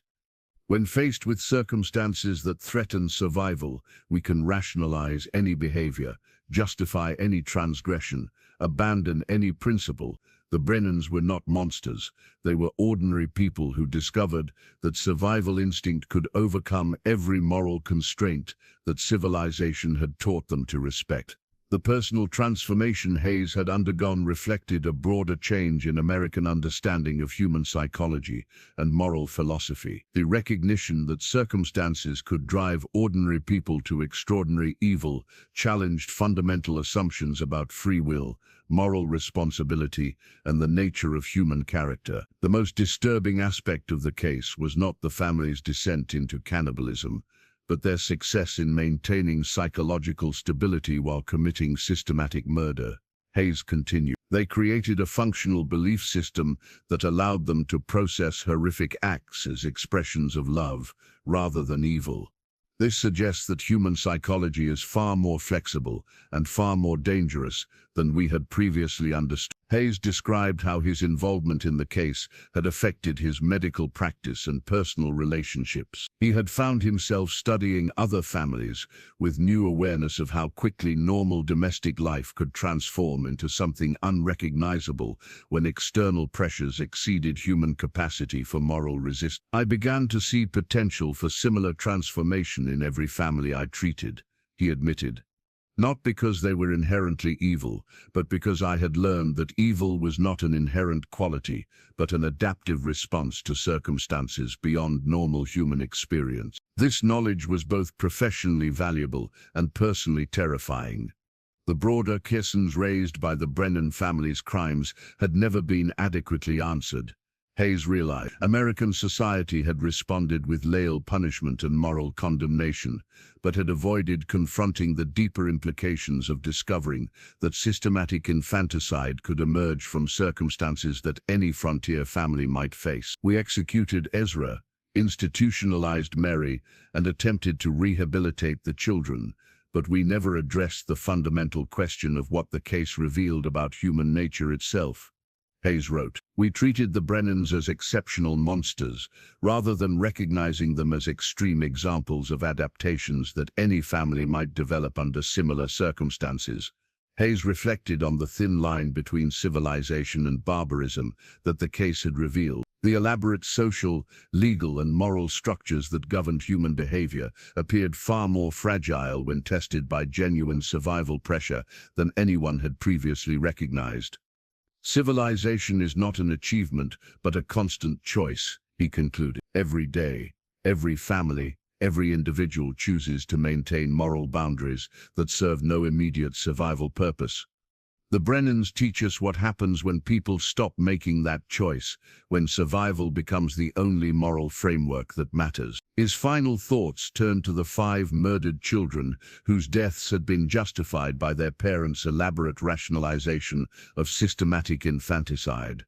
"When faced with circumstances that threaten survival, we can rationalize any behavior, justify any transgression, abandon any principle. The Brennans were not monsters. They were ordinary people who discovered that survival instinct could overcome every moral constraint that civilization had taught them to respect." The personal transformation Hayes had undergone reflected a broader change in American understanding of human psychology and moral philosophy. The recognition that circumstances could drive ordinary people to extraordinary evil challenged fundamental assumptions about free will, moral responsibility, and the nature of human character. The most disturbing aspect of the case was not the family's descent into cannibalism, but their success in maintaining psychological stability while committing systematic murder. Hayes continued, "They created a functional belief system that allowed them to process horrific acts as expressions of love, rather than evil. This suggests that human psychology is far more flexible and far more dangerous than we had previously understood." Hayes described how his involvement in the case had affected his medical practice and personal relationships. He had found himself studying other families with new awareness of how quickly normal domestic life could transform into something unrecognizable when external pressures exceeded human capacity for moral resistance. "I began to see potential for similar transformation in every family I treated," he admitted. "Not because they were inherently evil, but because I had learned that evil was not an inherent quality, but an adaptive response to circumstances beyond normal human experience." This knowledge was both professionally valuable and personally terrifying. The broader questions raised by the Brennan family's crimes had never been adequately answered. Hayes realized American society had responded with legal punishment and moral condemnation, but had avoided confronting the deeper implications of discovering that systematic infanticide could emerge from circumstances that any frontier family might face. We executed Ezra, institutionalized Mary, and attempted to rehabilitate the children, but we never addressed the fundamental question of what the case revealed about human nature itself. Hayes wrote, "We treated the Brennans as exceptional monsters, rather than recognizing them as extreme examples of adaptations that any family might develop under similar circumstances." Hayes reflected on the thin line between civilization and barbarism that the case had revealed. The elaborate social, legal, and moral structures that governed human behavior appeared far more fragile when tested by genuine survival pressure than anyone had previously recognized. "Civilization is not an achievement, but a constant choice," he concluded. "Every day, every family, every individual chooses to maintain moral boundaries that serve no immediate survival purpose." The Brennans teach us what happens when people stop making that choice, when survival becomes the only moral framework that matters. His final thoughts turned to the 5 murdered children whose deaths had been justified by their parents' elaborate rationalization of systematic infanticide.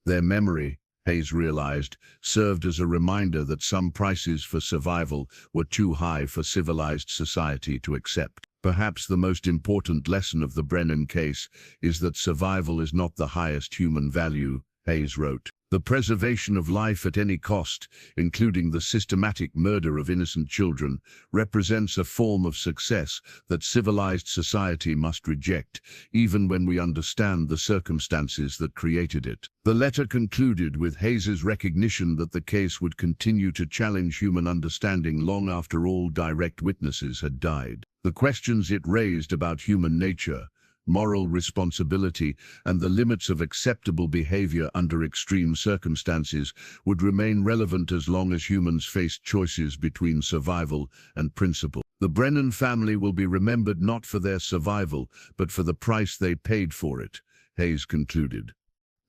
Their memory, Hayes realized, served as a reminder that some prices for survival were too high for civilized society to accept. Perhaps the most important lesson of the Brennan case is that survival is not the highest human value, Hayes wrote. The preservation of life at any cost, including the systematic murder of innocent children, represents a form of success that civilized society must reject, even when we understand the circumstances that created it. The letter concluded with Hayes's recognition that the case would continue to challenge human understanding long after all direct witnesses had died. The questions it raised about human nature, moral responsibility, and the limits of acceptable behavior under extreme circumstances would remain relevant as long as humans faced choices between survival and principle. The Brennan family will be remembered not for their survival, but for the price they paid for it, Hayes concluded.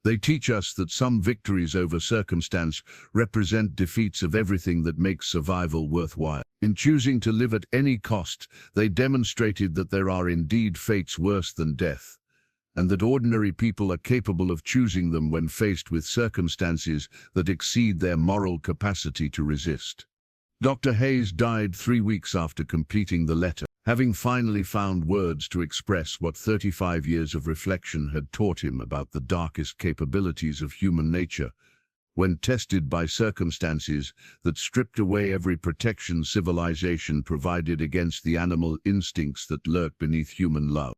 They teach us that some victories over circumstance represent defeats of everything that makes survival worthwhile. In choosing to live at any cost, they demonstrated that there are indeed fates worse than death, and that ordinary people are capable of choosing them when faced with circumstances that exceed their moral capacity to resist. Dr. Hayes died 3 weeks after completing the letter, having finally found words to express what 35 years of reflection had taught him about the darkest capabilities of human nature. When tested by circumstances that stripped away every protection civilization provided against the animal instincts that lurk beneath human love.